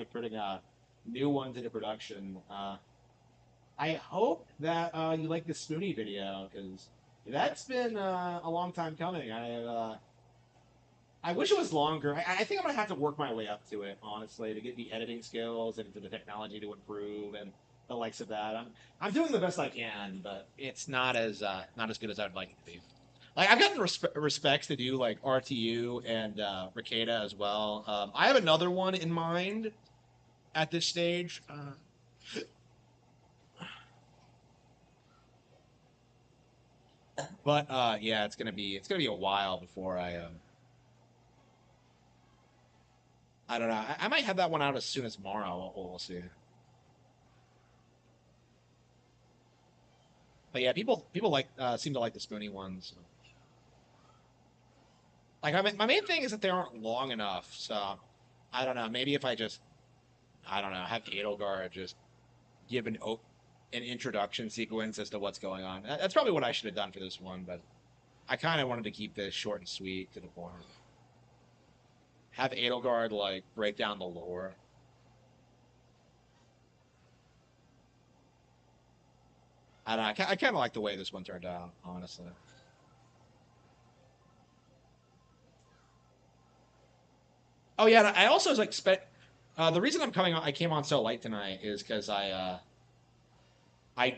started putting new ones into production. I hope that you like the Spoonie video because that's been a long time coming. I wish it was longer. I think I'm gonna have to work my way up to it, honestly, to get the editing skills and for the technology to improve and the likes of that. I'm doing the best I can, but it's not as good as I'd like it to be. Like I've gotten respects to do like RTU and Ricada as well. I have another one in mind at this stage, but yeah, it's gonna be a while before I don't know. I might have that one out as soon as tomorrow. We'll see. But yeah, people like seem to like the Spoonie ones. Like my main thing is that they aren't long enough. So I don't know. Maybe if I don't know have Edelgard just give an introduction sequence as to what's going on. That's probably what I should have done for this one, but I kind of wanted to keep this short and sweet to the point. Have Edelgard like break down the lore. I don't know. I kind of like the way this one turned out, honestly. Oh yeah, and I also was like the reason I came on so late tonight is because I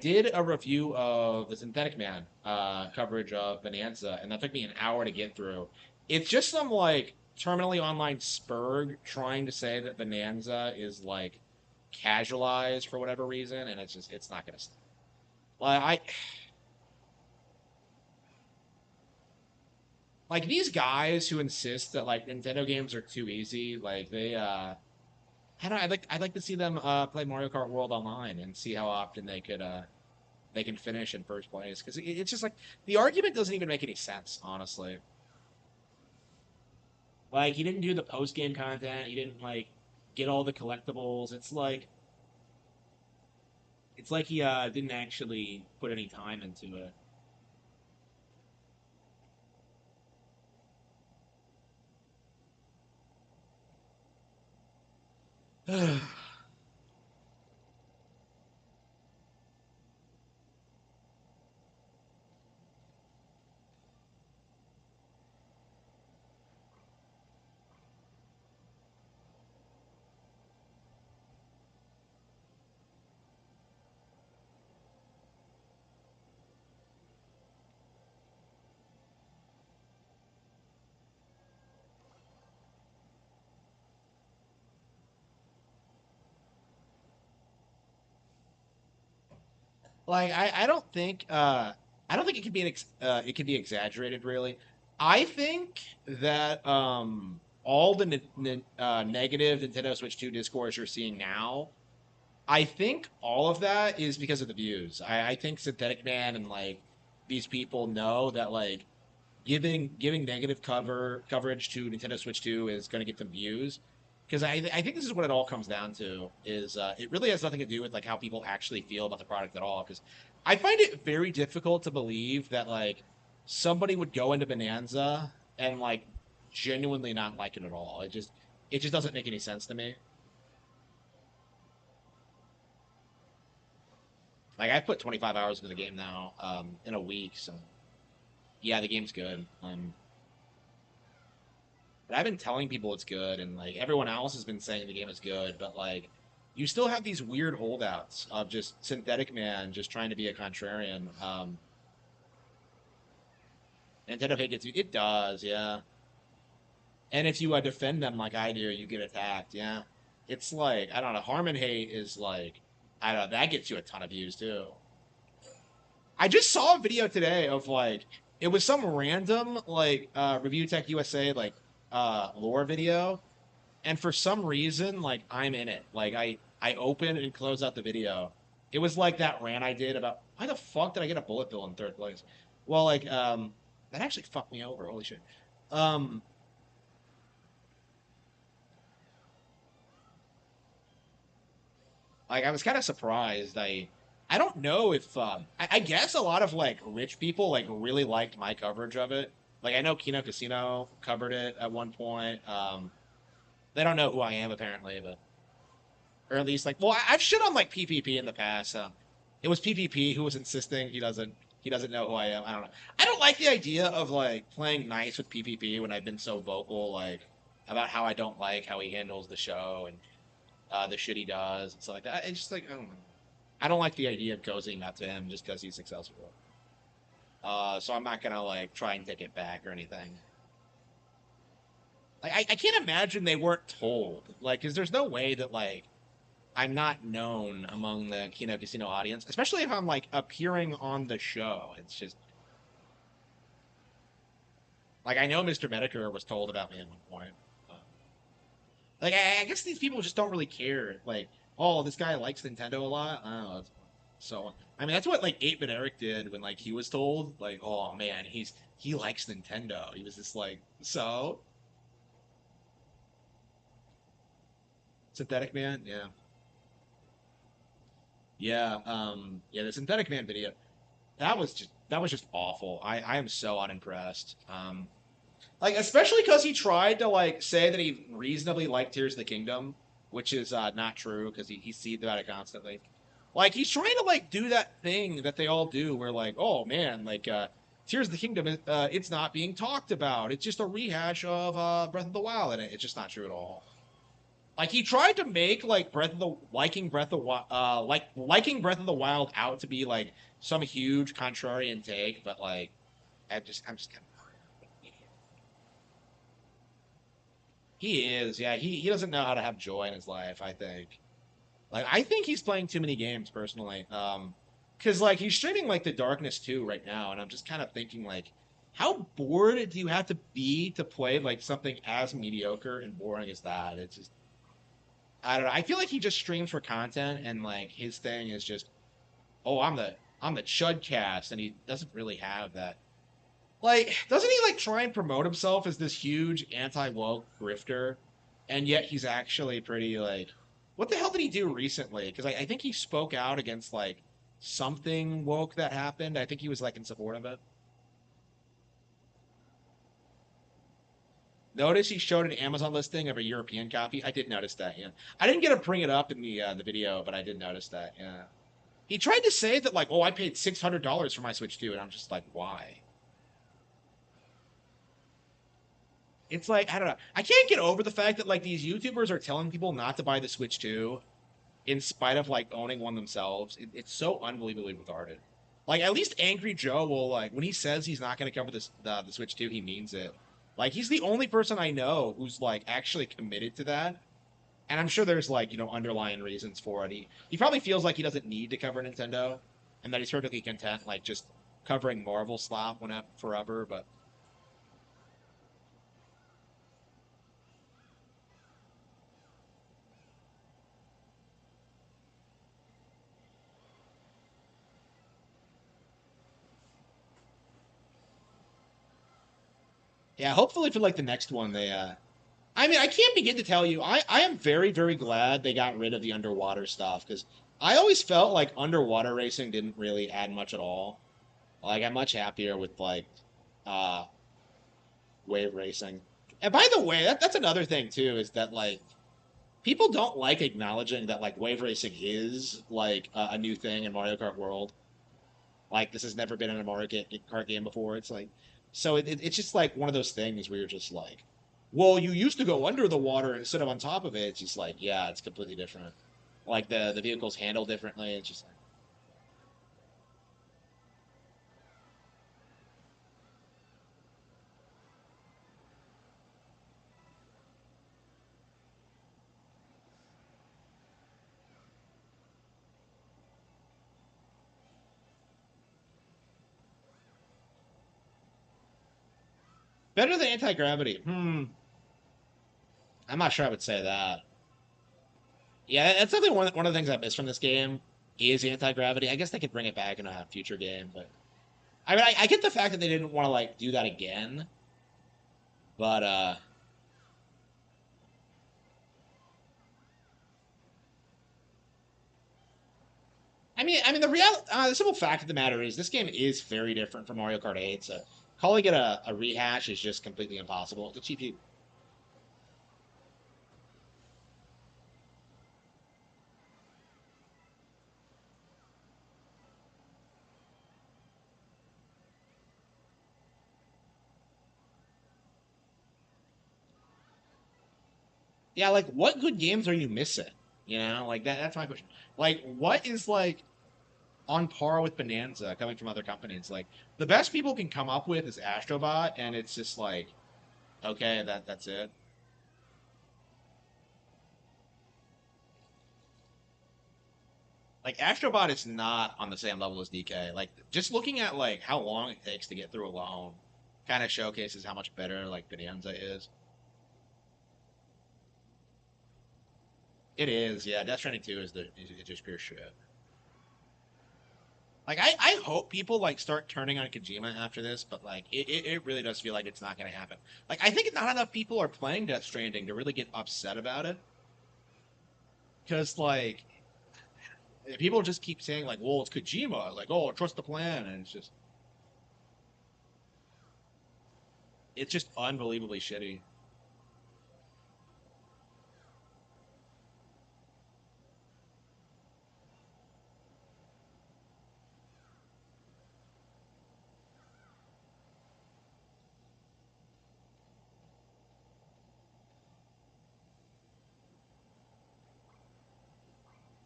did a review of the Synthetic Man coverage of Bonanza, and that took me an hour to get through. It's just some like terminally online spurg trying to say that Bonanza is like casualized for whatever reason, and it's not gonna. Like like these guys who insist that like Nintendo games are too easy, like I don't know, I'd like to see them play Mario Kart World Online and see how often they can finish in first place because it's just like the argument doesn't even make any sense, honestly. Like he didn't do the post game content, he didn't like get all the collectibles. It's like he didn't actually put any time into it. Like I don't think it can be it can be exaggerated really. I think that all the negative Nintendo Switch 2 discourse you're seeing now, I think all of that is because of the views. I think Synthetic Man and like these people know that like giving negative coverage to Nintendo Switch 2 is going to get them views. Because I think this is what it all comes down to is it really has nothing to do with like how people actually feel about the product at all. Because I find it very difficult to believe that like somebody would go into Bonanza and like genuinely not like it at all. It just doesn't make any sense to me. Like I put 25 hours into the game now in a week, so yeah, the game's good. But I've been telling people it's good, and like everyone else has been saying the game is good, but like you still have these weird holdouts of just Synthetic Man just trying to be a contrarian. Nintendo hate gets you. It does, yeah. And if you defend them like I do, you get attacked, yeah. It's like I don't know. Harman hate is like I don't know. That gets you a ton of views too. I just saw a video today of like it was some random like Review Tech USA like lore video, and for some reason like I'm in it. Like I open and close out the video. It was like that rant I did about why the fuck did I get a bullet bill in third place? Well, like that actually fucked me over. Holy shit. Um like I was kind of surprised. I don't know if I guess a lot of like rich people like really liked my coverage of it. Like I know Kino Casino covered it at one point. They don't know who I am apparently, but or at least like, well, I've shit on like PPP in the past. It was PPP who was insisting he doesn't know who I am. I don't know. I don't like the idea of like playing nice with PPP when I've been so vocal like about how I don't like how he handles the show and the shit he does and stuff like that. It's just like I don't know. I don't like the idea of cozying up to him just because he's successful. So I'm not gonna like try and take it back or anything. Like I can't imagine they weren't told. Like, because there's no way that like I'm not known among the Kino Casino audience, especially if I'm like appearing on the show. It's just like I know Mr. Medicare was told about me at one point. Uh, like I guess these people just don't really care. Like, oh, this guy likes Nintendo a lot. I don't know. So I mean, that's what like 8-Bit Eric did when like he was told like, oh man, he likes Nintendo. He was just like, so Synthetic Man, yeah, yeah, yeah. The Synthetic Man video that was just awful. I am so unimpressed. Like especially because he tried to like say that he reasonably liked Tears of the Kingdom, which is not true because he seethed about it constantly. Like he's trying to like do that thing that they all do, where like, oh man, like Tears of the Kingdom, it's not being talked about. It's just a rehash of Breath of the Wild, and it's just not true at all. Like he tried to make like liking Breath of the Wild out to be like some huge contrarian take, but like I'm just kind of he is, yeah. He doesn't know how to have joy in his life, I think. Like I think he's playing too many games personally. Because like he's streaming like The Darkness 2 right now, and I'm just kind of thinking like, how bored do you have to be to play like something as mediocre and boring as that? It's just I don't know. I feel like he just streams for content, and like his thing is just, oh, I'm the Chudcast, and he doesn't really have that. Like, doesn't he like try and promote himself as this huge anti-woke grifter, and yet he's actually pretty like, what the hell did he do recently? Because I think he spoke out against like something woke that happened. I think he was like in support of it. Notice he showed an Amazon listing of a European copy. I did notice that. Yeah, I didn't get to bring it up in the video, but I did notice that. Yeah, he tried to say that like, oh, I paid $600 for my Switch 2, and I'm just like, why? It's like I don't know. I can't get over the fact that like these YouTubers are telling people not to buy the Switch 2 in spite of like owning one themselves. It's so unbelievably retarded. Like at least Angry Joe will like when he says he's not going to cover the Switch 2, he means it. Like he's the only person I know who's like actually committed to that. And I'm sure there's like, underlying reasons for it. He probably feels like he doesn't need to cover Nintendo and that he's perfectly content like just covering Marvel slop whenever forever, but yeah, hopefully for like the next one they I mean, I can't begin to tell you. I am very, very glad they got rid of the underwater stuff because I always felt like underwater racing didn't really add much at all. Like, I'm much happier with like uh, wave racing. And by the way, that's another thing too is that like people don't like acknowledging that like wave racing is like a new thing in Mario Kart World. Like, this has never been in a Kart game before. It's like, so it's just like one of those things where you're just like, well, you used to go under the water instead of on top of it. It's just like, yeah, it's completely different. Like the vehicles handle differently. It's just like, better than anti gravity. I'm not sure I would say that. Yeah, that's definitely one of the things I miss from this game is anti gravity. I guess they could bring it back in a future game, but I mean, I get the fact that they didn't want to like do that again, but I mean, the simple fact of the matter is this game is very different from Mario Kart 8. So calling it a rehash is just completely impossible. It's a cheap. Yeah, like what good games are you missing? You know, like that's my question. Like, what is like on par with Bonanza coming from other companies? Like the best people can come up with is Astrobot, and it's just like, okay, that's it. Like Astrobot is not on the same level as DK. Like just looking at like how long it takes to get through a loan kind of showcases how much better like Bonanza is. It is, yeah. Death Stranding 2 is just pure shit. Like I hope people like start turning on Kojima after this, but like it really does feel like it's not gonna happen. Like I think not enough people are playing Death Stranding to really get upset about it. Because like people just keep saying like, well, it's Kojima, like, oh, trust the plan, and it's just unbelievably shitty.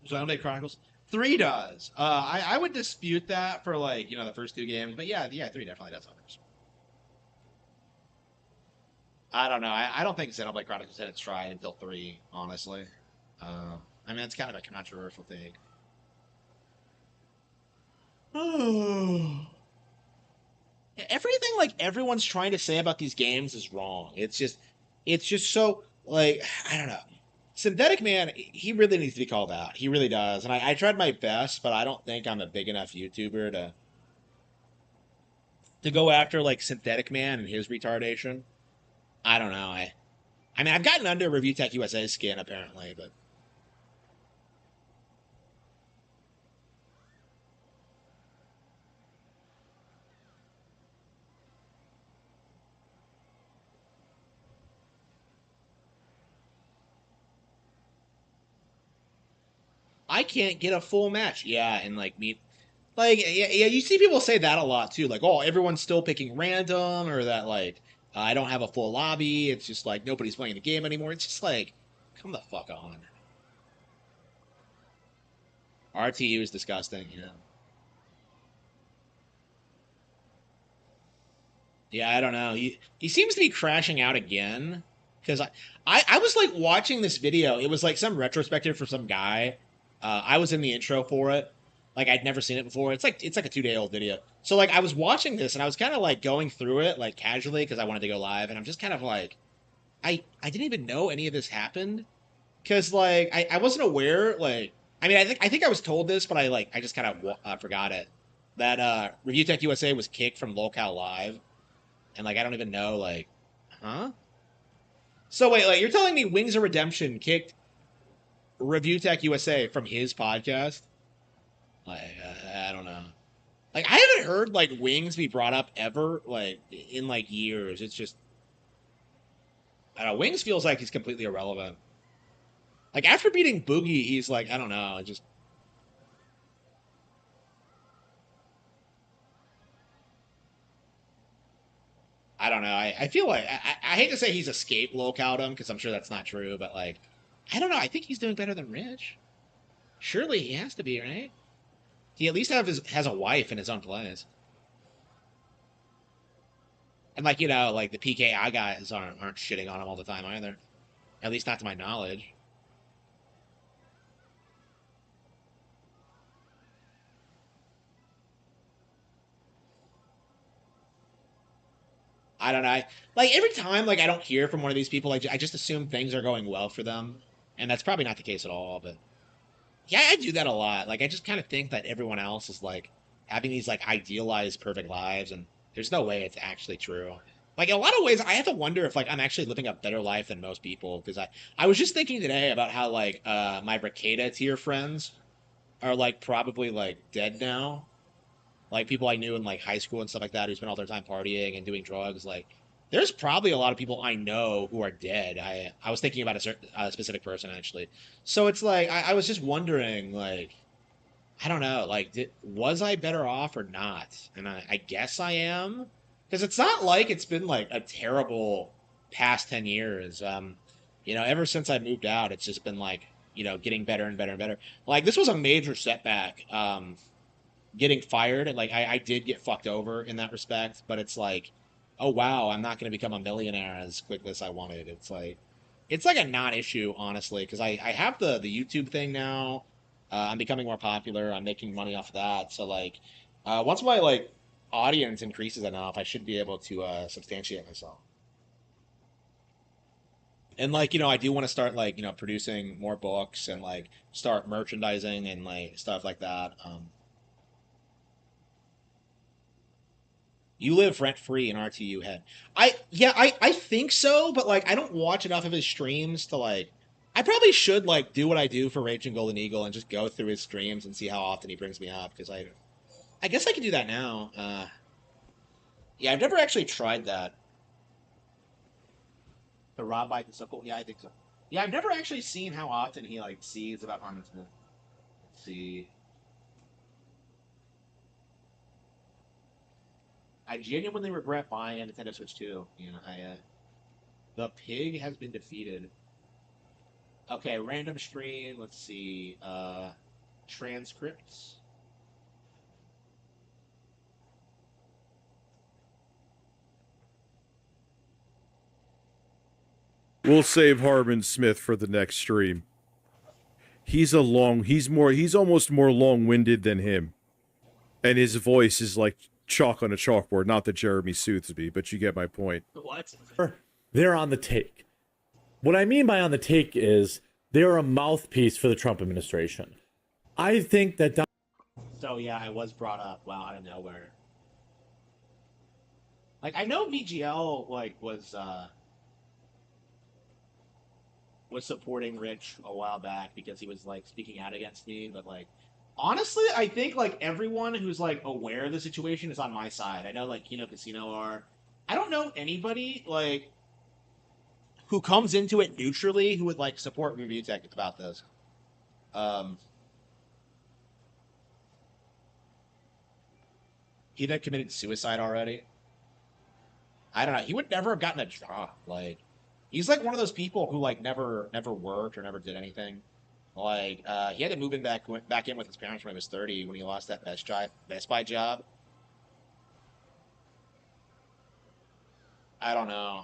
Xenoblade Chronicles 3 does. I would dispute that for like the first two games, but yeah, 3 definitely does others. I don't know. I don't think Xenoblade Chronicles had its stride until 3, honestly. I mean, it's kind of a controversial thing. Everything like everyone's trying to say about these games is wrong. It's just so like I don't know. Synthetic Man, he really needs to be called out. He really does. And I tried my best, but I don't think I'm a big enough YouTuber to go after like Synthetic Man and his retardation. I don't know. I mean I've gotten under Review Tech USA's skin apparently, but I can't get a full match. Yeah, and like me like yeah, you see people say that a lot too. Like, oh, everyone's still picking random, or that like I don't have a full lobby. It's just like nobody's playing the game anymore. It's just like, come the fuck on. RTU is disgusting. Yeah, I don't know. He seems to be crashing out again because I was like watching this video. It was like some retrospective for some guy. I was in the intro for it. Like I'd never seen it before. It's like a 2 day old video. So like I was watching this and I was kind of like going through it like casually because I wanted to go live and I'm just kind of like I didn't even know any of this happened because like I wasn't aware like I mean I think I was told this but I just kind of forgot it that Review Tech USA was kicked from Locale Live and like I don't even know like, huh? So wait, like you're telling me Wings of Redemption kicked Review Tech USA from his podcast? Like I don't know. Like I haven't heard like Wings be brought up ever like in like years. It's just I don't know. Wings feels like he's completely irrelevant. Like after beating Boogie, he's like I don't know. Just I don't know. I feel like I hate to say he's escaped localdom because I'm sure that's not true, but like I don't know. I think he's doing better than Rich. Surely he has to be, right? He at least has a wife in his own place. And like like the PKI guys aren't shitting on him all the time either. At least not to my knowledge. I don't know. Like every time like I don't hear from one of these people, like I just assume things are going well for them, and that's probably not the case at all. But yeah, I do that a lot. Like I just kind of think that everyone else is like having these like idealized perfect lives, and there's no way it's actually true. Like in a lot of ways, I have to wonder if like I'm actually living a better life than most people because I was just thinking today about how like my Ricada tier friends are like probably like dead now. Like people I knew in like high school and stuff like that who spent all their time partying and doing drugs. Like there's probably a lot of people I know who are dead. I was thinking about a specific person actually. So it's like I was just wondering like I don't know like was I better off or not? And I guess I am because it's not like it's been like a terrible past 10 years. Ever since I moved out, it's just been like, getting better and better and better. Like this was a major setback. Getting fired and like I did get fucked over in that respect, but it's like, oh wow, I'm not going to become a millionaire as quickly as I wanted. It's like a non-issue honestly because I have the YouTube thing now. I'm becoming more popular. I'm making money off of that. So like, once my like audience increases enough, I should be able to substantiate myself. And like, I do want to start like, producing more books and like start merchandising and like stuff like that. You live rent free in RTU head. I think so, but like I don't watch enough of his streams to like. I probably should like do what I do for Raging Golden Eagle and just go through his streams and see how often he brings me up because I guess I could do that now. Yeah, I've never actually tried that. The Rob bike is so cool. Yeah, I think so. Yeah, I've never actually seen how often he like sees about Harman Smith. Let's see. I genuinely regret buying a Nintendo Switch 2. The pig has been defeated. Okay, random stream. Let's see. Transcripts. We'll save Harman Smith for the next stream. He's almost more long-winded than him. And his voice is like chalk on a chalkboard. Not that Jeremy soothes me, but you get my point. What? They're on the take. What I mean by on the take is they're a mouthpiece for the Trump administration. I think that So yeah, I was brought up. Wow, out of nowhere. Like I know VGL was supporting Rich a while back because he was like speaking out against me, but like honestly, I think like everyone who's like aware of the situation is on my side. I know like Casino are. I don't know anybody like who comes into it neutrally who would like support Review Tech about this. Um, he had committed suicide already. I don't know. He would never have gotten a job. Like, he's like one of those people who like never worked or never did anything. Like, he had to move in back in with his parents when he was 30 when he lost that Best Buy job. I don't know.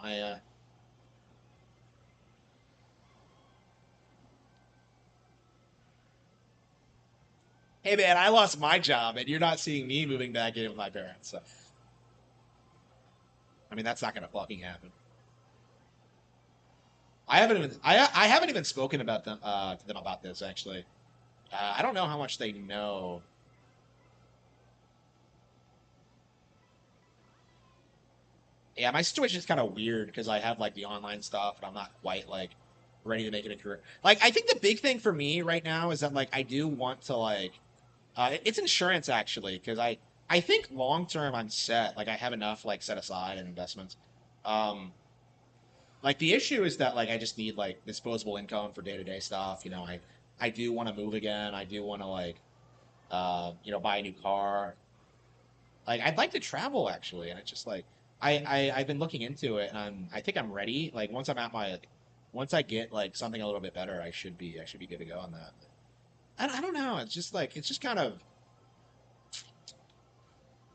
Hey man, I lost my job and you're not seeing me moving back in with my parents. So, I mean, that's not gonna fucking happen. I haven't even spoken about them to them about this actually. I don't know how much they know. Yeah, my situation is kind of weird because I have like the online stuff and I'm not quite like ready to make it a career. Like, I think the big thing for me right now is that like I do want to like it's insurance actually because I think long term I'm set. Like I have enough like set aside and investments. Um, like the issue is that like I just need like disposable income for day to day stuff. I do want to move again. I do want to like buy a new car. Like I'd like to travel actually, and it's just like I've been looking into it, and I think I'm ready. Like once I get like something a little bit better, I should be good to go on that. I don't know. It's just kind of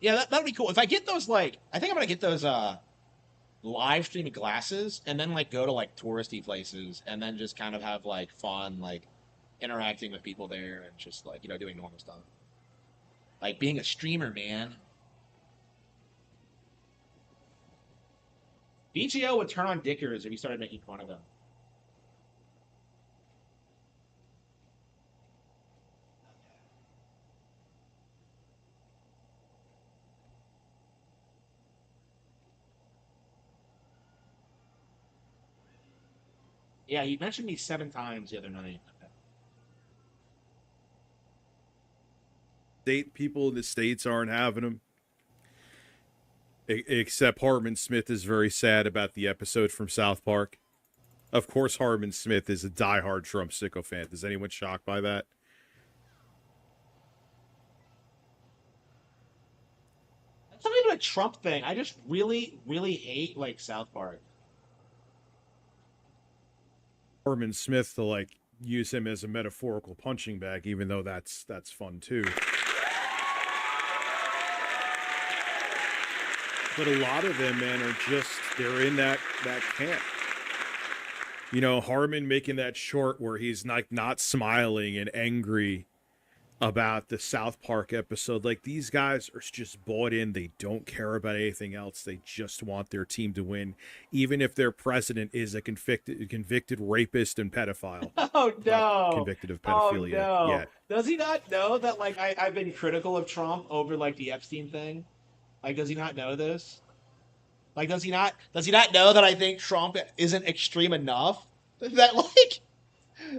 yeah. That'd be cool if I get those. Like I think I'm gonna get those live streaming glasses, and then like go to like touristy places, and then just kind of have like fun like interacting with people there, and just like doing normal stuff. Like being a streamer, man. BGO would turn on Dickers if you started making fun of them. Yeah, he mentioned me 7 times the other night. State people in the states aren't having them. Except Harman Smith is very sad about the episode from South Park. Of course, Harman Smith is a diehard Trump sycophant. Is anyone shocked by that? That's not even a Trump thing. I just really, really hate like South Park. Harman Smith to like use him as a metaphorical punching bag, even though that's fun too. But a lot of them, man, are just they're in that camp. You know, Harman making that short where he's like not smiling and angry about the South Park episode. Like, these guys are just bought in. They don't care about anything else. They just want their team to win, even if their president is a convicted rapist and pedophile. Oh Not no! convicted of Oh pedophilia no! yet. Does he not know that like I've been critical of Trump over like the Epstein thing? Like, does he not know this? Like, does he not know that I think Trump isn't extreme enough? That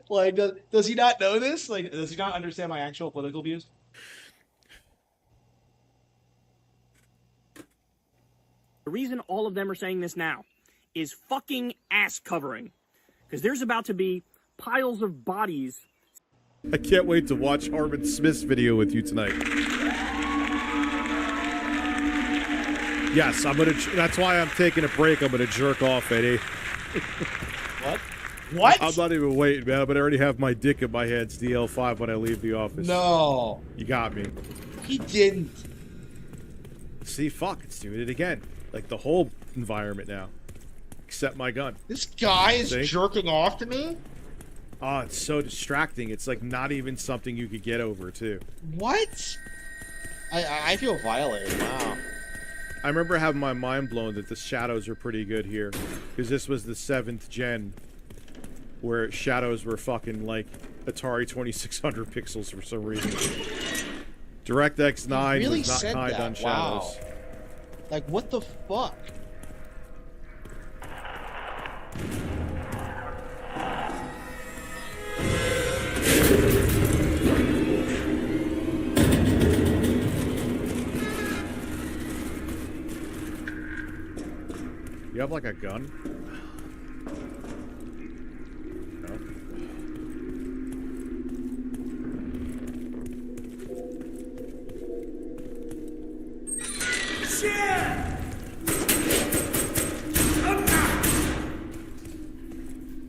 like does he not know this? Like, does he not understand my actual political views? The reason all of them are saying this now is fucking ass covering. Because there's about to be piles of bodies. I can't wait to watch Harman Smith's video with you tonight. Yes, that's why I'm taking a break. I'm gonna jerk off, Eddie. What? What? I'm not even waiting, man. But I already have my dick in my head. It's DL5 when I leave the office. No, You got me. he didn't. See, fuck, it's doing it again. Like the whole environment now. Except my gun. This guy is See? jerking off to me. Oh, it's so distracting. It's like not even something you could get over, too. What? I feel violated. Wow. I remember having my mind blown that the shadows are pretty good here. Because this was the 7th gen. Where shadows were fucking like Atari 2600 pixels for some reason. DirectX 9 really was not said kind that. on shadows. Wow. Like, what the fuck? You have like a gun? No.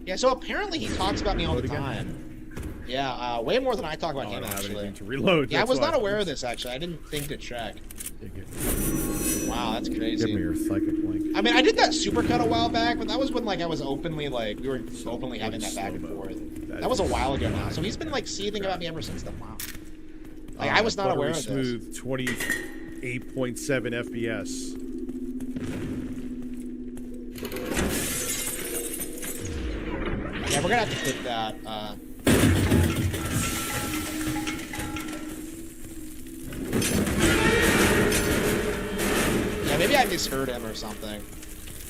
Yeah, so apparently he talks about me all Load the again? time. Yeah, way more than I talk about Oh, I him, don't have actually. anything to reload. Yeah, I that's was why. not aware of this, actually. I didn't think to check. Give Wow, that's me crazy. your psychic link. I mean, I did that supercut a while back, but that was when, like, I was openly, like, we were openly having that back and slow-mo. forth. That That was a is while ago now. So he's been, like, seething about me ever since then. Wow. Like, I was not aware of this. Smooth 28.7 FPS. Yeah, we're gonna have to clip that. Yeah, maybe I misheard him or something.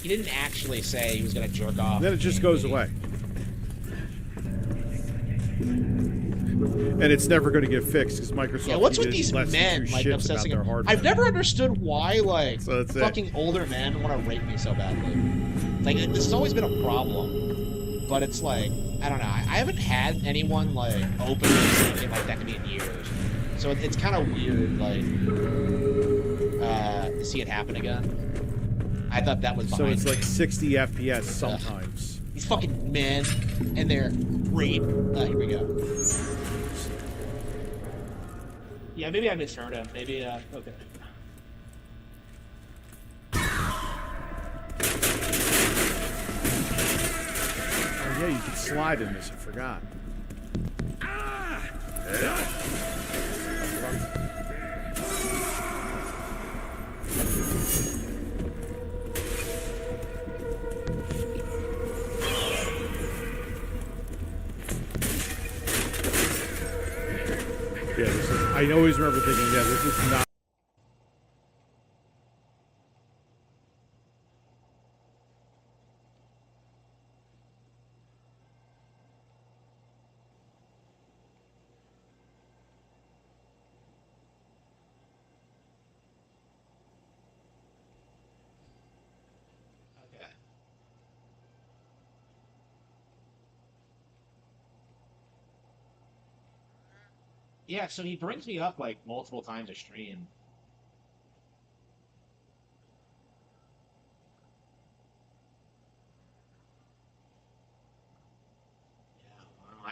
He didn't actually say he was gonna jerk off. Then it just goes away. And it's never going to get fixed because Microsoft Yeah, what's with gives these less than men two like shits obsessing? about their hardware. I've never understood why like So that's it. fucking older men want to rape me so badly. Like this has always been a problem, but it's like I don't know. I haven't had anyone like openly say anything like that to me in years, so it's kind of weird like to see it happen again. I thought that was So behind it's me. like 60 FPS sometimes. These fucking men and their rape. Here we go. Yeah, maybe I misheard him. Maybe, okay. Oh yeah, you can slide in this. I forgot. Yeah, this is, I always remember thinking, yeah, this is not. Okay. Yeah, so he brings me up like multiple times a stream.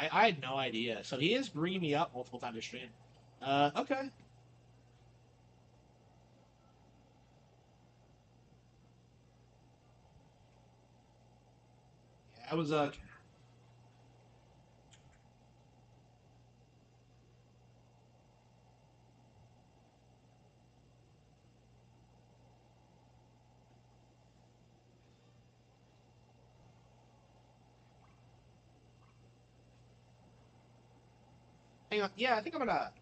I had no idea. So he is bringing me up multiple times to stream. Okay. Yeah, I was hang on. Yeah, I think I'm gonna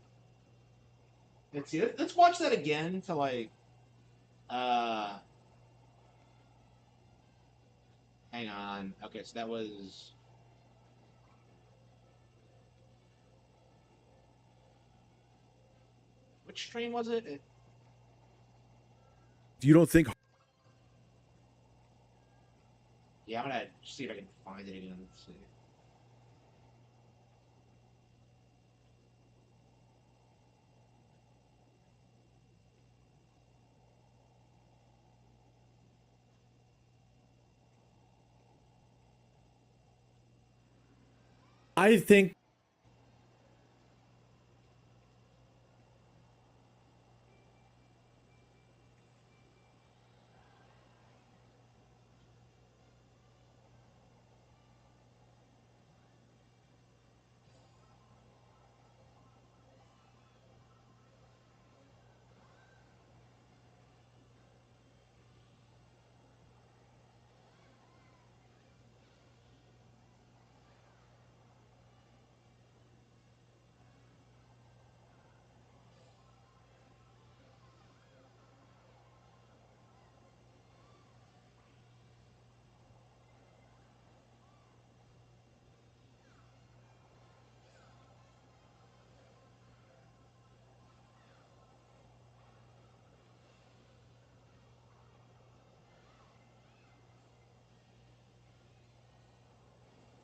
let's see. Let's watch that again to like uh hang on. Okay, so that was which stream was it? You don't think Yeah, I'm gonna see if I can find it again. Let's see. I think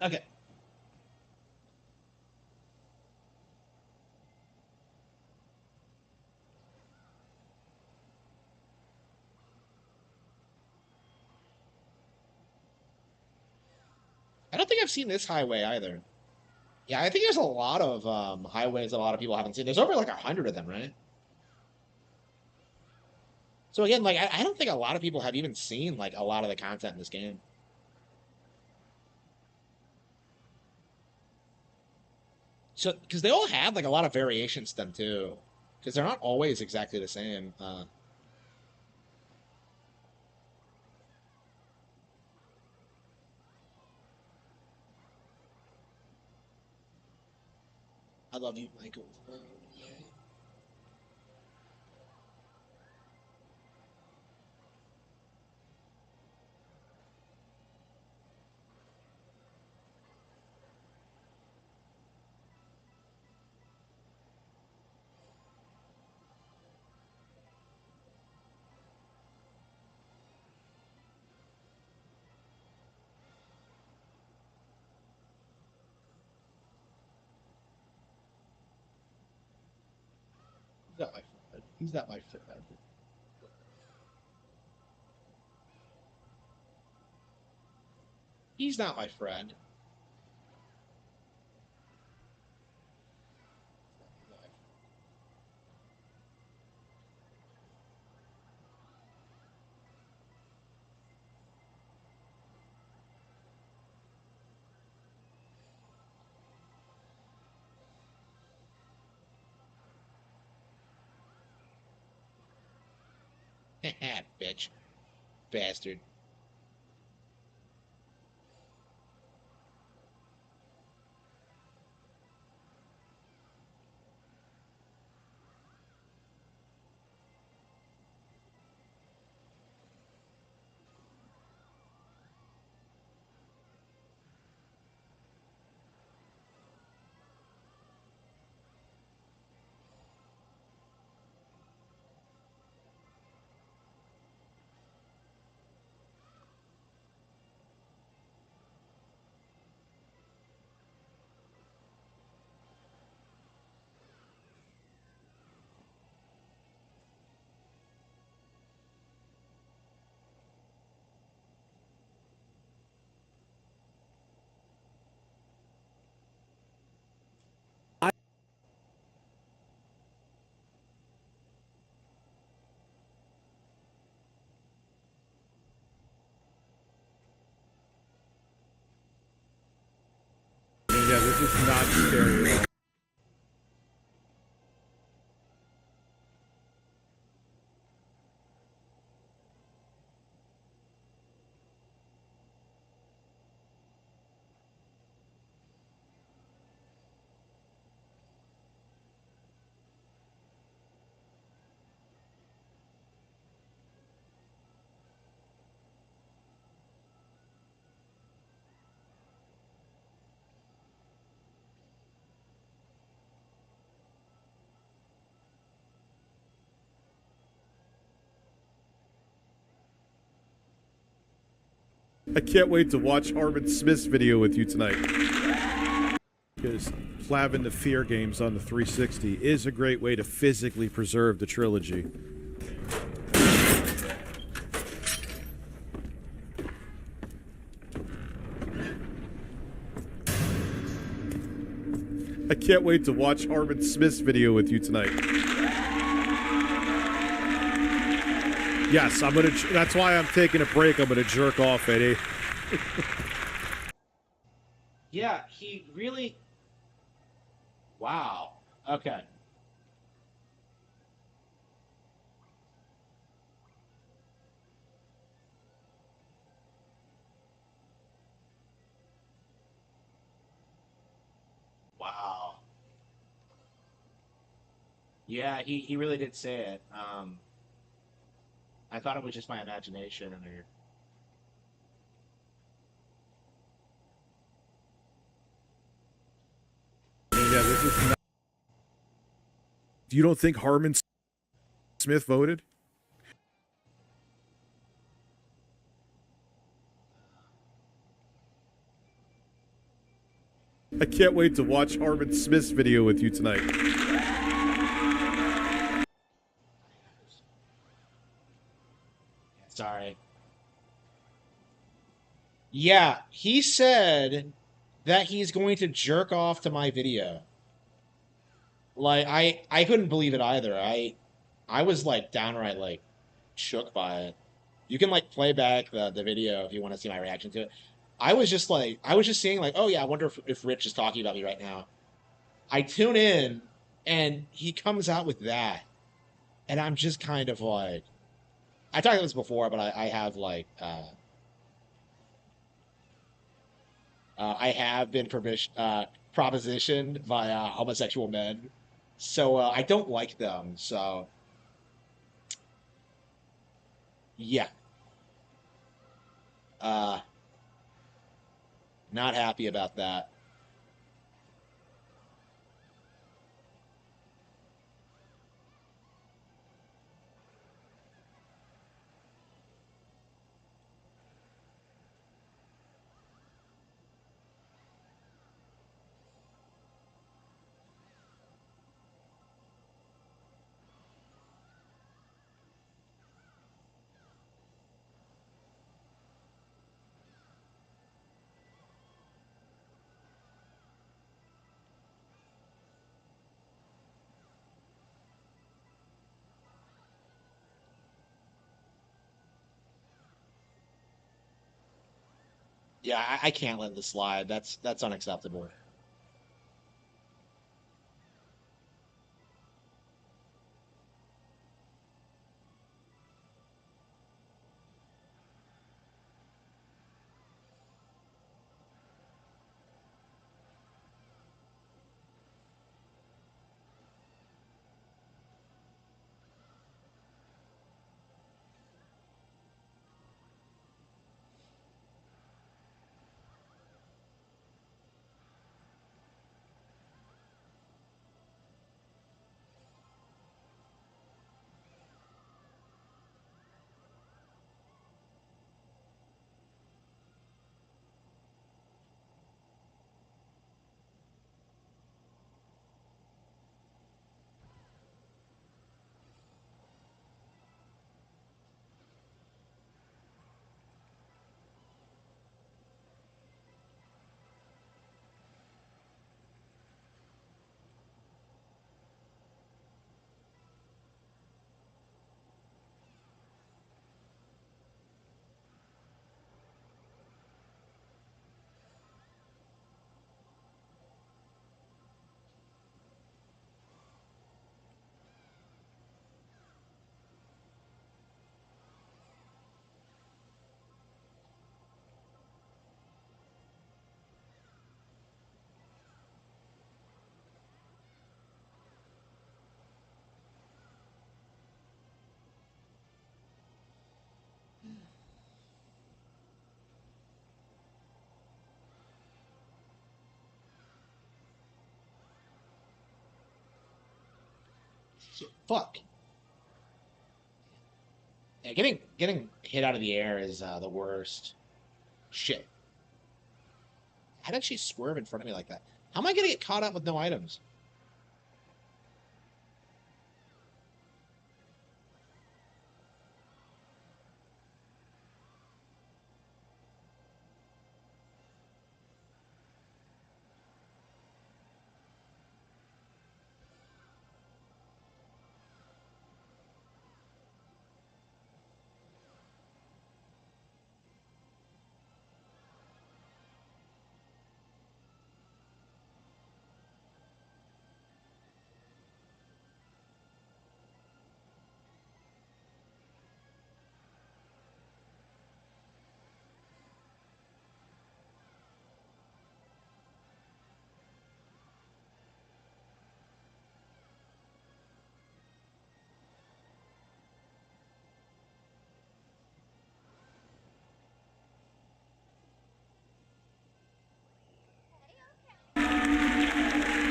Okay. I don't think I've seen this highway either. Yeah, I think there's a lot of highways that a lot of people haven't seen. There's over like 100 of them, right? So again, like I don't think a lot of people have even seen like a lot of the content in this game. So because they all have like a lot of variations to them too, because they're not always exactly the same. I love you, Michael. He's not my friend. He's not my friend. He's not my friend. Bitch, bastard. this is not scary at all. I can't wait to watch Harman Smith's video with you tonight. Because plaving the fear games on the 360 is a great way to physically preserve the trilogy. I can't wait to watch Harman Smith's video with you tonight. Yes, I'm gonna. That's why I'm taking a break. I'm gonna jerk off, Eddie. Yeah, he really. Wow. Okay. Wow. Yeah, he really did say it. I thought it was just my imagination, and Yeah, this is not. You don't think Harman Smith voted? I can't wait to watch Harman Smith's video with you tonight. sorry. Yeah, he said that he's going to jerk off to my video. Like I couldn't believe it either. I was like downright like shook by it. You can like play back the video if you want to see my reaction to it. I was just seeing like, oh yeah, I wonder if Rich is talking about me right now. I tune in and he comes out with that. And I'm just kind of like I talked about this before, but I have like I have been propositioned by homosexual men, so I don't like them. So yeah, uh, not happy about that. Yeah, I can't let this slide. That's unacceptable. Fuck. Yeah, getting hit out of the air is the worst. Shit. How did she swerve in front of me like that? How am I gonna get caught up with no items?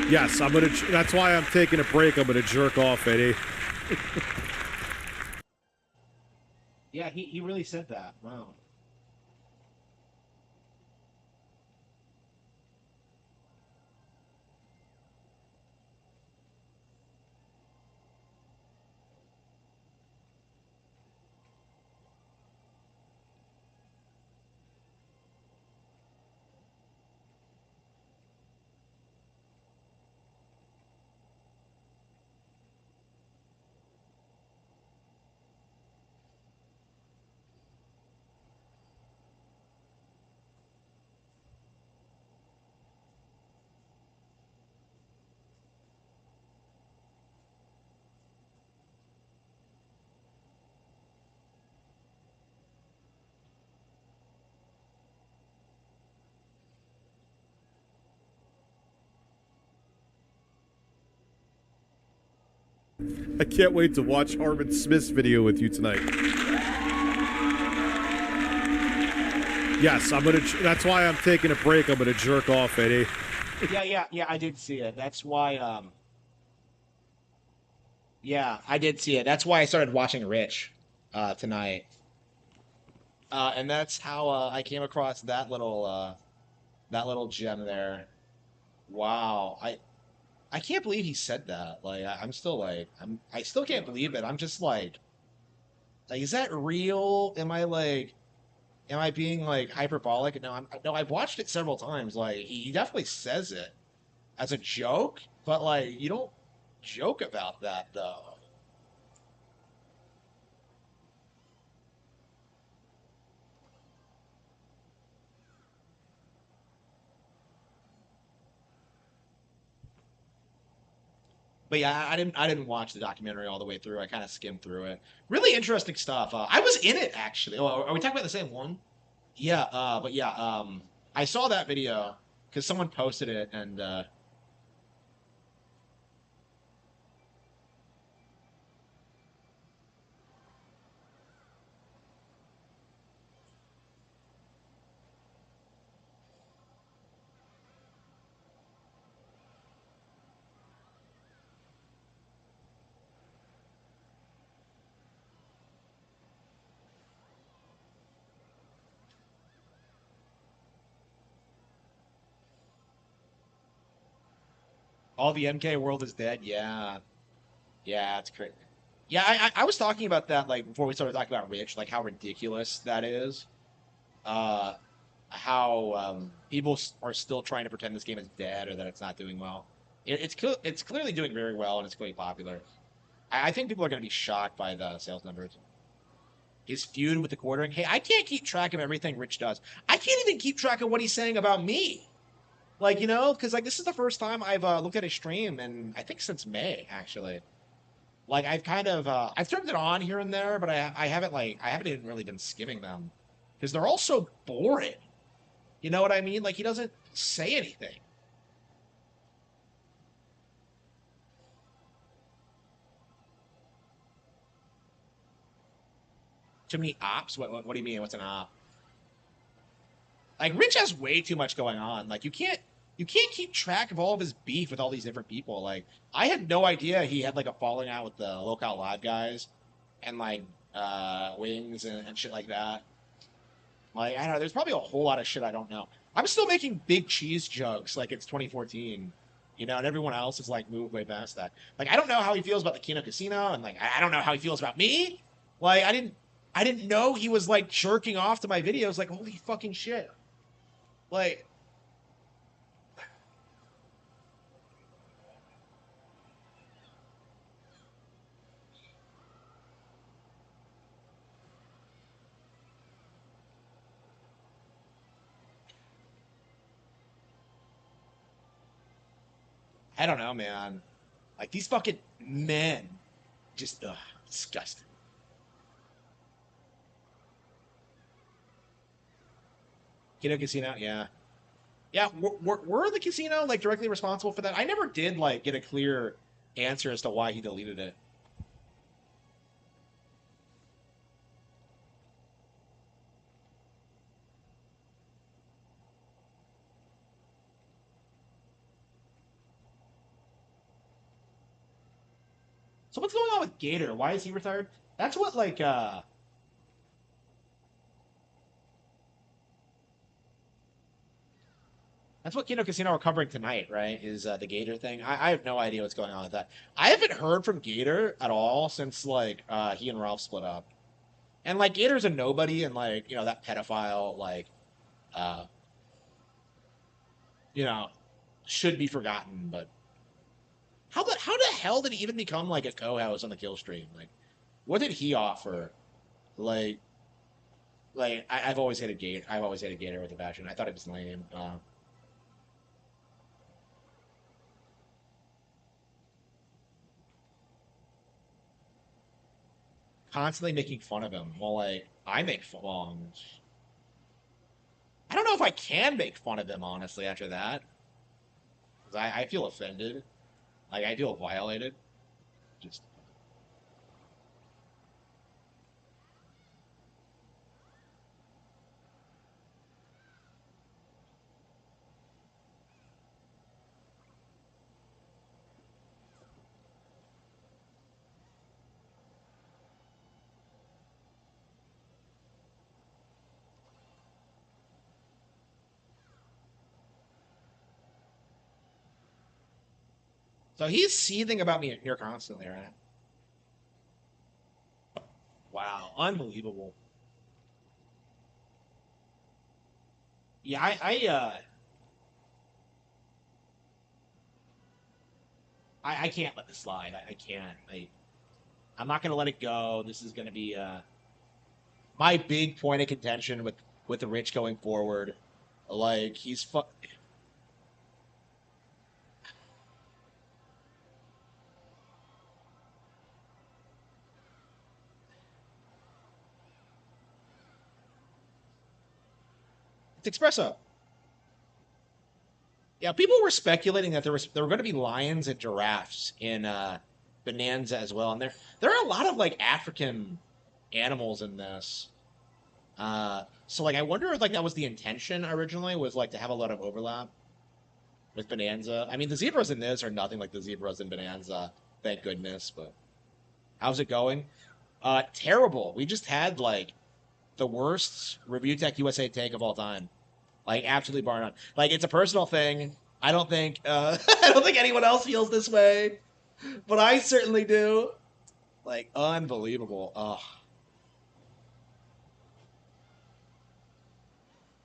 Yes, I'm gonna. That's why I'm taking a break. I'm gonna jerk off, Eddie. Yeah, he really said that. Wow. I can't wait to watch Harman Smith's video with you tonight. Yes, I'm gonna. That's why I'm taking a break. I'm gonna jerk off, Eddie. Yeah, I did see it. That's why yeah, I did see it. That's why I started watching Rich tonight. And that's how I came across that little gem there. Wow. I can't believe he said that. Like I'm still like I still can't believe it. I'm just like is that real? Am I being like hyperbolic? No, no, I've watched it several times. Like he definitely says it as a joke, but like you don't joke about that though. But yeah, I didn't watch the documentary all the way through. I kind of skimmed through it. Really interesting stuff. I was in it actually. Oh, are we talking about the same one? Yeah, but yeah, I saw that video because someone posted it, and all the MK world is dead. Yeah, yeah, it's crazy. Yeah, I was talking about that like before we started talking about Rich, like how ridiculous that is. Uh, how people are still trying to pretend this game is dead or that it's not doing well. It's clearly doing very well and it's quite popular. I think people are going to be shocked by the sales numbers. His feud with the quartering. Hey, I can't keep track of everything Rich does. I can't even keep track of what he's saying about me. Like, you know, because like this is the first time I've looked at a stream, and I think since May actually. Like I've kind of I've turned it on here and there, but I haven't even really been skimming them because they're all so boring. You know what I mean? Like he doesn't say anything. Too many ops. What do you mean? What's an op? Like Rich has way too much going on. Like you can't. you can't keep track of all of his beef with all these different people. Like, I had no idea he had like a falling out with the Lookout Live guys and like Wings and shit like that. Like, I don't know. There's probably a whole lot of shit I don't know. I'm still making big cheese jokes like it's 2014, you know, and everyone else is like moved way past that. Like, I don't know how he feels about the Kino Casino, and like, I don't know how he feels about me. Like, I didn't know he was like jerking off to my videos. Like, holy fucking shit. Like, I don't know, man. Like, these fucking men, just disgusting. Kino Casino, yeah. Yeah, were the casino like directly responsible for that? I never did like get a clear answer as to why he deleted it. So what's going on with Gator? Why is he retired? That's what like that's what Kino Casino are covering tonight, right? Is the Gator thing? I have no idea what's going on with that. I haven't heard from Gator at all since like he and Ralph split up. And like Gator's a nobody, and like you know that pedophile like uh you know should be forgotten. But how the hell did he even become like a co-host on the Kill Stream? Like, what did he offer? Like I've always hated Gator. I've always hated Gator with a passion. I thought it was lame. Constantly making fun of him. Well, like I make fun. I don't know if I can make fun of him honestly after that. 'Cause I feel offended. Like I feel violated. Just so he's seething about me here constantly, right? Wow, unbelievable. Yeah, I can't let this slide. I can't. I'm not gonna let it go. This is gonna be my big point of contention with the rich going forward. Like it's espresso. Yeah, people were speculating that there were going to be lions and giraffes in Bonanza as well, and there are a lot of like African animals in this. So like I wonder if like that was the intention originally was like to have a lot of overlap with Bonanza. I mean, the zebras in this are nothing like the zebras in Bonanza, thank goodness. But how's it going? Terrible. We just had like the worst Review Tech USA take of all time. Like absolutely bar none. Like it's a personal thing. I don't think I don't think anyone else feels this way, but I certainly do. Like unbelievable. Oh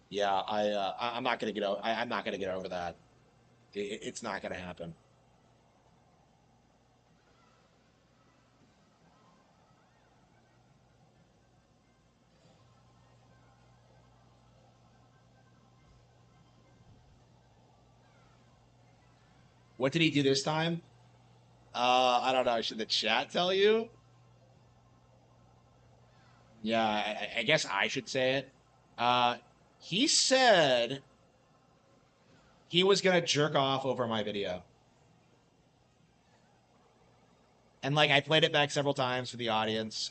yeah, I'm not gonna I'm not gonna get over that. It's not gonna happen. What did he do this time? I don't know. Should the chat tell you? Yeah, I guess I should say it. Uh, he said he was gonna jerk off over my video. And like I played it back several times for the audience.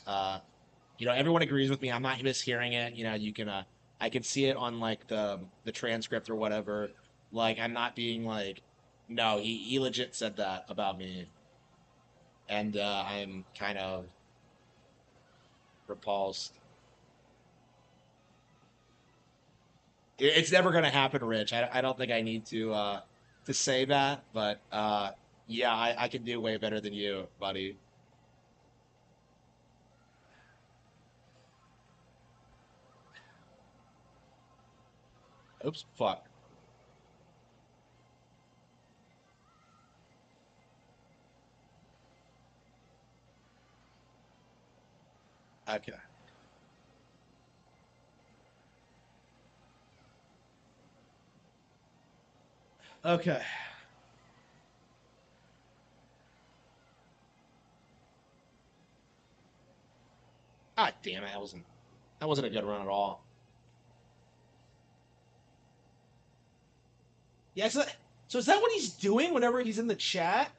You know, everyone agrees with me. I'm not mishearing it. You know, you can I can see it on like the transcript or whatever. Like, I'm not being like, no, he legit said that about me, and I'm kind of repulsed. It's never gonna happen, Rich. I don't think I need to say that, but yeah, I can do way better than you, buddy. Oops, fuck. Okay. Okay. Ah, damn it, that wasn't a good run at all. Yeah, so is that what he's doing whenever he's in the chat?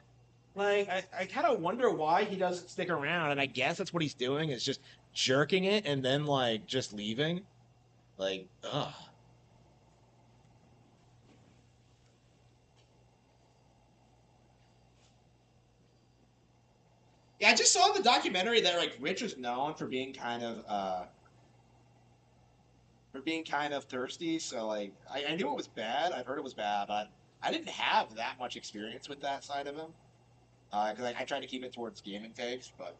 Like, I kind of wonder why he doesn't stick around, and I guess that's what he's doing is just jerking it and then like just leaving. Like, ugh. Yeah, I just saw in the documentary that like Rich was known for being kind of thirsty. So like I knew it was bad. I've heard it was bad, but I didn't have that much experience with that side of him. Because I tried to keep it towards gaming takes, but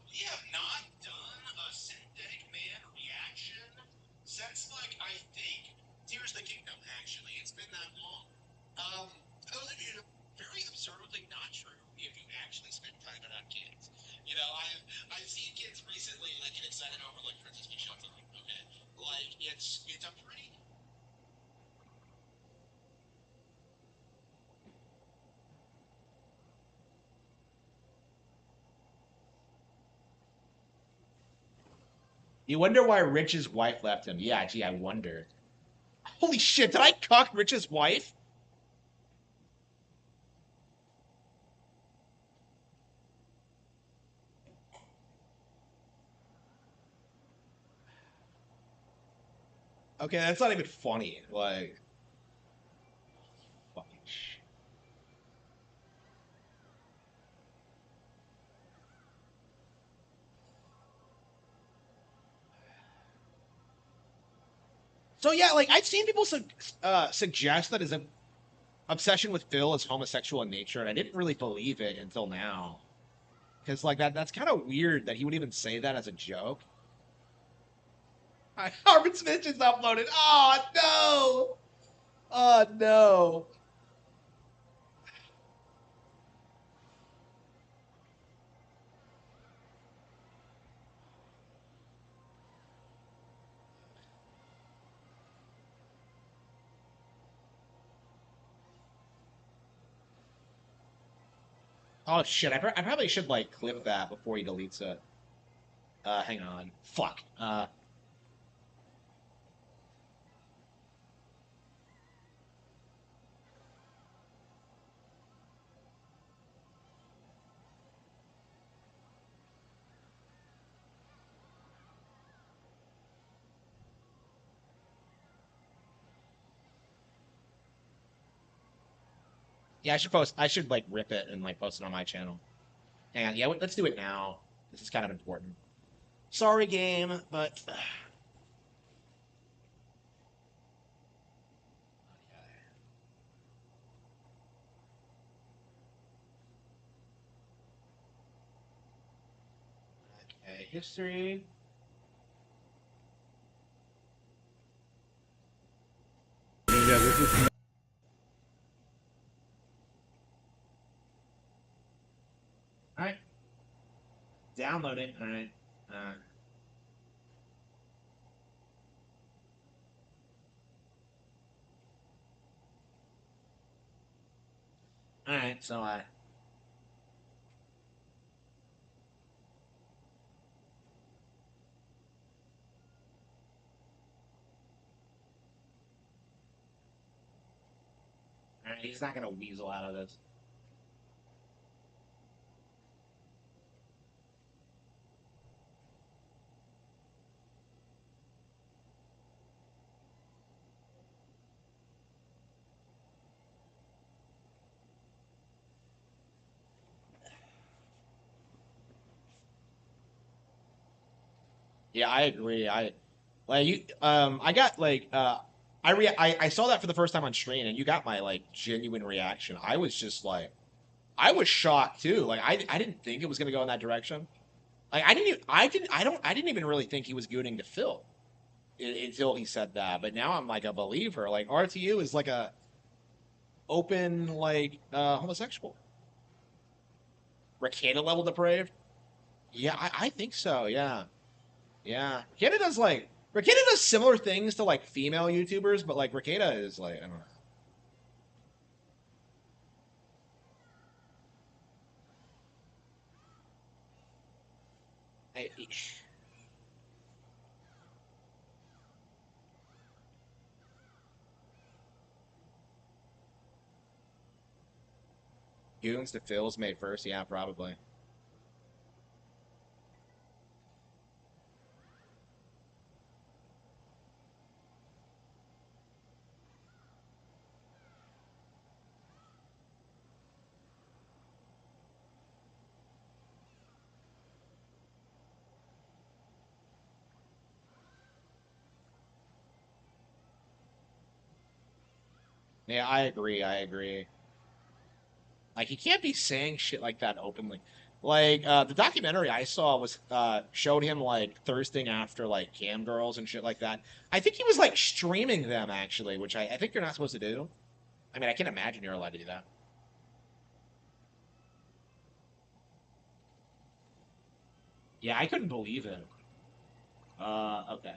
we have not done a synthetic man reaction since like I think Tears of the Kingdom. Actually, it's been that long. Um, those of you very absurdly not true if you actually spend time around kids. You know, I've seen kids recently like get excited over like Princess Peach Showtime. Okay, like it's a pretty. You wonder why Rich's wife left him. Yeah, gee, I wonder. Holy shit, did I cuck Rich's wife? Okay, that's not even funny. Like, fucking shit. So yeah, like I've seen people suggest that his obsession with Phil is homosexual in nature, and I didn't really believe it until now. Because like that's kind of weird that he would even say that as a joke. Harman Smith just uploaded. Oh no! Oh no! Oh shit! I probably should like clip that before he deletes it. Hang on. Fuck. Yeah, I should post. I should like rip it and like post it on my channel. Hang on. Yeah, let's do it now. This is kind of important. Sorry, game, but okay. History. Yeah, this is All right. Download it. All right. Uh, all right. So I. He's not gonna weasel out of this. Yeah, I agree. I got like I saw that for the first time on stream, and you got my like genuine reaction. I was just like, I was shocked too. Like I didn't think it was gonna go in that direction. Like I didn't even really think he was gooning to Phil until he said that. But now I'm like a believer. Like RTU is like a open like homosexual, Ricada level depraved. Yeah, I think so. Yeah. Yeah, Ricada does similar things to like female YouTubers, but like Ricada is like I don't know. I, Goons to Phil's made first, yeah, probably. Yeah, I agree. I agree. Like he can't be saying shit like that openly. Like the documentary I saw was showed him like thirsting after like cam girls and shit like that. I think he was like streaming them actually, which I think you're not supposed to do. I mean, I can't imagine you're allowed to do that. Yeah, I couldn't believe it. Okay.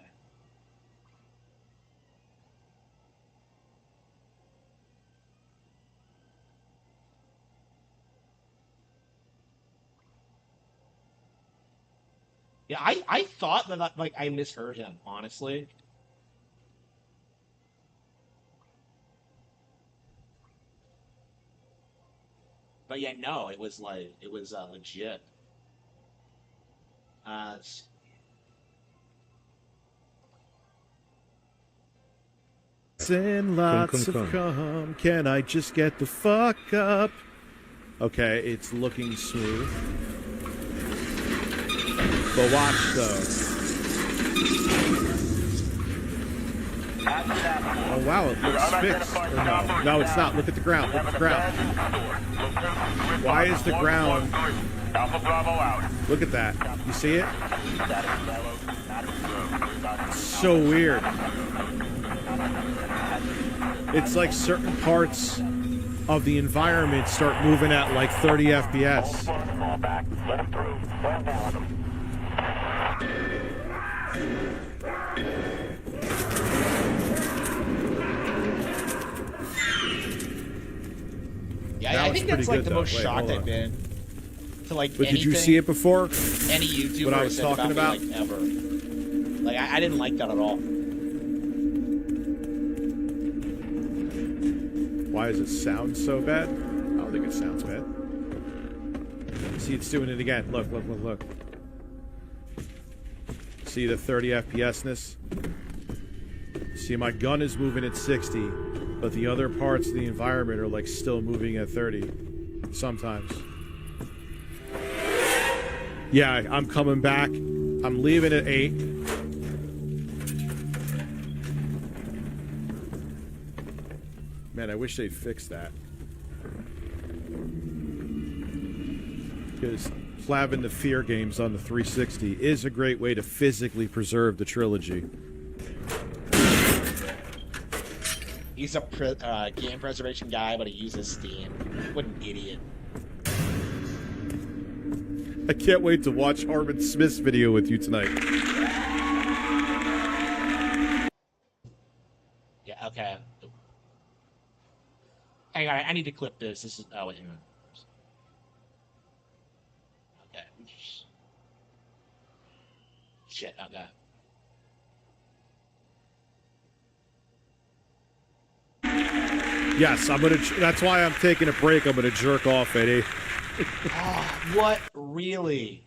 Yeah, I thought that like I misheard him, honestly. But yeah, no, it was like it was legit. S- And Kun lots kun of kun. cum. Can I just get the fuck up? Okay, it's looking smooth. But watch though. Oh wow, it looks fixed. Or no, no, it's not. Look at the ground. Look at the ground. Why is the ground? Look at that. You see it? It's so weird. It's like certain parts of the environment start moving at like 30 FPS. Yeah, Now I it's think pretty that's like good, the though. most Wait, shocked hold I've on. been to like But did you anything see it before? any YouTuber What I has was said talking about about? me like ever. Like I didn't like that at all. Why does it sound so bad? I don't think it sounds bad. See, it's doing it again. Look, look, look, look. See the 30 FPS-ness? See, my gun is moving at 60, but the other parts of the environment are like still moving at 30. Sometimes. Yeah, I'm coming back. I'm leaving at 8. Man, I wish they'd fix that. Because flabbing the Fear games on the 360 is a great way to physically preserve the trilogy. He's a game preservation guy, but he uses Steam. What an idiot. I can't wait to watch Harman Smith's video with you tonight. Yeah, okay. Hang on, I need to clip this. This is oh wait, hang on. Okay. Shit, okay. Yes, I'm gonna. That's why I'm taking a break. I'm gonna jerk off, Eddie. Oh, what? Really?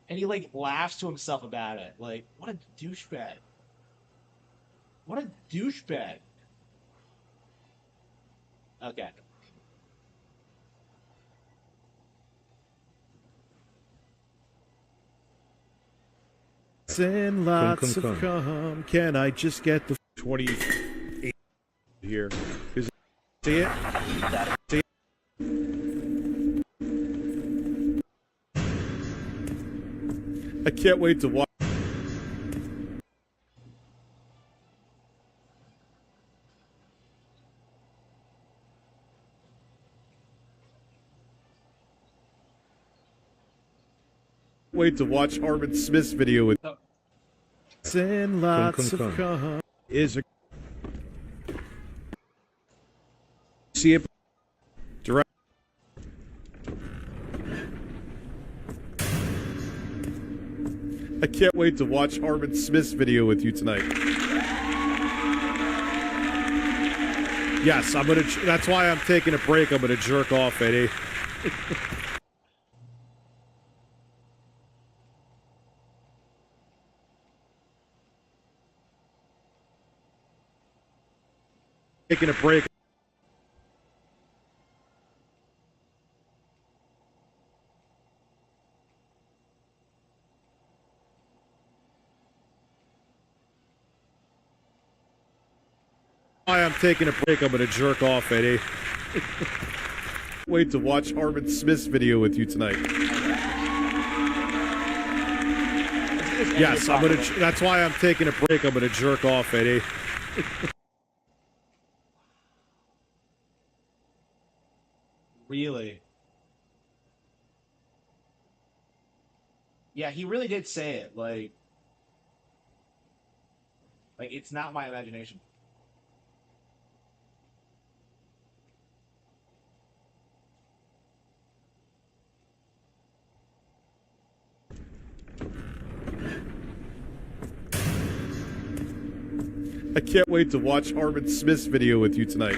And he, like, laughs to himself about it. Like, what a douchebag. What a douchebag. Okay. And lots of cum. Can I just get the 28 here? See it? See it? I can't wait to watch. Wait to watch Harman Smith's video with. And lots of cum is a. See it? Direct. I can't wait to watch Harman Smith's video with you tonight. Yes, I'm gonna. That's why I'm taking a break. I'm gonna jerk off, Eddie. Taking a break. Why I'm taking a break. I'm gonna jerk off, Eddie. Wait to watch Harman Smith's video with you tonight. Yes, I'm gonna. That's why I'm taking a break. I'm gonna jerk off, Eddie. Really? Yeah, he really did say it. Like, it's not my imagination. I can't wait to watch Harman Smith's video with you tonight.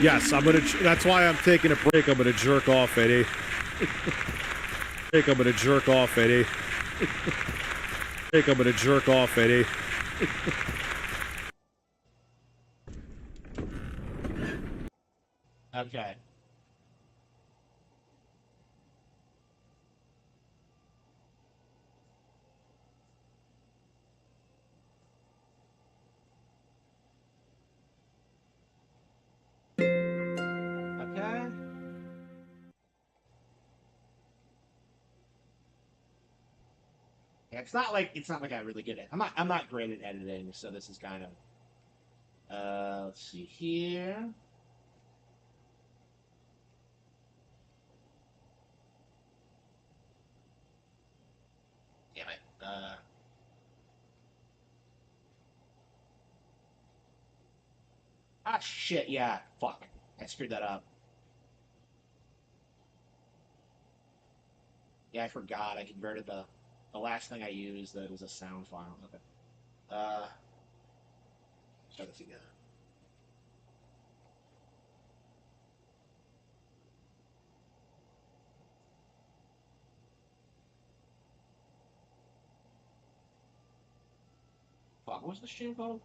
Yes, I'm gonna. That's why I'm taking a break. I'm gonna jerk off, Eddie. I'm gonna jerk off, Eddie. I'm gonna jerk off, Eddie. Okay. Okay. Yeah, it's not like I really get it. I'm not great at editing, so this is kind of let's see here. Damn it. Shit, yeah. Fuck. I screwed that up. Yeah, I forgot. I converted the last thing I used that was a sound file. Okay. Let's try this again. Fuck, what's the stream called?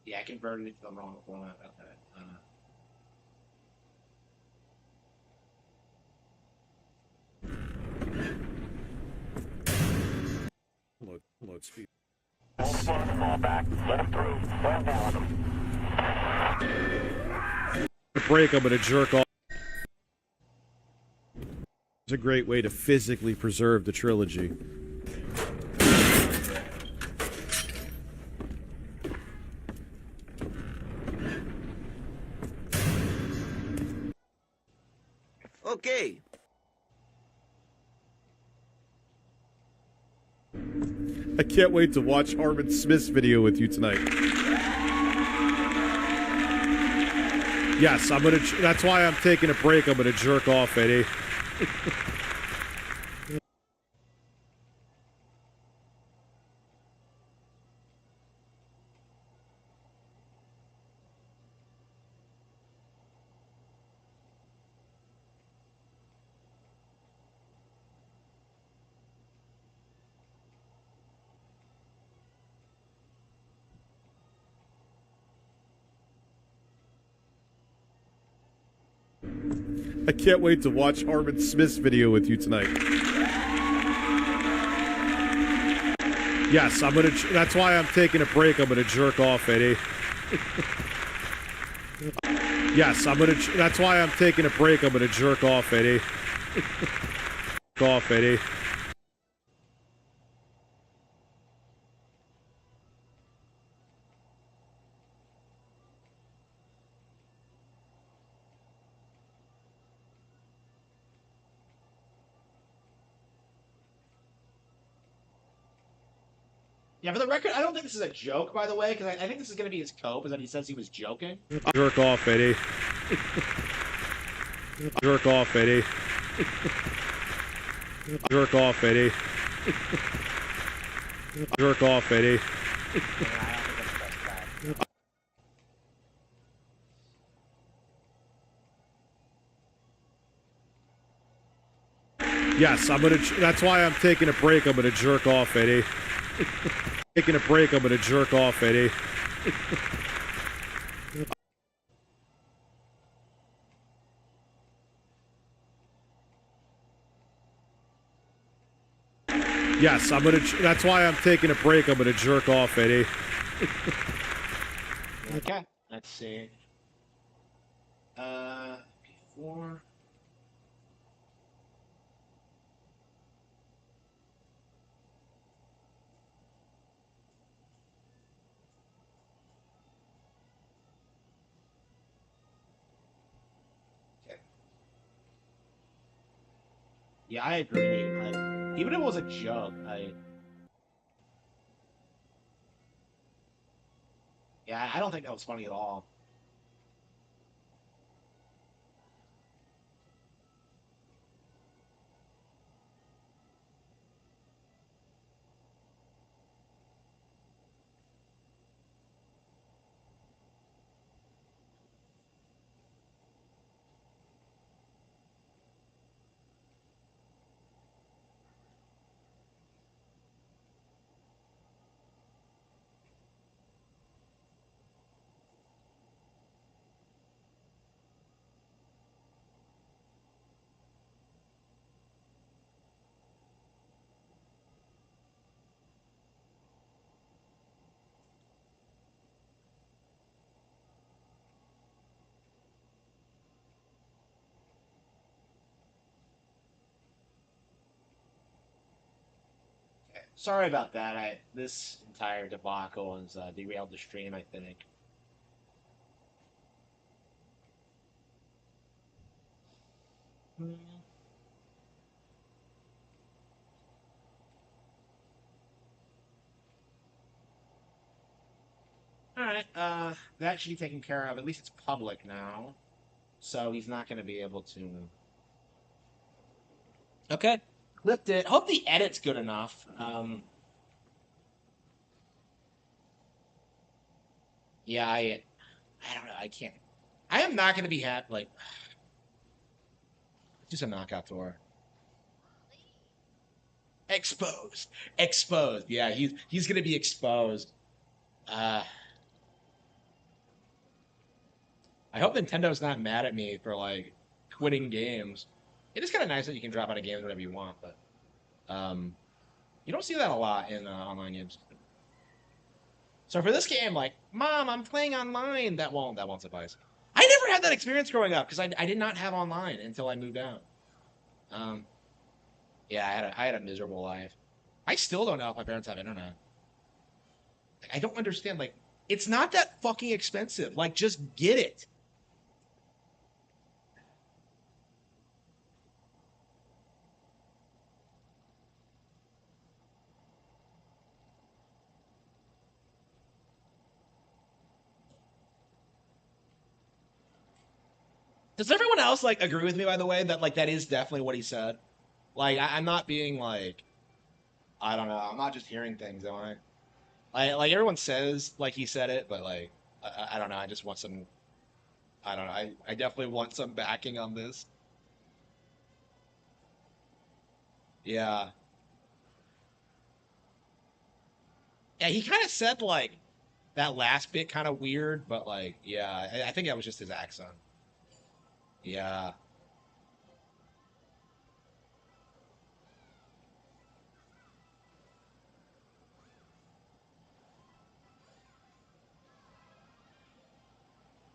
Yeah, I converted it to the wrong format. Okay. Load speed. Fall back. Let him through. Slow down him. Break. I'm gonna jerk off. It's a great way to physically preserve the trilogy. Okay. I can't wait to watch Harman Smith's video with you tonight. Yes, I'm gonna. That's why I'm taking a break. I'm gonna jerk off, Eddie. I can't wait to watch Harman Smith's video with you tonight. Yes, I'm gonna. That's why I'm taking a break. I'm gonna jerk off, Eddie. Yes, I'm gonna. That's why I'm taking a break. I'm gonna jerk off, Eddie. Off, Eddie. Yeah, for the record, I don't think this is a joke, by the way, because I think this is going to be his cope, is that he says he was joking. Jerk off, Eddie. Jerk off, Eddie. Jerk off, Eddie. Jerk off, Eddie. Yeah, I don't think that's the best bet. Yes, I'm gonna. That's why I'm taking a break. I'm gonna jerk off, Eddie. Taking a break. I'm gonna jerk off, Eddie. Yes, I'm gonna. That's why I'm taking a break. I'm gonna jerk off, Eddie. Okay, let's see. Before. Okay. Yeah, I agree. Even if it was a joke, yeah, I don't think that was funny at all. Okay. Sorry about that. This entire debacle has derailed the stream, I think. Hmm. All right. That should be taken care of. At least it's public now, so he's not going to be able to. Okay. Clipped it. Hope the edit's good enough. Yeah, I don't know. I can't. I am not going to be happy. Like, just a knockout Thor. Exposed. Exposed. Yeah, he's going to be exposed. Uh, I hope Nintendo's not mad at me for like quitting games. It is kind of nice that you can drop out of games whenever you want, but um, you don't see that a lot in online games. So for this game, like, Mom, I'm playing online. That won't suffice. I never had that experience growing up because I did not have online until I moved out. Um, yeah, I had a miserable life. I still don't know if my parents have internet. Like, I don't understand. Like, it's not that fucking expensive. Like, just get it. Does everyone else like agree with me, by the way, that like that is definitely what he said? Like I'm not being like I don't know. I'm not just hearing things, am I? Like everyone says like he said it, but like I don't know. I just want some. I don't know. I definitely want some backing on this. Yeah. Yeah. He kind of said like that last bit kind of weird, but like yeah, I think that was just his accent. Yeah.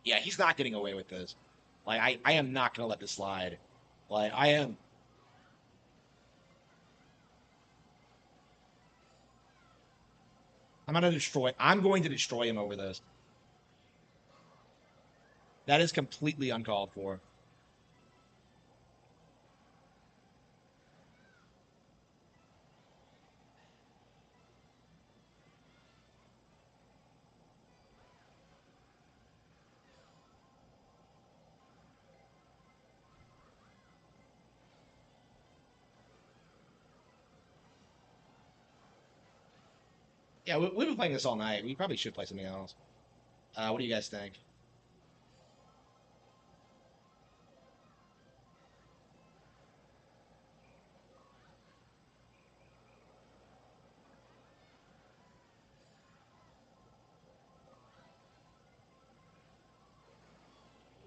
Yeah. He's not getting away with this. Like I am not gonna let this slide. Like I am. I'm gonna destroy. I'm going to destroy him over this. That is completely uncalled for. Yeah, we've been playing this all night. We probably should play something else. What do you guys think?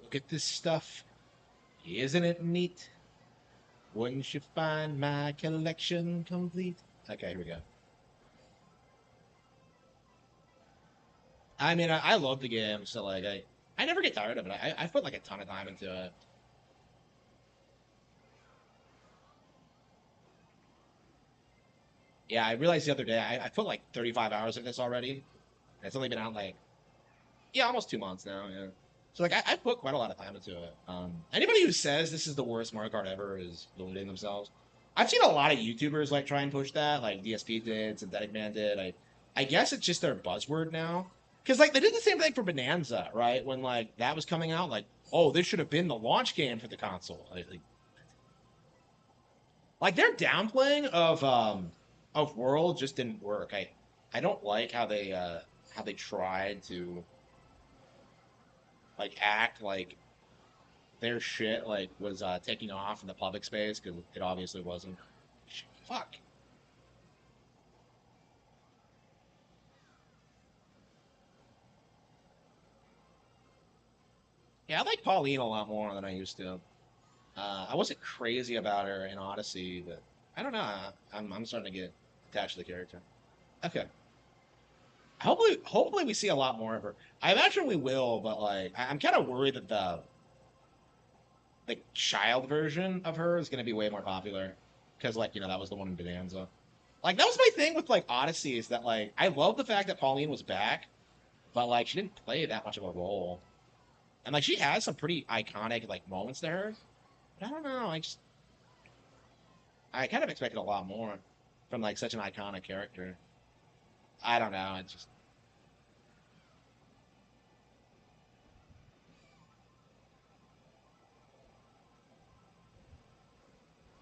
Look at this stuff. Isn't it neat? Wouldn't you find my collection complete? Okay, here we go. I mean, I love the game, so like I never get tired of it. I put like a ton of time into it. Yeah, I realized the other day I put like 35 hours in this already. And it's only been out like yeah, almost 2 months now. Yeah. So like I put quite a lot of time into it. Anybody who says this is the worst Mario Kart ever is deluding themselves. I've seen a lot of YouTubers like try and push that, like DSP did, Synthetic Man did. I guess it's just their buzzword now. Because like they did the same thing for Bonanza, right? When like that was coming out, like oh this should have been the launch game for the console. Like their downplaying of World just didn't work. I don't like how they tried to like act like their shit like was taking off in the public space because it obviously wasn't. Fuck. Yeah, I like Pauline a lot more than I used to. I wasn't crazy about her in Odyssey, but I don't know. I'm starting to get attached to the character. Okay. Hopefully we see a lot more of her. I imagine we will, but like I'm kind of worried that the child version of her is going to be way more popular because like that was the one in Bonanza. Like that was my thing with like Odyssey is that like I love the fact that Pauline was back, but like she didn't play that much of a role, and like she has some pretty iconic like moments there. But I don't know. I kind of expected a lot more from like such an iconic character. I don't know. It's just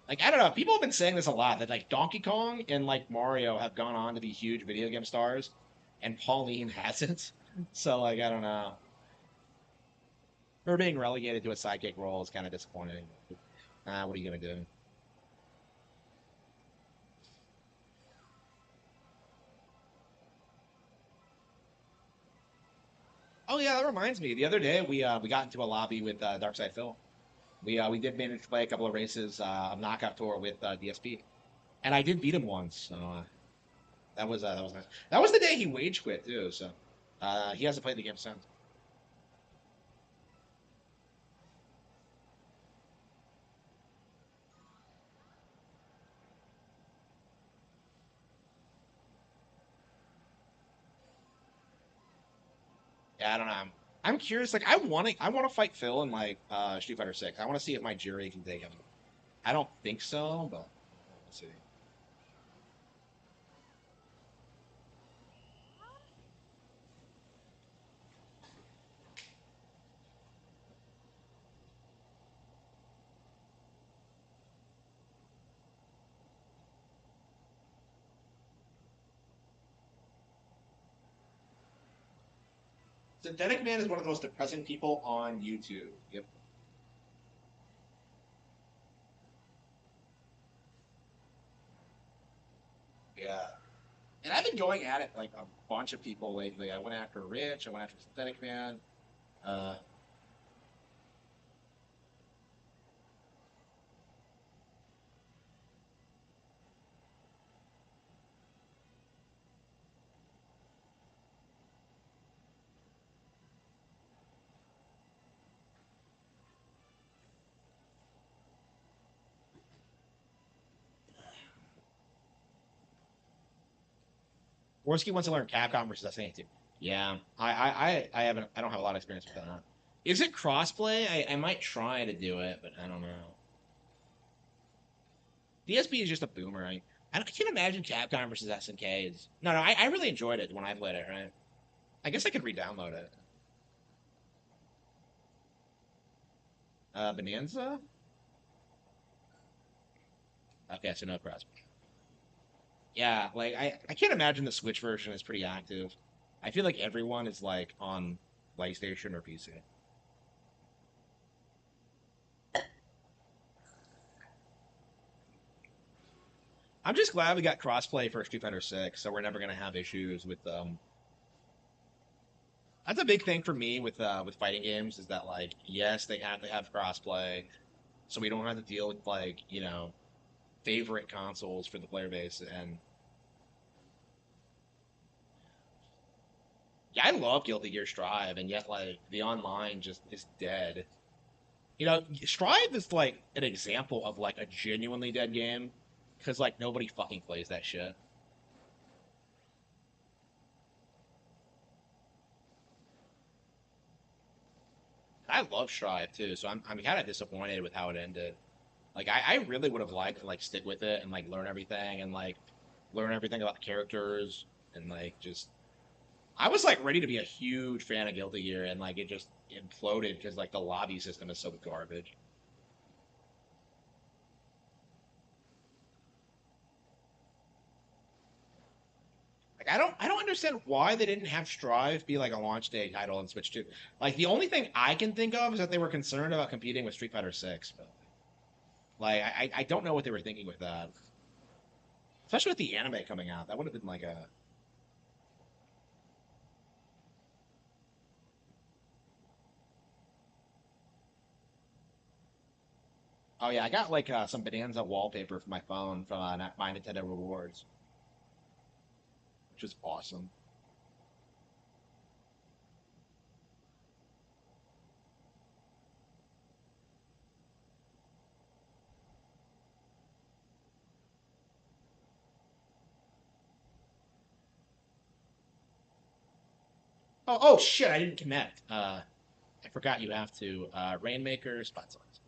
like I don't know. People have been saying this a lot that like Donkey Kong and like Mario have gone on to be huge video game stars, and Pauline hasn't. So like I don't know. Her being relegated to a sidekick role is kind of disappointing. What are you gonna do? Oh yeah, that reminds me. The other day we got into a lobby with Darkside Phil. We did manage to play a couple of races of knockout tour with DSP, and I did beat him once. So that was nice. That was the day he wage quit too. So he hasn't played the game since. Yeah, I don't know. I'm curious. Like I want to fight Phil in like Street Fighter 6. I want to see if my jury can take him. I don't think so, but we'll see. Synthetic Man is one of the most depressing people on YouTube. Yep. Yeah. And I've been going at it like a bunch of people lately. I went after Rich. I went after Synthetic Man. Uh, Worski wants to learn Capcom versus SNK too. Yeah, I haven't. I don't have a lot of experience with that. Is it crossplay? I might try to do it, but I don't know. DSP is just a boomer. I can't imagine Capcom versus SNK is. No, no. I really enjoyed it when I played it. Right. I guess I could re-download it. Bonanza. Okay, so no crossplay. Yeah, like I can't imagine the Switch version is pretty active. I feel like everyone is like on PlayStation or PC. I'm just glad we got crossplay for Street Fighter 6, so we're never gonna have issues with That's a big thing for me with fighting games is that like yes they have to have crossplay, so we don't have to deal with like favorite consoles for the player base. And yeah, I love Guilty Gear Strive, and yet like the online just is dead. Strive is like an example of like a genuinely dead game because like nobody fucking plays that shit. I love Strive too, so I'm kind of disappointed with how it ended. Like I really would have liked to like stick with it and like learn everything about the characters and like just I was like ready to be a huge fan of Guilty Gear and like it just imploded because like the lobby system is so garbage. Like I don't understand why they didn't have Strive be like a launch day title and Switch 2. Like the only thing I can think of is that they were concerned about competing with Street Fighter 6, but like I don't know what they were thinking with that. Especially with the anime coming out. That would have been like a Oh yeah, I got like some Bonanza wallpaper for my phone from my Nintendo Rewards, which is awesome. Oh shit! I didn't connect. I forgot you have to Rainmaker spot zones.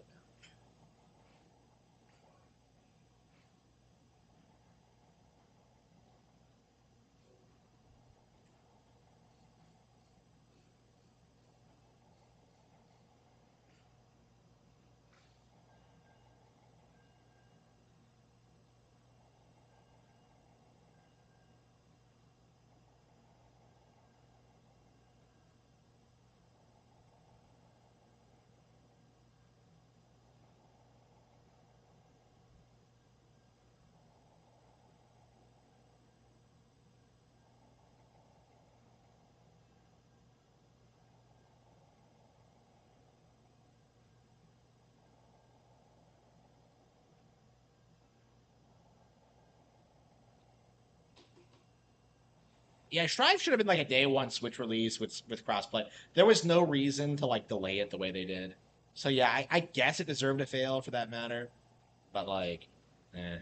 Yeah, Strive should have been like a day one Switch release with crossplay. There was no reason to like delay it the way they did. So yeah, I guess it deserved to fail for that matter. But like, eh.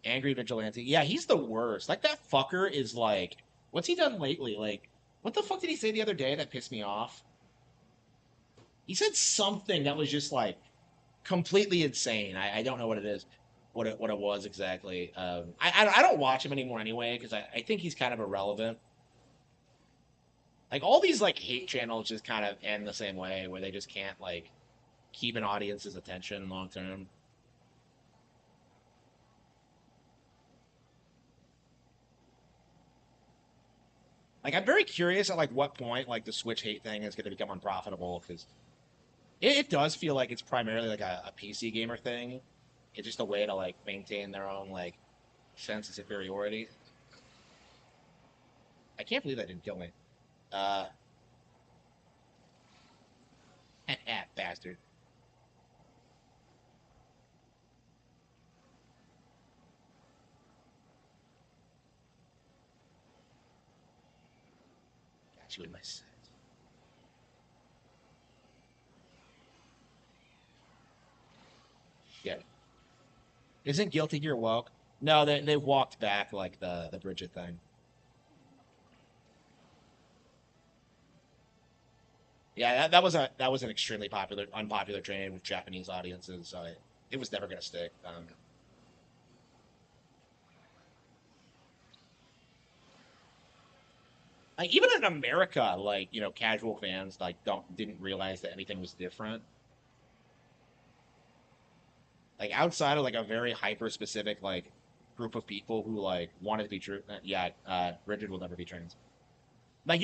Angry Vigilante. Yeah, he's the worst. Like that fucker is like, what's he done lately? Like, what the fuck did he say the other day that pissed me off? He said something that was just like completely insane. I don't know what it is, what it was exactly. I don't watch him anymore anyway because I think he's kind of irrelevant. Like all these like hate channels just kind of end the same way where they just can't like keep an audience's attention long term. Like, I'm very curious at like what point like the Switch hate thing is going to become unprofitable because it does feel like it's primarily like a PC gamer thing. It's just a way to like maintain their own like sense of superiority. I can't believe that didn't kill me. Uh, bastard. Got you in my sight. Yeah. Isn't Guilty Gear woke? No, they walked back like the Bridget thing. Yeah, that was an extremely unpopular train with Japanese audiences, so it was never gonna stick. Like even in America, like casual fans like didn't realize that anything was different. Like outside of like a very hyper specific like group of people who like wanted to be true. Yeah, Bridget will never be trans. I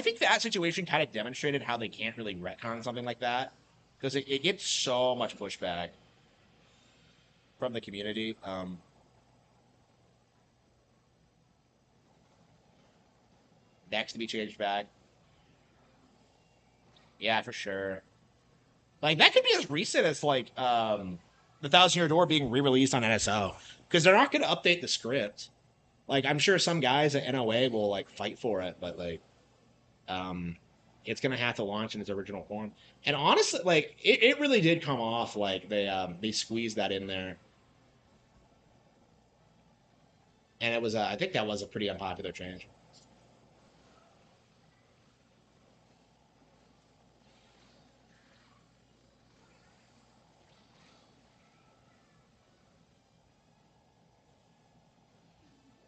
think that situation kind of demonstrated how they can't really retcon something like that because it gets so much pushback from the community. Next to be changed back. Yeah, for sure. Like that could be as recent as like the Thousand Year Door being re-released on NSO because they're not going to update the script. Like I'm sure some guys at NOA will like fight for it, but like um, it's going to have to launch in its original form. And honestly, like it really did come off like they squeezed that in there, and it was I think that was a pretty unpopular change.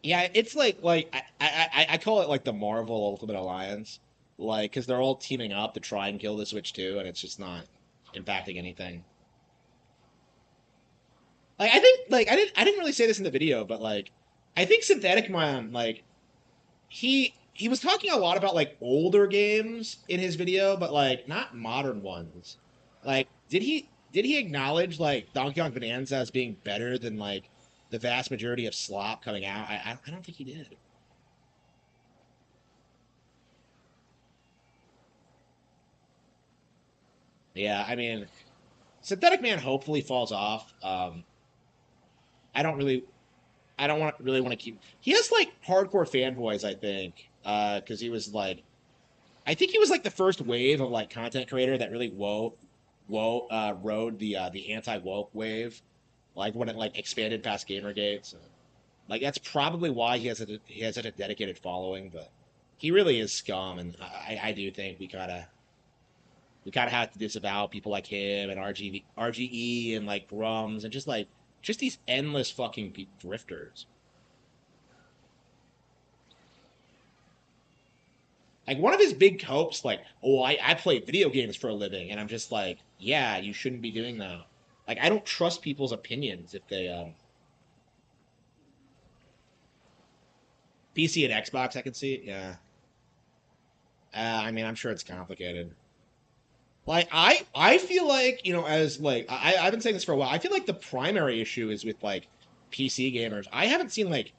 Yeah, it's like I call it like the Marvel Ultimate Alliance, like because they're all teaming up to try and kill the Switch 2, and it's just not impacting anything. Like I think like I didn't really say this in the video, but like I think Synthetic Man like he was talking a lot about like older games in his video, but like not modern ones. Like did he acknowledge like Donkey Kong Bonanza as being better than like the vast majority of slop coming out? I don't think he did. Yeah, I mean, Synthetic Man hopefully falls off. I don't really, I don't want really want to keep. He has like hardcore fanboys, I think, because he was like, I think he was like the first wave of like content creator that really rode the anti woke wave, like when it like expanded past GamerGate. So, like that's probably why he has such a dedicated following, but he really is scum, and I do think we kind of have to disavow people like him and RGE and like Grums and just these endless fucking drifters. Like one of his big hopes, like, oh, I play video games for a living, and I'm just like, yeah, you shouldn't be doing that. Like I don't trust people's opinions if they PC and Xbox, I can see it. Yeah, I mean, I'm sure it's complicated. Like I feel like as like I've been saying this for a while. I feel like the primary issue is with like PC gamers. I haven't seen like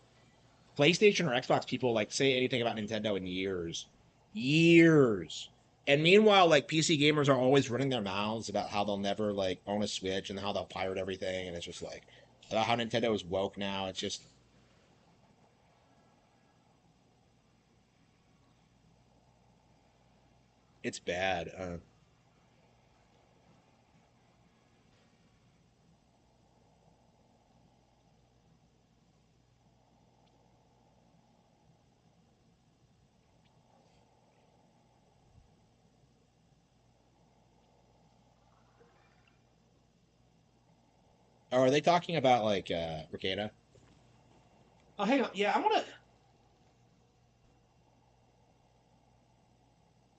PlayStation or Xbox people like say anything about Nintendo in years, years. And meanwhile, like PC gamers are always running their mouths about how they'll never like own a Switch and how they'll pirate everything, and it's just like about how Nintendo is woke now. It's just it's bad. Oh, are they talking about like Ricada? Oh, hang on. Yeah, I want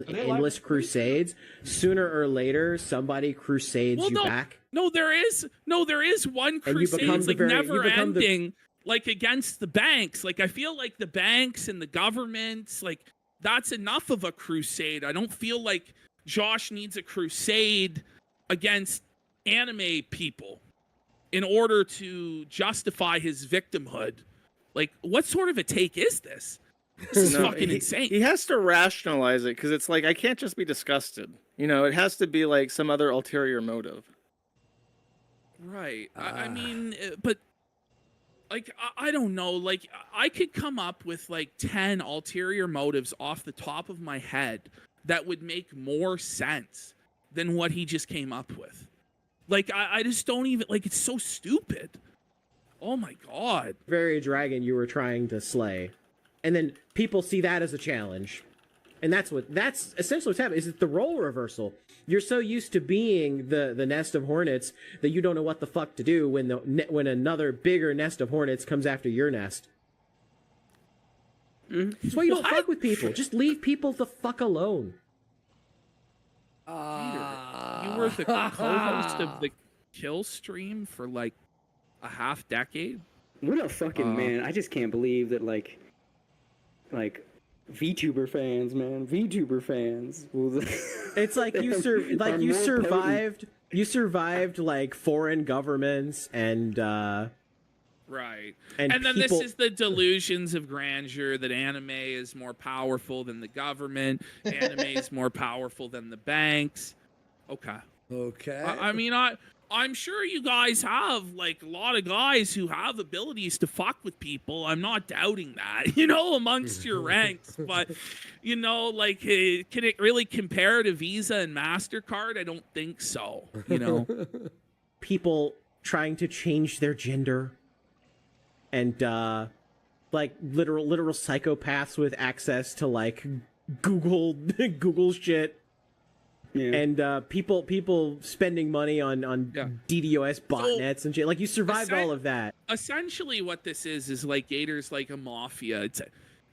to. Endless crusades. Sooner or later, somebody crusades Well, you no, back, there is one and you become crusade the like very you never become the ending, like against the banks. Like I feel like the banks and the governments, like that's enough of a crusade. I don't feel like Josh needs a crusade against anime people in order to justify his victimhood. Like, what sort of a take is this? This is fucking insane. He has to rationalize it because it's like, I can't just be disgusted. You know, it has to be like some other ulterior motive. Right. I mean, but like, I don't know. Like, I could come up with like 10 ulterior motives off the top of my head that would make more sense than what he just came up with. Like, I just don't even, like, it's so stupid. Oh my God. Very dragon you were trying to slay. And then people see that as a challenge. And that's essentially what's happening. Is it the role reversal? You're so used to being the nest of hornets that you don't know what the fuck to do when another bigger nest of hornets comes after your nest. That's why you don't fuck with people. Just leave people the fuck alone. You were the co-host of the Kill stream for like a half decade. What a fucking man! I just can't believe that like VTuber fans, man, VTuber fans. It's like you survived. You survived like foreign governments and. Right. And then people... this is the delusions of grandeur that anime is more powerful than the government. Anime is more powerful than the banks. Okay. I mean, I'm sure you guys have like a lot of guys who have abilities to fuck with people. I'm not doubting that, you know, amongst your ranks. But, you know, like, can it really compare to Visa and MasterCard? I don't think so, you know. People trying to change their gender. And, like, literal psychopaths with access to, like, Google shit. Yeah. And, people spending money on DDoS botnets and shit. Like, you survived all of that. Essentially what this is like Gator's like a mafia. It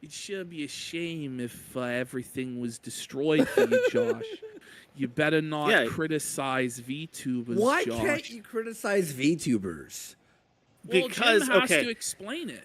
should be a shame if everything was destroyed for you, Josh. You better not criticize VTubers, Why Josh. can't you criticize VTubers? Well, Jim has to explain it.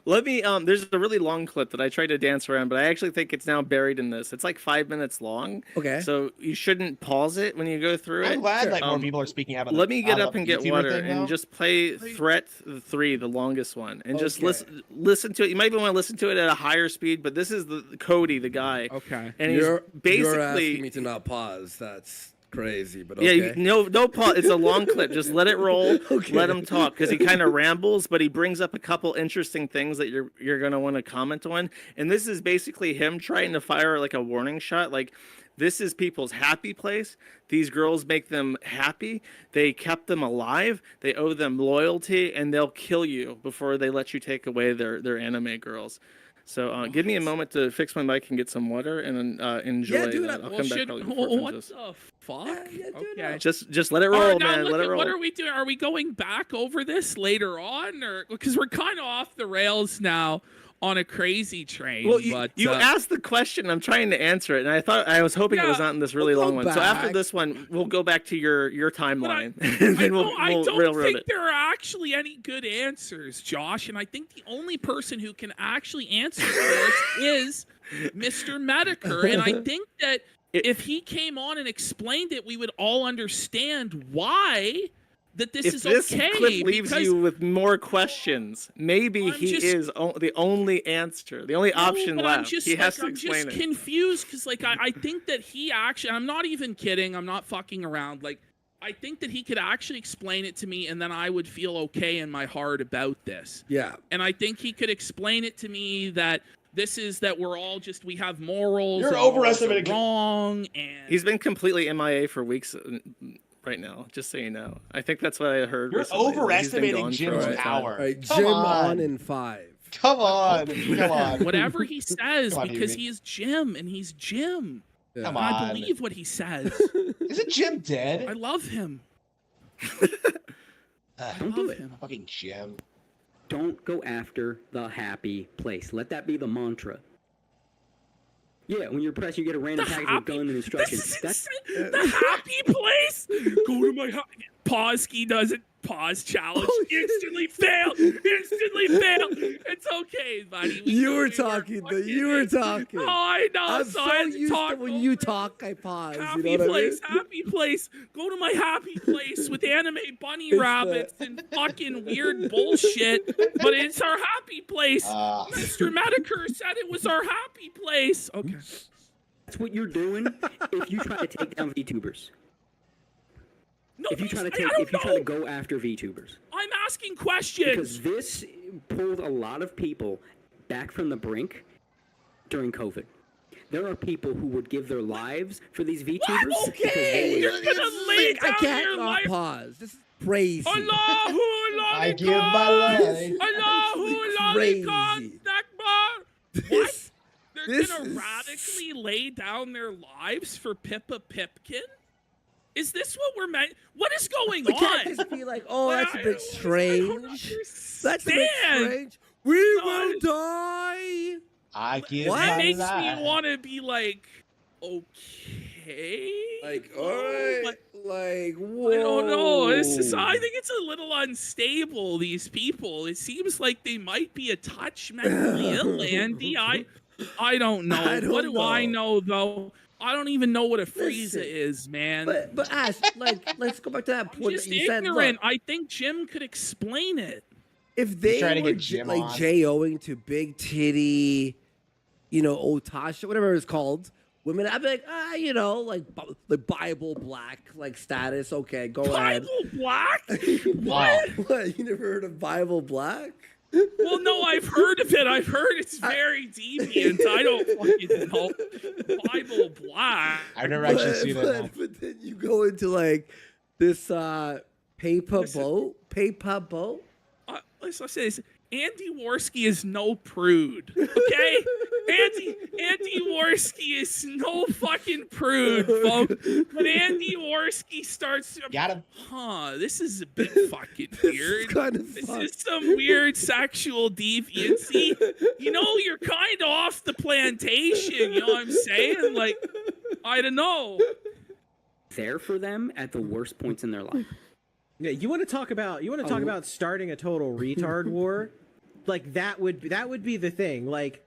Let me there's a really long clip that I tried to dance around, but I actually think it's now buried in this. It's like 5 minutes long. Okay. So you shouldn't pause it when you go through it. I'm glad that more people are speaking out. Let me get up and get water and just play Threat 3, the longest one, and just listen to it. You might even want to listen to it at a higher speed, but this is the Cody, the guy. Okay. And you're asking me to not pause. That's crazy, but okay. Yeah, no pause. It's a long clip. Just let it roll. Let him talk because he kind of rambles, but he brings up a couple interesting things that you're gonna want to comment on. And this is basically him trying to fire like a warning shot. Like, this is people's happy place. These girls make them happy. They kept them alive. They owe them loyalty, and they'll kill you before they let you take away their anime girls. So give me a moment to fix my mic and get some water and enjoy. Yeah, dude. I'll come back. What the fuck? Okay. Just let it roll, man. Let it roll. What are we doing? Are we going back over this later on, or because we're kind of off the rails now on a crazy train? Well, you asked the question. I'm trying to answer it, and I was hoping it was not in this really long one. So after this one, we'll go back to your timeline. I don't think there are actually any good answers, Josh. And I think the only person who can actually answer for us is Mr. Mediker. And I think that if he came on and explained it, we would all understand why. That this is okay. If this clip leaves you with more questions, maybe he is the only answer, the only option left. He has to explain it. I'm just confused because, like, I think that he actually, I'm not even kidding, I'm not fucking around. Like, I think that he could actually explain it to me, and then I would feel okay in my heart about this. Yeah. And I think he could explain it to me that this is that we're all just, we have morals. You're overestimating wrong, and he's been completely MIA for weeks. Right now, just so you know. I think that's what I heard. You're recently. overestimating Jim's power. All right, Jim on in 5. Come on. Whatever he says, because he is Jim, and he's Jim. Yeah. Come on. I believe what he says. Isn't Jim dead? I love him. Don't do it. Fucking Jim. Don't go after the happy place. Let that be the mantra. Yeah, when you're pressed, you get a random package with gun and instructions. The happy place. Go to my Pausky doesn't pause challenge. Instantly fail. Instantly fail. It's okay, buddy. You were talking. You were talking. Oh, I know. I'm so so I had to used to talk when you over it. talk, I pause. Happy You know what place, I mean? happy place. Go to my happy place with anime bunny It's rabbits and fucking weird bullshit. But it's our happy place. Mr. Medicare said it was our happy place. Okay. That's what you're doing if you try to take down VTubers. No, If you try to go after VTubers. I'm asking questions. Because this pulled a lot of people back from the brink during COVID. There are people who would give their lives for these VTubers. What? Okay, you're gonna lay down I can't your not life. pause. This is crazy. Allahu I give my life. Allahu Crazy. What? This They're is- gonna radically lay down their lives for Pippa Pipkin? Is this what we're meant? What is going We on? can't just be like, oh, that's a bit strange. That's a bit understand. strange. We will die. I give What? my That makes life. me want to be like, okay. Like, all right. But Like, whoa. I don't know. I think it's a little unstable, these people. It seems like they might be a touch mentally ill, Andy. I don't know. I don't What do I know. know, though? I don't even know what a Frieza Listen, is, man. But Ash, like, let's go back to that I'm point just that you said. ignorant. Look, I think Jim could explain it. if they trying to were get Jim like on. J-O-ing to big titty, Otasha, whatever it's called, women, I'd be like, like Bible black, like status. Okay, go ahead. Bible Black? Wow. What? You never heard of Bible black? Well, no, I've heard of it. I've heard it's very deviant. I don't fucking know. Bible Black. I've never actually seen it. No. But then you go into like this paper boat. Let's say this. Andy Worski is no prude, okay? Andy Worski is no fucking prude, folks. But Andy Worski starts, Got him. this is a bit fucking weird. kind of This fun. is some weird sexual deviancy. You're kind of off the plantation, you know what I'm saying? Like, I don't know. There for them at the worst points in their life. Yeah, you want to talk about starting a total retard war? Like that would be the thing. Like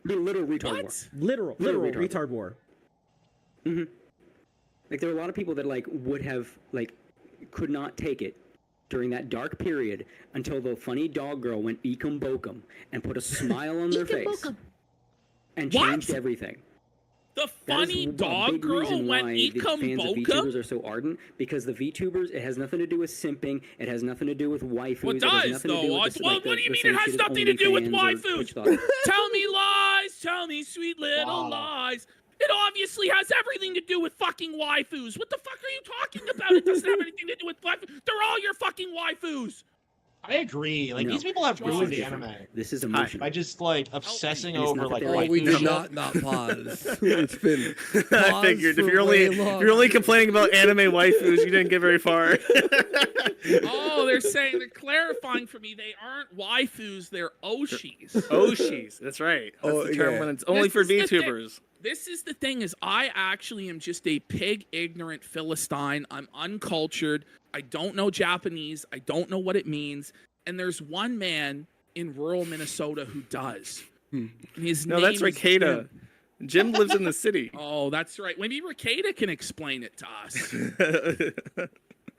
The literal retard war. What? literal retard war. Like there were a lot of people that would have could not take it during that dark period until the funny dog girl went eekum bokum and put a smile on their face and What? changed everything. The That is funny a dog big girl reason went why the ecum fans of bokum? VTubers are so ardent, because the VTubers, it has nothing to do with simping, it has nothing to do with waifus. Well, it has does, nothing to do though. with this, Well, like, what do you the mean it has associated nothing to do with OnlyFans or waifus? Twitch thoughts. Tell me lies. Tell me sweet little lies. It obviously has everything to do with fucking waifus. What the fuck are you talking about? It doesn't have anything to do with waifus. They're all your fucking waifus. I agree. Like No. these people have This ruined is the different. anime This is emotional. by just like obsessing And it's over not that like they're Oh, white we did people. not pause. It's been. I paused figured if for you're way only long. complaining about anime waifus, you didn't get very far. Oh, they're clarifying for me. They aren't waifus. They're oshis. Oshis, that's right. That's Oh, the term yeah. when it's only This for is the thing. VTubers. This is the thing: is I actually am just a pig, ignorant Philistine. I'm uncultured. I don't know Japanese. I don't know what it means. And there's one man in rural Minnesota who does. And his No, that's name is Ricada. Jim. Jim lives in the city. Oh, that's right. Maybe Ricada can explain it to us.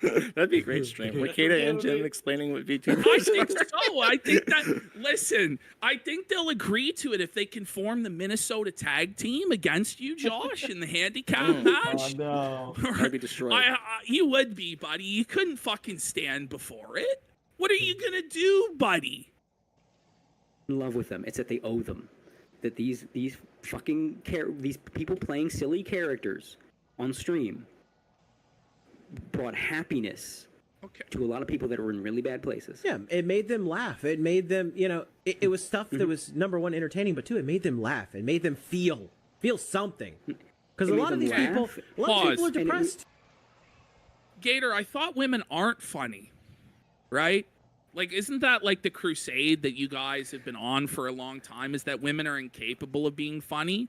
That'd be a great stream. Ricada and Jim explaining what VTubers I think so. I think that. Listen, I think they'll agree to it if they can form the Minnesota tag team against you, Josh, in the handicap match. Oh no. I'd be destroyed. You would be, buddy. You couldn't fucking stand before it. What are you gonna do, buddy? In love with them. It's that they owe them. That these fucking these people playing silly characters on stream brought happiness to a lot of people that were in really bad places. Yeah, it made them laugh. It made them, it was stuff that was number one entertaining, but two, it made them laugh. It made them feel something. Because It a made lot of them these people, laugh. a lot of people are Pause. depressed. Gator, I thought women aren't funny, right? Like, isn't that like the crusade that you guys have been on for a long time? Is that women are incapable of being funny?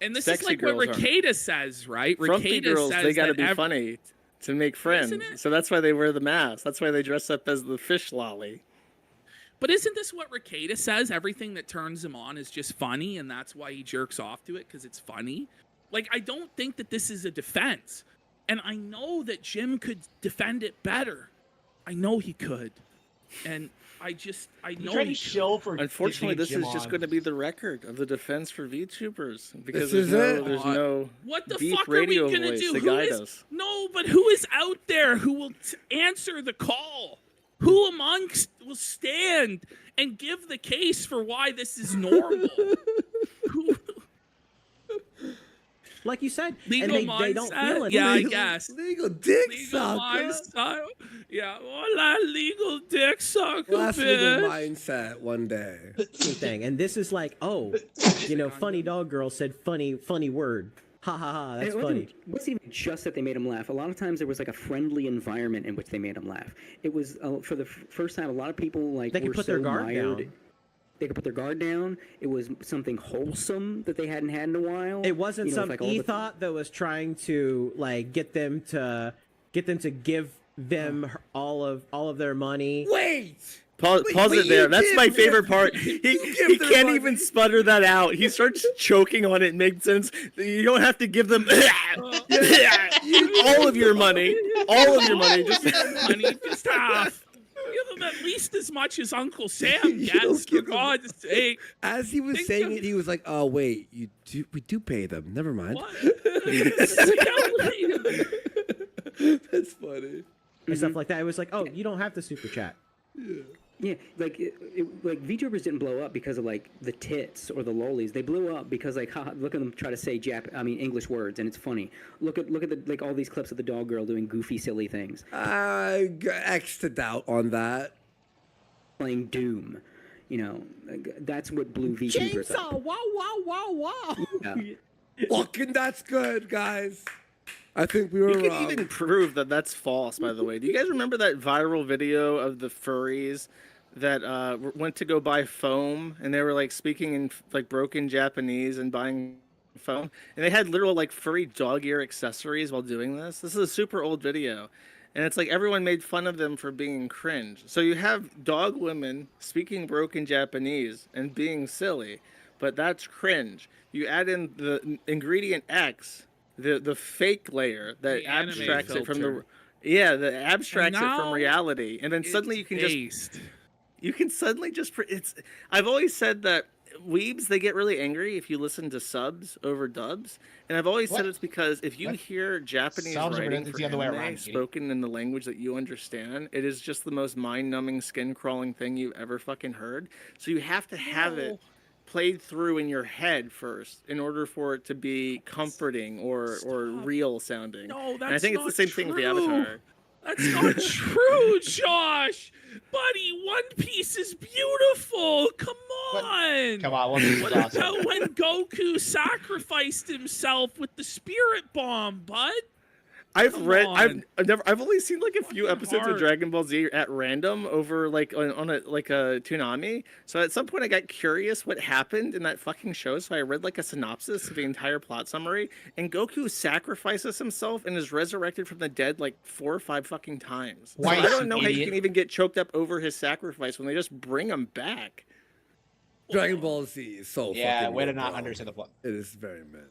And this Sexy is like what girls aren't. Ricada says, right? Frumpy Ricada girls, says they gotta that be funny. to make friends. Isn't it? So that's why they wear the mask. That's why they dress up as the fish lolly. But isn't this what Rekieta says? Everything that turns him on is just funny, and that's why he jerks off to it, because it's funny? Like, I don't think that this is a defense. And I know that Jim could defend it better. I know he could. And I know tried he to shill for. Unfortunately, this Jim is just on. going to be the record of the defense for VTubers because This is it? there's no What the deep fuck are we radio gonna voice do? to Who guide is us. no? But who is out there who will answer the call? Who amongst will stand and give the case for why this is normal? Who, Like you said, legal and they don't mindset? feel it. Yeah, I Legal- guess. Legal dick Legal sucker. mindset. Yeah, hola, legal dick sucker, Last legal bitch. mindset one day. Same thing. And this is like, oh, funny dog girl said funny word. Ha ha ha, And that's it funny. wasn't even just that they made him laugh. A lot of times there was like a friendly environment in which they made him laugh. It was for the first time. A lot of people like They could were put so their guard mired. down. They could put their guard down. It was something wholesome that they hadn't had in a while. It wasn't some like all the- e-thought that was trying to like get them to give them all of their money. Wait! Pause Wait, it there. you That's give my them- favorite part. you He give them can't money. even sputter that out. He starts choking on it. Makes sense. You don't have to give them all of your money. All of your money. Just money, just half. Give him at least as much as Uncle Sam You gets, don't for give them- God's sake. As he was Think saying of- it, he was like, "Oh wait, we do pay them. Never mind." What? That's funny. And stuff like that. It was like, oh, you don't have to super chat. Yeah, like like VTubers didn't blow up because of like the tits or the lollies. They blew up because like, haha, look at them try to say English words, and it's funny. Look at the like all these clips of the dog girl doing goofy, silly things, I X to doubt on that. playing Doom. Like, that's what blew VTubers up. Wow, wow, wow, wow. Yeah. Fucking, that's good, guys. I think we were You can wrong. even prove that that's false, by the way. Do you guys remember that viral video of the furries that went to go buy foam, and they were like speaking in like broken Japanese and buying foam, and they had literal like furry dog ear accessories while doing this? This is a super old video, and it's like everyone made fun of them for being cringe. So you have dog women speaking broken Japanese and being silly, but that's cringe. You add in the ingredient X, the fake layer that The anime abstracts it from filter. the abstracts it from now reality, and then suddenly you can just it's. I've always said that weebs, they get really angry if you listen to subs over dubs, and I've always said What? it's because if you What? hear Japanese Subs are writing it's for the other way anime around, Katie. spoken in the language that you understand, it is just the most mind-numbing, skin-crawling thing you've ever fucking heard. So you have to have it played through in your head first in order for it to be comforting or real sounding. No, that's and I think it's the not same thing with the true. Avatar. That's not true, Josh. Buddy, One Piece is beautiful. Come on. Come on, One Piece is What awesome. about when Goku sacrificed himself with the spirit bomb, bud? I've Come read. on. I've only seen like a few episodes hard. of Dragon Ball Z at random over like on a Toonami. So at some point I got curious what happened in that fucking show. So I read like a synopsis of the entire plot summary. And Goku sacrifices himself and is resurrected from the dead like 4 or 5 fucking times. So Why, I don't know how you idiot? can even get choked up over his sacrifice when they just bring him back. Dragon Ball Z is so Yeah, fucking way to mid, not bro. understand the plot. It is very mid.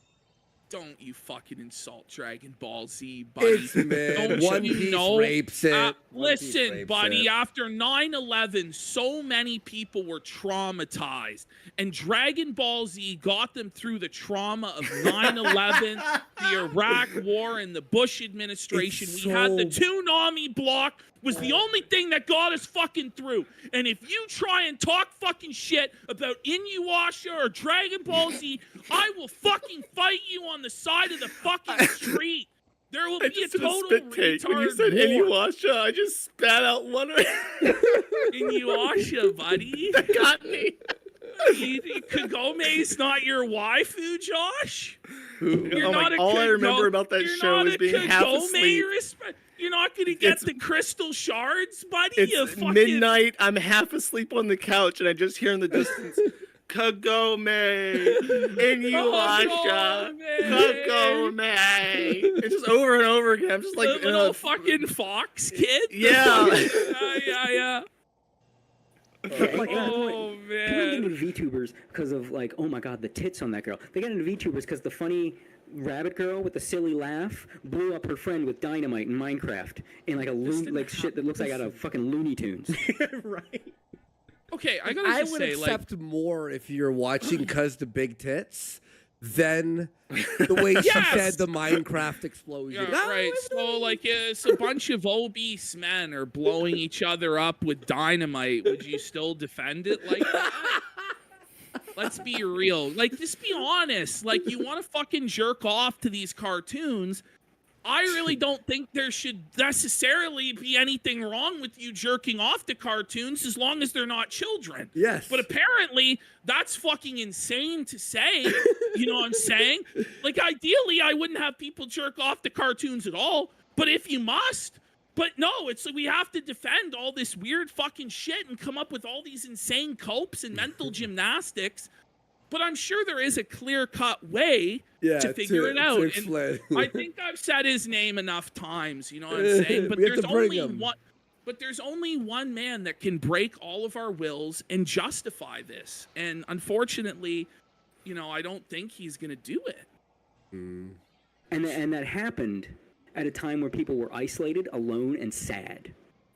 Don't you fucking insult Dragon Ball Z, buddy. It's mid. Don't One you Piece know? rapes it. One Piece Listen, rapes buddy, it. after 9/11, so many people were traumatized. And Dragon Ball Z got them through the trauma of 9/11, the Iraq War, and the Bush administration. It's We had the so- tsunami block was the only thing that got us fucking through. And if you try and talk fucking shit about Inuyasha or Dragon Ball Z, I will fucking fight you on the side of the fucking street. There will I be a just did a total spit take when you retard said war. Inuyasha. I just spat out one. Inuyasha, buddy. That got me. Kagome's not your waifu, Josh? You're Oh my- not a all I remember Kago- about that you're show not is a being half Kagome asleep. You're not going to get It's- the crystal shards, buddy? You It's fucking... midnight. I'm half asleep on the couch, and I just hear in the distance, Kagome, Inuyasha, Kagome. It's just over and over again. I'm just like the little fucking fox kid. Yeah. Yeah. Like that. Oh People get man. into VTubers because of like, oh my god, the tits on that girl. They got into VTubers because the funny rabbit girl with the silly laugh blew up her friend with dynamite in Minecraft in like a like shit that looks like out of fucking Looney Tunes. Right. Okay, I gotta I just would say, accept more if you're watching cause the big tits than the way she Yes! said the Minecraft explosion. Yeah, No, right. So, like, it's a bunch of obese men are blowing each other up with dynamite. Would you still defend it like that? Let's be real. Like, just be honest. Like, you want to fucking jerk off to these cartoons. I really don't think there should necessarily be anything wrong with you jerking off to cartoons as long as they're not children. Yes. But apparently, that's fucking insane to say. You know what I'm saying? Like, ideally, I wouldn't have people jerk off to cartoons at all. But if you must, but no, it's like we have to defend all this weird fucking shit and come up with all these insane copes and mental gymnastics. But I'm sure there is a clear-cut way to figure it out. And I think I've said his name enough times, you know what I'm saying? But there's only one. But there's only one man that can break all of our wills and justify this. And unfortunately, you know, I don't think he's going to do it. And that happened at a time where people were isolated, alone, and sad.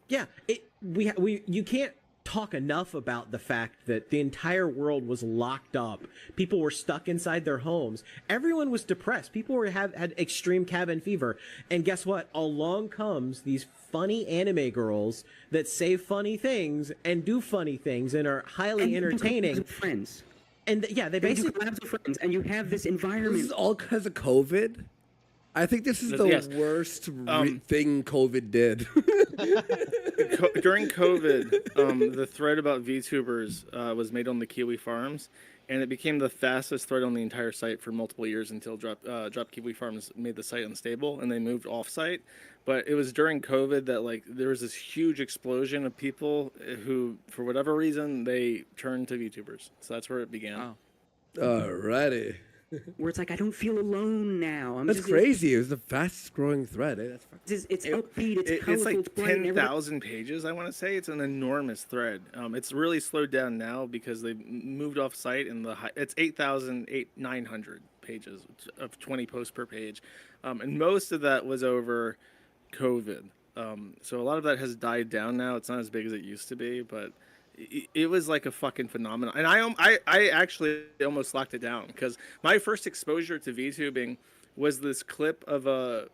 Yeah, you can't talk enough about the fact that the entire world was locked up. People were stuck inside their homes. Everyone was depressed. People had extreme cabin fever. And guess what? Along comes these funny anime girls that say funny things and do funny things and are highly entertaining. Friends. And yeah, they basically have friends, and you have this environment. This is all because of COVID. I think this is the worst thing COVID did. During COVID, the thread about VTubers was made on the Kiwi Farms, and it became the fastest thread on the entire site for multiple years until Drop Kiwi Farms made the site unstable and they moved off-site. But it was during COVID that like there was this huge explosion of people who, for whatever reason, they turned to VTubers. So that's where it began. Wow. Alrighty. Where it's like I don't feel alone now. That's crazy. It was the fastest growing thread. That's it's upbeat. It's colorful. It's like it's bright, 10,000 pages, I want to say. It's an enormous thread. It's really slowed down now because they moved off site, and it's 900 pages of 20 posts per page, and most of that was over COVID. So a lot of that has died down now. It's not as big as it used to be, but it was like a fucking phenomenon. And I actually almost locked it down because my first exposure to VTubing was this clip of a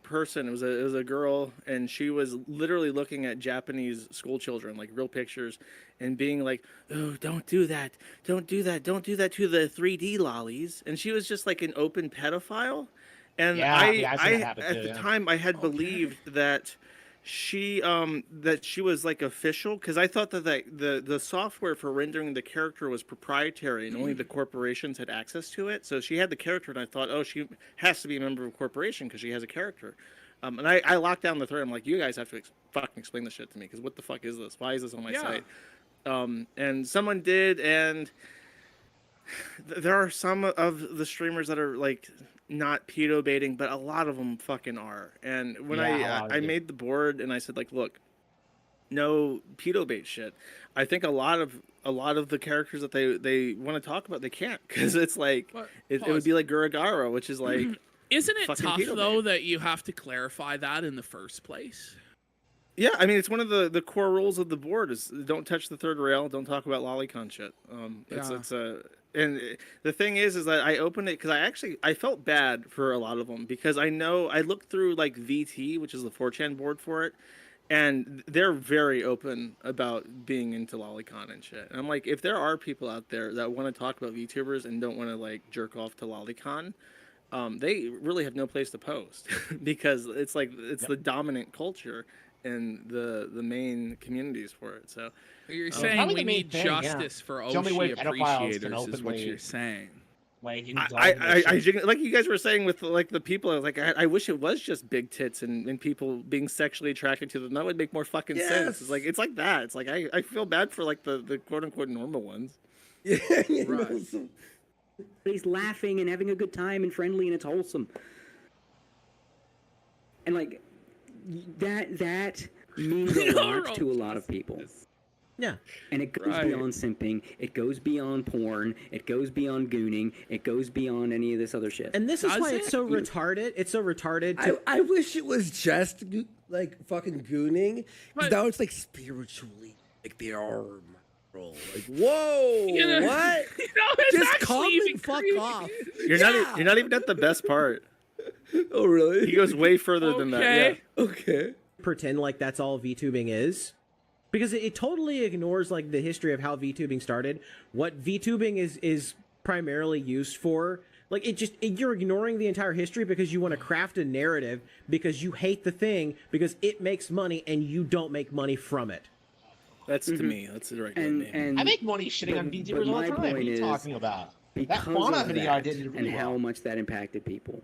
person. It was a girl, and she was literally looking at Japanese school children, like real pictures, and being like, "Oh, don't do that, don't do that, don't do that to the 3D lollies." And she was just like an open pedophile. And at the time I had believed that she was like official, because I thought that the software for rendering the character was proprietary and only the corporations had access to it. So she had the character, and I thought, oh, she has to be a member of a corporation because she has a character. And I locked down the thread. I'm like, you guys have to fucking explain this shit to me, because what the fuck is this? Why is this on my site? And someone did, and there are some of the streamers that are like not pedo baiting, but a lot of them fucking are. And when I made the board and I said, like, look, no pedo bait shit. I think a lot of the characters that they want to talk about, they can't, because it's like it would be like Guragara, which is like isn't it tough though that you have to clarify that in the first place? Yeah, I mean, it's one of the core rules of the board is don't touch the third rail, don't talk about lolicon shit. And the thing is that I opened it because I felt bad for a lot of them, because I looked through like VT, which is the 4chan board for it, and they're very open about being into lolicon and shit. And I'm like, if there are people out there that want to talk about VTubers and don't want to like jerk off to lolicon, they really have no place to post because it's like the dominant culture and the main communities for it. So you're saying we need justice for Oshi appreciators is what you're saying. Like you guys were saying with like the people, I was like, I wish it was just big tits and people being sexually attracted to them. That would make more fucking sense. It's like that. It's like I feel bad for like the quote unquote normal ones. Yeah, you know, Right. some- He's laughing and having a good time and friendly and it's wholesome. And like that means a lot to a lot of people. Yeah. And it goes Right. beyond simping, it goes beyond porn, it goes beyond gooning, it goes beyond any of this other shit. And this is Does why it? it's so retarded. It's so retarded. To, I wish it was just like fucking gooning. But- Because now it's like spiritually, like they are moral. Like, whoa, You know- what? You know, it's Just actually come even and fuck creepy. off. You're not even at the best part. Oh, really? He goes way further than that. Yeah. Okay. Okay. pretend like that's all VTubing is, because it totally ignores like the history of how VTubing started. What VTubing is primarily used for. Like you're ignoring the entire history because you want to craft a narrative because you hate the thing because it makes money and you don't make money from it. That's to me. That's the right and, name. and I make money shitting but- on but VTubers all the my time. What are point you is, talking about? That because fauna of video I that did really and how well. much that impacted people,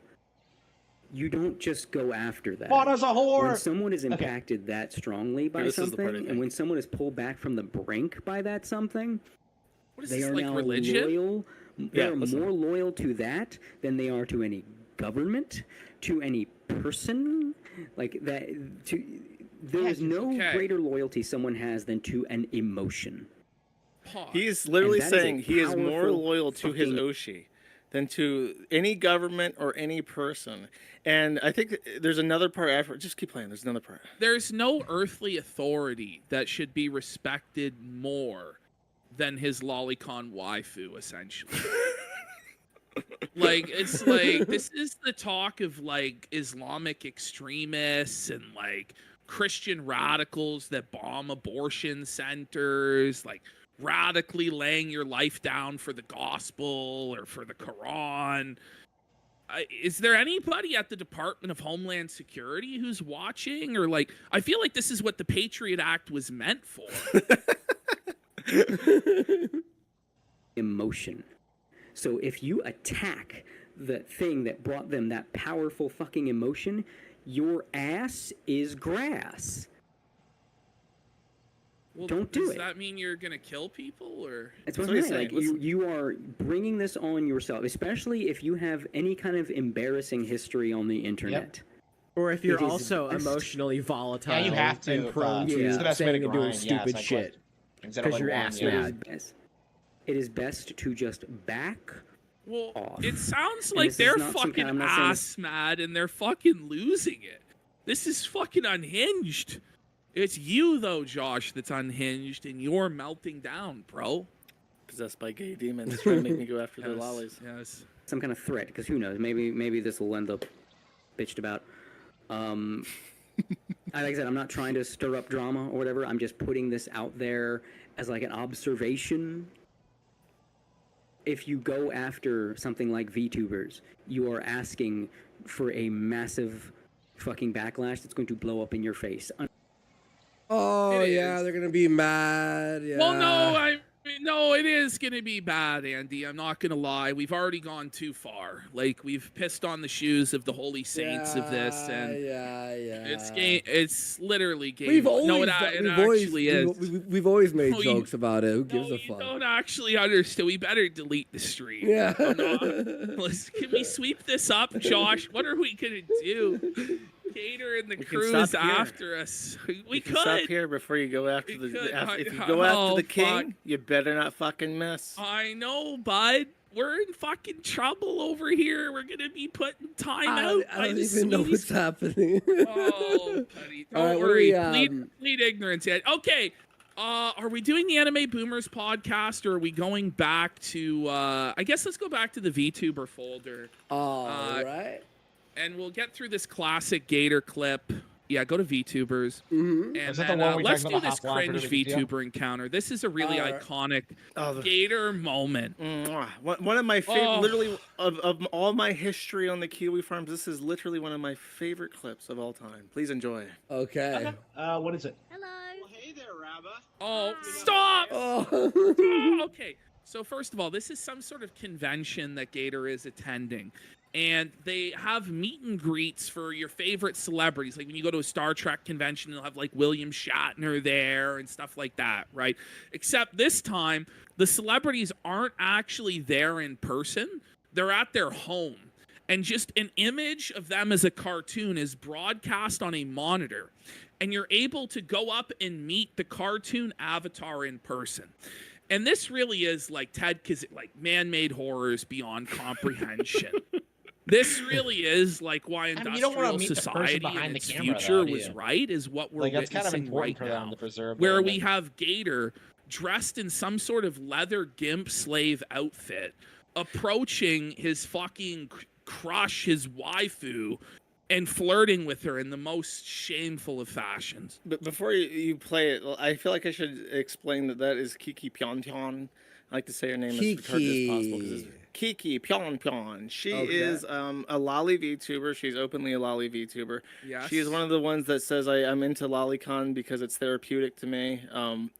you don't just go after that. Fauna's a whore. When someone is impacted that strongly by this is the part I something, think. and when someone is pulled back from the brink by that something, What is they this, are like now religion? loyal. They Yeah, are listen. more loyal to that than they are to any government, to any person. Like that. There is no okay. greater loyalty someone has than to an emotion. Pause. He's literally And that is a saying he is more powerful loyal to his fucking- Oshi than to any government or any person. And I think there's another part after. Just keep playing. There's another part. There's no earthly authority that should be respected more than his lolicon waifu, essentially. Like, it's like, this is the talk of like Islamic extremists and like Christian radicals that bomb abortion centers, like radically laying your life down for the gospel or for the Quran. Is there anybody at the Department of Homeland Security who's watching? Or like, I feel like this is what the Patriot Act was meant for. Emotion. So if you attack the thing that brought them that powerful fucking emotion, your ass is grass. Well, Don't do does it. that mean you're gonna kill people, or That's That's what what I'm he's saying. saying. Like Listen. you are bringing this on yourself, especially if you have any kind of embarrassing history on the internet. Or if you're It is also best- emotionally volatile Yeah, you have to. and prone to It's the best way to saying and doing grind. Yeah, it's stupid like shit. Instead of 'Cause like you're one, ass yeah. mad. It is best to just back. well, Off. it sounds And like this is they're not some fucking kind- I'm not saying ass mad and they're fucking losing it. This is fucking unhinged. It's you though, Josh, that's unhinged, and you're melting down, bro. Possessed by gay demons trying to make me go after their Yes, lollies. yes. Some kind of threat, because who knows? Maybe this will end up bitched about. Like I said, I'm not trying to stir up drama or whatever. I'm just putting this out there as like an observation. If you go after something like VTubers, you are asking for a massive fucking backlash that's going to blow up in your face. Oh, It yeah, is. they're going to be mad. Yeah. Well, no, no, it is gonna be bad, Andy. I'm not gonna lie. We've already gone too far. Like, we've pissed on the shoes of the holy saints of this, and it's literally game. We've always, no, it actually is. we've always made No, you- jokes about it. Who gives No, a you fuck? don't actually understand. We better delete the stream. Yeah. Can we sweep this up, Josh? What are we gonna do? Gator and the We can crew is stop here. after us. We You can stop could. here before you go after We the. could. If you I- go after oh, the king, fuck. you better not fucking miss. I know, bud. We're in fucking trouble over here. We're gonna be putting time I out. I by don't the even know sweeties. what's happening. Oh, buddy, All don't right, what are worry. we, Plead ignorance yet. Okay. Are we doing the Anime Boomers podcast, or are we going back to? I guess let's go back to the VTuber folder, All right. and we'll get through this classic Gator clip. Yeah, go to VTubers, Mm-hmm. and Is that then the one we let's talked do about this the hot blonde cringe for the video? VTuber encounter. This is a really All right. iconic Oh, the- Gator moment. Mwah. One of my favorite, Oh. literally of all my history on the Kiwi farms. This is literally one of my favorite clips of all time. Please enjoy. Okay. What is it? Oh, stop! Oh. Oh, okay. So first of all, this is some sort of convention that Gator is attending. and they have meet and greets for your favorite celebrities. Like when you go to a Star Trek convention, they'll have like William Shatner there and stuff like that, right? Except this time, the celebrities aren't actually there in person. They're at their home. And just an image of them as a cartoon is broadcast on a monitor. And you're able to go up and meet the cartoon avatar in person. And this really is like Ted Kaczynski, like man-made horrors beyond comprehension. This really is like why industrial you don't want to meet the person society behind and the its camera, future though, do was you? right, is what we're Like that's kind of witnessing important right for them now. to preserve. Where that we image. have Gator dressed in some sort of leather gimp slave outfit, approaching his fucking crush, his waifu, and flirting with her in the most shameful of fashions. But before you play it, I feel like I should explain that is Kiki Pyeonpyeon. I like to say her name as retarded as possible. 'Cause it's Kiki Pyeonpyeon. She is a lolly VTuber. She's openly a lolly VTuber. Yes. She is one of the ones that says I'm into lolicon because it's therapeutic to me.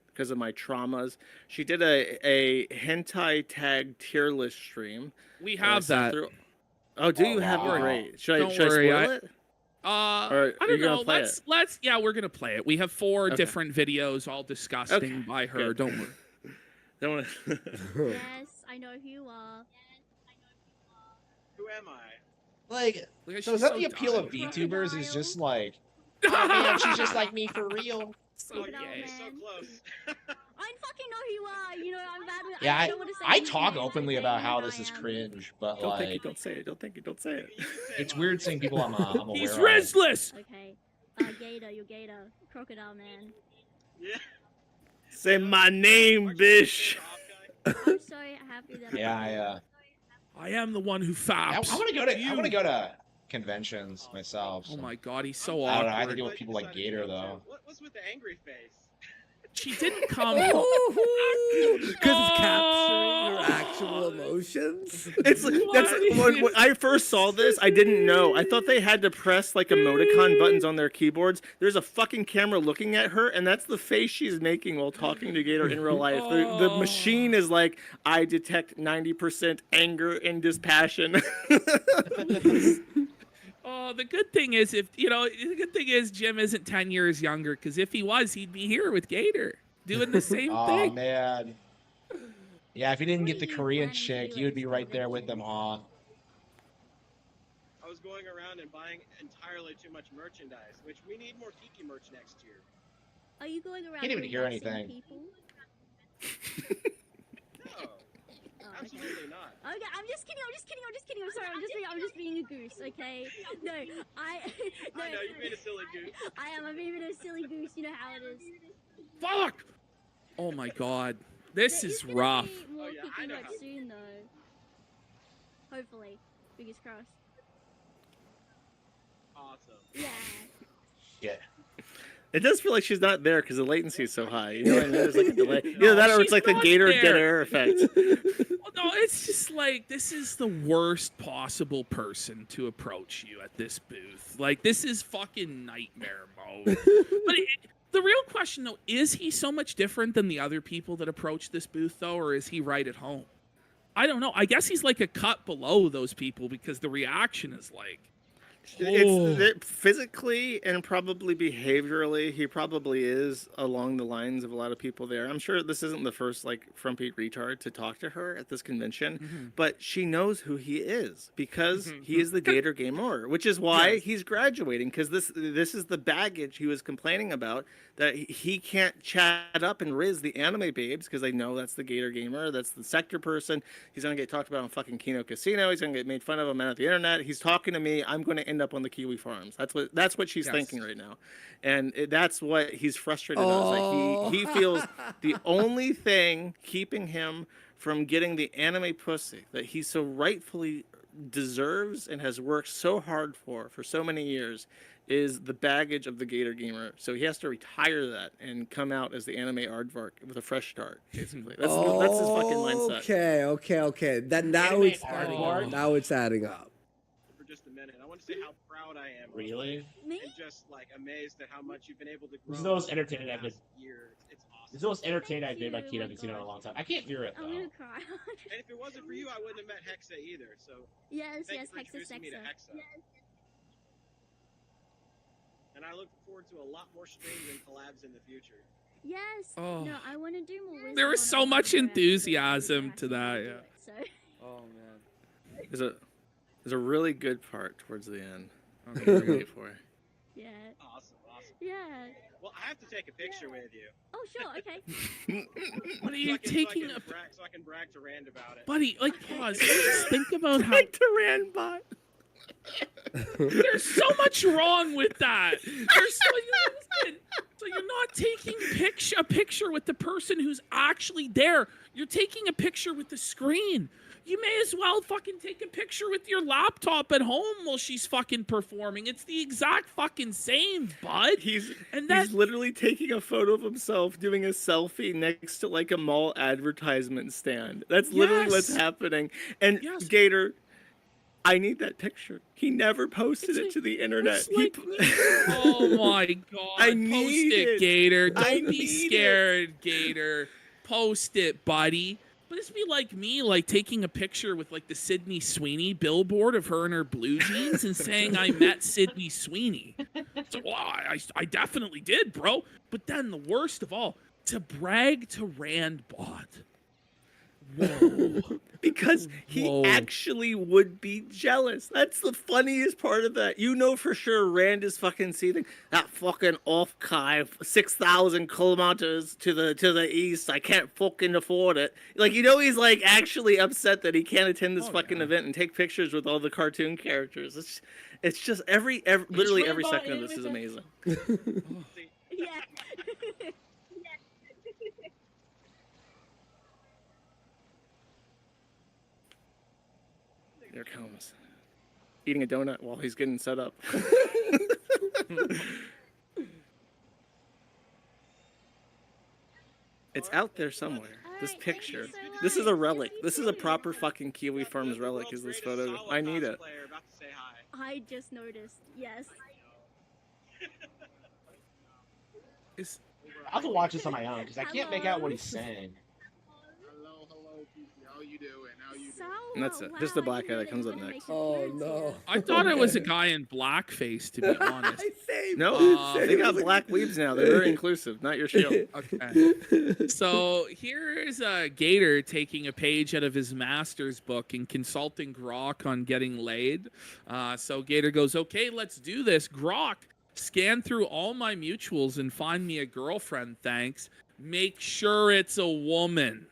Because of my traumas. She did a hentai tag tier list stream. We have that. Oh, do you have wow. it? Great. Should Don't I worry, spoil it? Or I are don't you know. gonna play it? Let's yeah, we're gonna play it. We have 4 Okay. different videos, all disgusting Okay, by her. good. Don't worry. Don't wanna... Yes, I know who you are. Who am I? Like, Look at so she's is that so the appeal of dumb. VTubers? Is just like, oh man, she's just like me for real. So Look it up, gay. man. So close. I fucking know who you are. You know, I'm bad with. Yeah, I don't want to say I who talk you are, openly okay? about You how know this I is am. cringe, but Don't think you like, don't say it. Don't think you don't say it. it's weird seeing people I'm aware He's of. restless. Okay. Gator, you're Gator. Crocodile man. Yeah. Say my name, bish. I'm so happy that. Yeah, I am the one who I faps. want to go to. I want to go to conventions myself. Oh so. my god, he's so I don't know. I awkward. think with people like Gator though. What's with the angry face? She didn't come. Because it's capturing your actual emotions. It's that's when I first saw this, I didn't know. I thought they had to press like emoticon buttons on their keyboards. There's a fucking camera looking at her, and that's the face she's making while talking to Gator in real life. The machine is like, I detect 90% anger and dispassion. Oh, the good thing is the good thing is Jim isn't 10 years younger, because if he was, he'd be here with Gator doing the same Oh thing. man. Yeah, if he didn't get the Korean chick, he would be right there with them, huh? I was going around and buying entirely too much merchandise, which we need more Kiki merch next year. Are you going around? Can't even hear harassing anything. People? No, absolutely not. Okay, I'm just kidding. I'm sorry. I'm just being a goose. Okay. No, I. No. I know you're being a silly goose. I am. I'm being a silly goose. You know how it is. Fuck! Oh my god. This There is gonna rough. be more Oh, yeah, I Kiki know merch how- soon, though. Hopefully, fingers crossed. Awesome. Yeah. Yeah. It does feel like she's not there because the latency is so high. You know what I mean? There's like a delay. Either that or she's it's like the not Gator there. dead air effect. Well, no, it's just like, this is the worst possible person to approach you at this booth. Like, this is fucking nightmare mode. But the real question, though, is he so much different than the other people that approach this booth, though, or is he right at home? I don't know. I guess he's like a cut below those people, because the reaction is like, It's physically and probably behaviorally, he probably is along the lines of a lot of people there. I'm sure this isn't the first like frumpy retard to talk to her at this convention, but she knows who he is because he is the Gator Gamer, which is why he's graduating, because this is the baggage he was complaining about, that he can't chat up and riz the anime babes because they know that's the Gator Gamer, that's the sector person. He's gonna get talked about on fucking Kino Casino. He's gonna get made fun of him out the internet. He's talking to me. I'm gonna end up on the Kiwi Farms. That's what she's thinking right now, and that's what he's frustrated about. Like he feels the only thing keeping him from getting the anime pussy that he so rightfully deserves and has worked so hard for so many years is the baggage of the Gator Gamer. So he has to retire that and come out as the anime aardvark with a fresh start, basically. That's his fucking mindset. Okay. That now it's adding up. Now it's adding up. For just a minute, I want to say how proud I am. Really? Me? And just like amazed at how much you've been able to grow. Who's the most entertaining I've been? Year. It's awesome. It's the most entertained I've Thank been by you, Keto oh I've my seen in a gosh. long time. I can't hear it I'm though. gonna cry. And if it wasn't for you, I wouldn't have met Hexa either. So yes, thank yes, you for Hexa introducing me to Sexa. Hexa. And I look forward to a lot more streams and collabs in the future. Yes. Oh. No, I want to do more. Wisdom There was on so it, much but I actually enthusiasm don't to know how that. do Yeah. it, so. Oh man. There's a really good part towards the end. I'm gonna wait for it. Yeah. Awesome, awesome. Yeah. Well, I have to take a picture with you. Oh, sure. Okay. What are you so taking I a can brag, so I can brag to Rand about it. buddy? Like pause. Just think about how Like the Rand bot. there's so much wrong with that. There's so you're not taking a picture with the person who's actually there. You're taking a picture with the screen. You may as well fucking take a picture with your laptop at home while she's fucking performing. It's the exact fucking same, bud. He's that- he's literally taking a photo of himself doing a selfie next to like a mall advertisement stand. That's literally what's Yes. happening. And Yes. Gator, I need that picture. He never posted it to the internet. It's oh my god. I Post need it, it. Gator. I Don't be need scared, Gator. Post it, buddy. But this be like me, like taking a picture with like the Sydney Sweeney billboard of her in her blue jeans and saying I met Sydney Sweeney. So, well, I definitely did, bro. But then the worst of all, to brag to Randbot. Whoa. Because he Whoa. actually would be jealous. That's the funniest part of that. You know for sure Rand is fucking seething. That fucking archive, 6,000 kilometers to the east. I can't fucking afford it. Like, you know, he's like actually upset that he can't attend this fucking event and take pictures with all the cartoon characters. It's just literally every second of this is amazing. Yeah. There it comes. Eating a donut while he's getting set up. It's out there somewhere. This picture. This is a relic. This is a proper fucking Kiwi Farms relic, is this photo. I need it. I just noticed. Yes. I'll have to watch this on my own because I can't make out what he's saying. Hello, people. How you doing? How you doing? And that's it. Just the black guy that comes up next. Oh no! I thought it was a guy in blackface, to be honest. No, they got black weebs now. They're very inclusive. Not your shield. Okay. So here's Gator taking a page out of his master's book and consulting Grok on getting laid. So Gator goes, okay, let's do this. Grok, scan through all my mutuals and find me a girlfriend, thanks. Make sure it's a woman.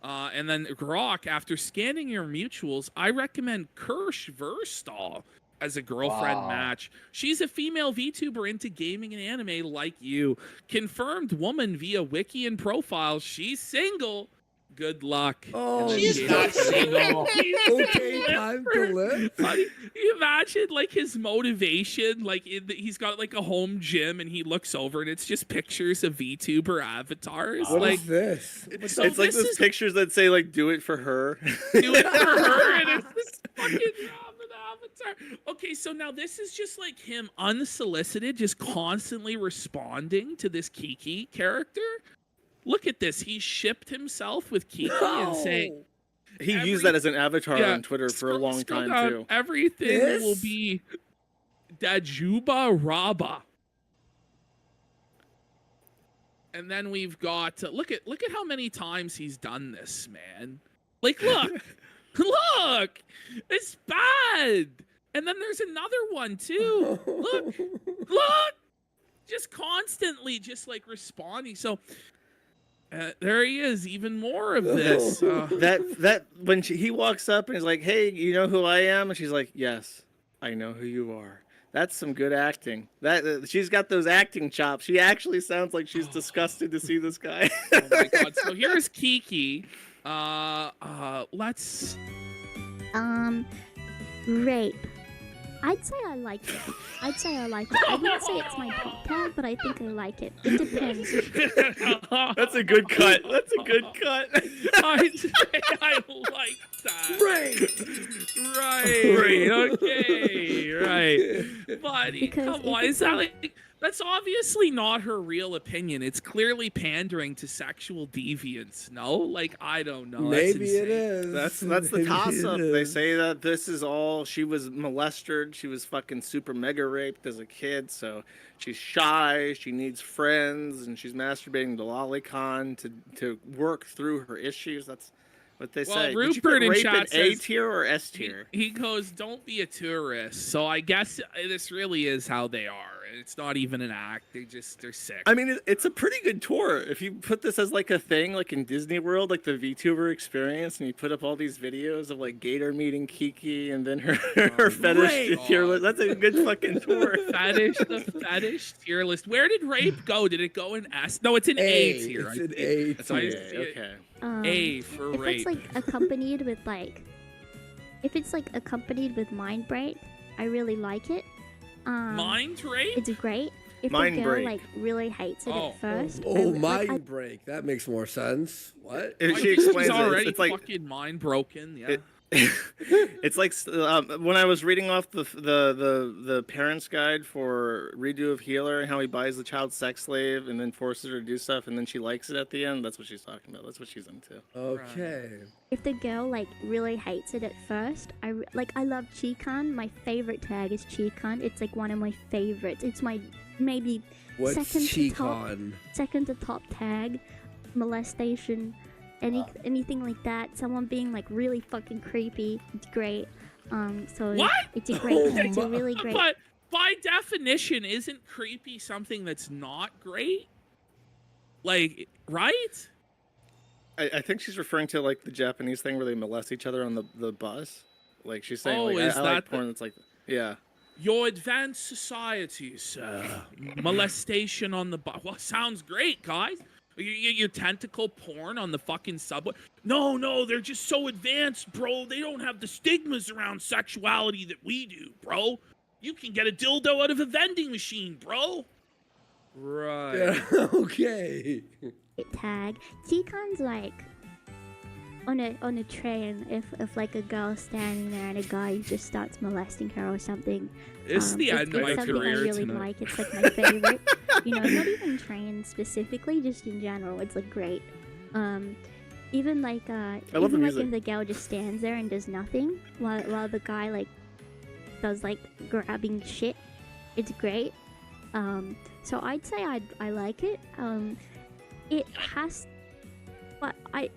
And then Grok, after scanning your mutuals, I recommend Kirsch Verstal as a girlfriend match. She's a female VTuber into gaming and anime like you. Confirmed woman via wiki and profile. She's single. Good luck. Oh, she's not single. Okay, time to live. You imagine like his motivation, like he's got like a home gym and he looks over and it's just pictures of VTuber avatars. What like is this? So It's like this those is- pictures that say like "do it for her." do it for her and it's this fucking avatar. Okay, so now this is just like him unsolicited, just constantly responding to this Kiki character. Look at this. He shipped himself with Kiki and saying He used that as an avatar on Twitter for a long scroll time down. too. Everything will be Dajuba Raba. And then we've got look at how many times he's done this, man. Like look. Look. It's bad. And then there's another one too. Look. Look. Just constantly just like responding. So there he is, even more of this. That when he walks up and he's like, "Hey, you know who I am?" and she's like, "Yes, I know who you are." That's some good acting. That she's got those acting chops. She actually sounds like she's disgusted to see this guy. Oh my god! So here's Kiki. Let's Rape. I'd say I like it. I'd say I like it. I wouldn't say it's my top tag, but I think I like it. It depends. That's a good cut. That's a good cut. I'd say I like that. Right. Right. Okay. Right. Buddy, Because come if on. it's Is that like- like... That's obviously not her real opinion. It's clearly pandering to sexual deviance. No? Like, I don't know. That's Maybe it insane. is. That's the Maybe toss it up. They is. say that this is all she was molested. She was fucking super mega raped as a kid, so she's shy. She needs friends, and she's masturbating to lolicon to work through her issues. That's what they Well, say. Did you Rupert put in rape chat in A says- tier or S tier? He goes, don't be a tourist. So I guess this really is how they are. It's not even an act. They're sick. I mean, it's a pretty good tour. If you put this as like a thing, like in Disney World, like the VTuber experience, and you put up all these videos of like Gator meeting Kiki and then her, her fetish tier list, that's a good fucking tour. The fetish tier list. Where did rape go? Did it go in S? No, it's an A tier. It's an A That's tier. okay. Okay. A for if rape. it's like accompanied with mind break, I really like it. Mind rape? It's great. If Mind the girl break. like really hates it at first. Oh, I- mind like, break. That makes more sense. What? If I she think explains she's it, already it's like fucking mind broken. Yeah. it's like when I was reading off the parents' guide for redo of Healer and how he buys the child sex slave and then forces her to do stuff and then she likes it at the end. That's what she's talking about. That's what she's into. Okay. if the girl like really hates it at first, I love Chikan. My favorite tag is Chikan. It's like one of my favorites. It's my maybe What's second Chikan? to top tag. Molestation, anything like that. Someone being like really fucking creepy. It's great. So What? it's a great. It's a really great. But by definition, isn't creepy something that's not great? Like, right? I think she's referring to like the Japanese thing where they molest each other on the bus. Like she's saying, Oh, like, is I that like porn that's like, yeah. Your advanced society, sir. Molestation on the bus. Well, sounds great, guys. Your tentacle porn on the fucking subway. No, they're just so advanced, bro. They don't have the stigmas around sexuality that we do, bro. You can get a dildo out of a vending machine, bro. Right. Yeah, okay. Tag. Chikan's like on a train. If like a girl's standing there and a guy just starts molesting her or something. It's the end of my it's something career I really tonight. like. It's like my favorite. Not even train specifically, just in general. It's like great. Even like love the even like music. if the girl just stands there and does nothing while the guy like does like grabbing shit. It's great. So I'd say I like it. It has, but I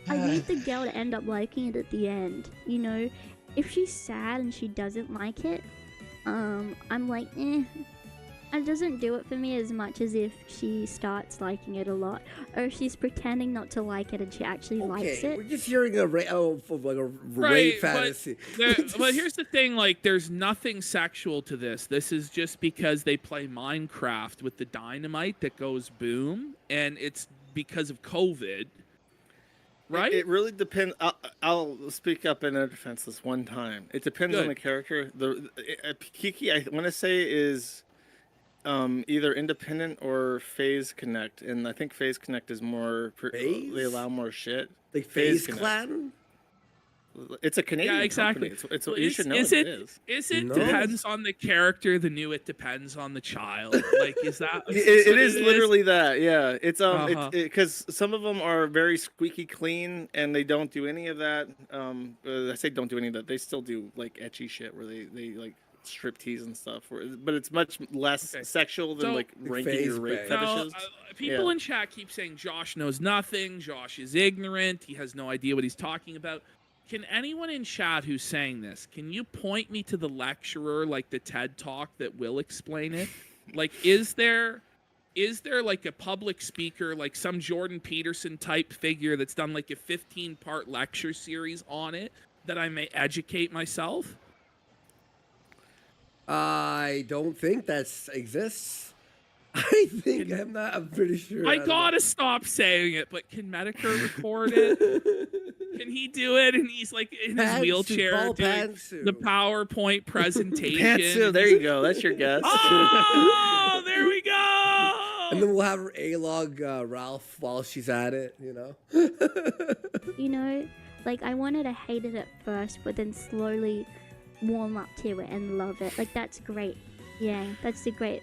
need the girl to end up liking it at the end. If she's sad and she doesn't like it, I'm like, It doesn't do it for me as much as if she starts liking it a lot, or if she's pretending not to like it and she actually likes Okay, it. we're just hearing a rape Right, fantasy. But here's the thing, like, there's nothing sexual to this. This is just because they play Minecraft with the dynamite that goes boom, and it's because of COVID, right? It really depends. I'll speak up in their defense this one time. It depends on Good. the character. Kiki, I want to say, is either independent or phase connect, and I think phase connect is more. Phase? They allow more shit. Like Phase Phase Connect. Clan? It's a Canadian Yeah, exactly. company. It's Well, you should know is what it? it is. Is it No. depends on the character? The new it depends on the child. Like, is that? It is literally that, yeah. It's Uh-huh. because some of them are very squeaky clean and they don't do any of that. I say don't do any of that. They still do like etchy shit where they like strip tease and stuff. But it's much less sexual than So- like ranking Phase your rape bang. No, fetishes. people Yeah. in chat keep saying Josh knows nothing. Josh is ignorant. He has no idea what he's talking about. Can anyone in chat who's saying this, can you point me to the lecturer, like the TED Talk, that will explain it? Like, is there like a public speaker, like some Jordan Peterson type figure that's done like a 15-part lecture series on it that I may educate myself? I don't think that exists. I think I'm pretty sure. I gotta stop saying it, but can Medicare record it? Can he do it? And he's like in his wheelchair doing the PowerPoint presentation. Pantsu, there you go. That's your guess. Oh, there we go. And then we'll have her A-log Ralph while she's at it, You know, like I wanted to hate it at first, but then slowly warm up to it and love it. Like that's great. Yeah, that's the great.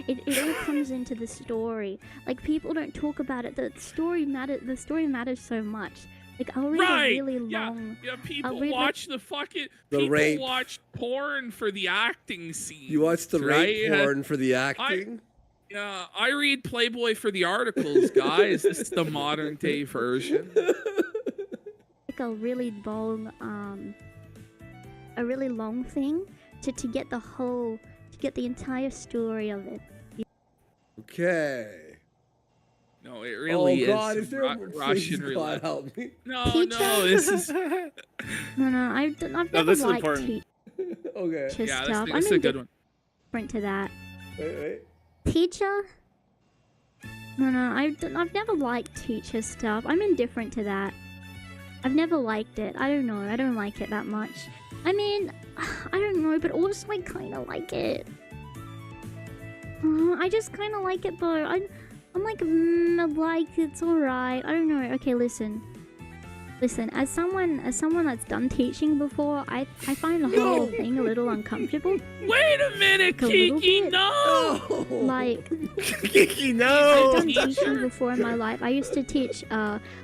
It all comes into the story. Like people don't talk about it. The story matters so much. Like I'll read a really long. Yeah, people watch the rape. People watch porn for the acting scenes. You watch the rape porn for the acting? I read Playboy for the articles, guys. This is the modern day version. Like a really long thing to get the entire story of it. Okay. No, it really is. Oh God, is there a Russian please God help me? No, this is. No, I've never this is liked important. Okay. teacher Yeah, stuff. this is a good one. Different to that. Wait. Teacher? No, I've never liked teacher stuff. I'm indifferent to that. I've never liked it. I don't know. I don't like it that much. I mean, I don't know, but also I kind of like it. I just kind of like it though. I'm like, it's alright. I don't know. Okay, listen. As someone that's done teaching before, I find the whole thing a little uncomfortable. Wait a minute, Kiki, no! Like, Kiki, no! I've done teaching before in my life. I used to teach,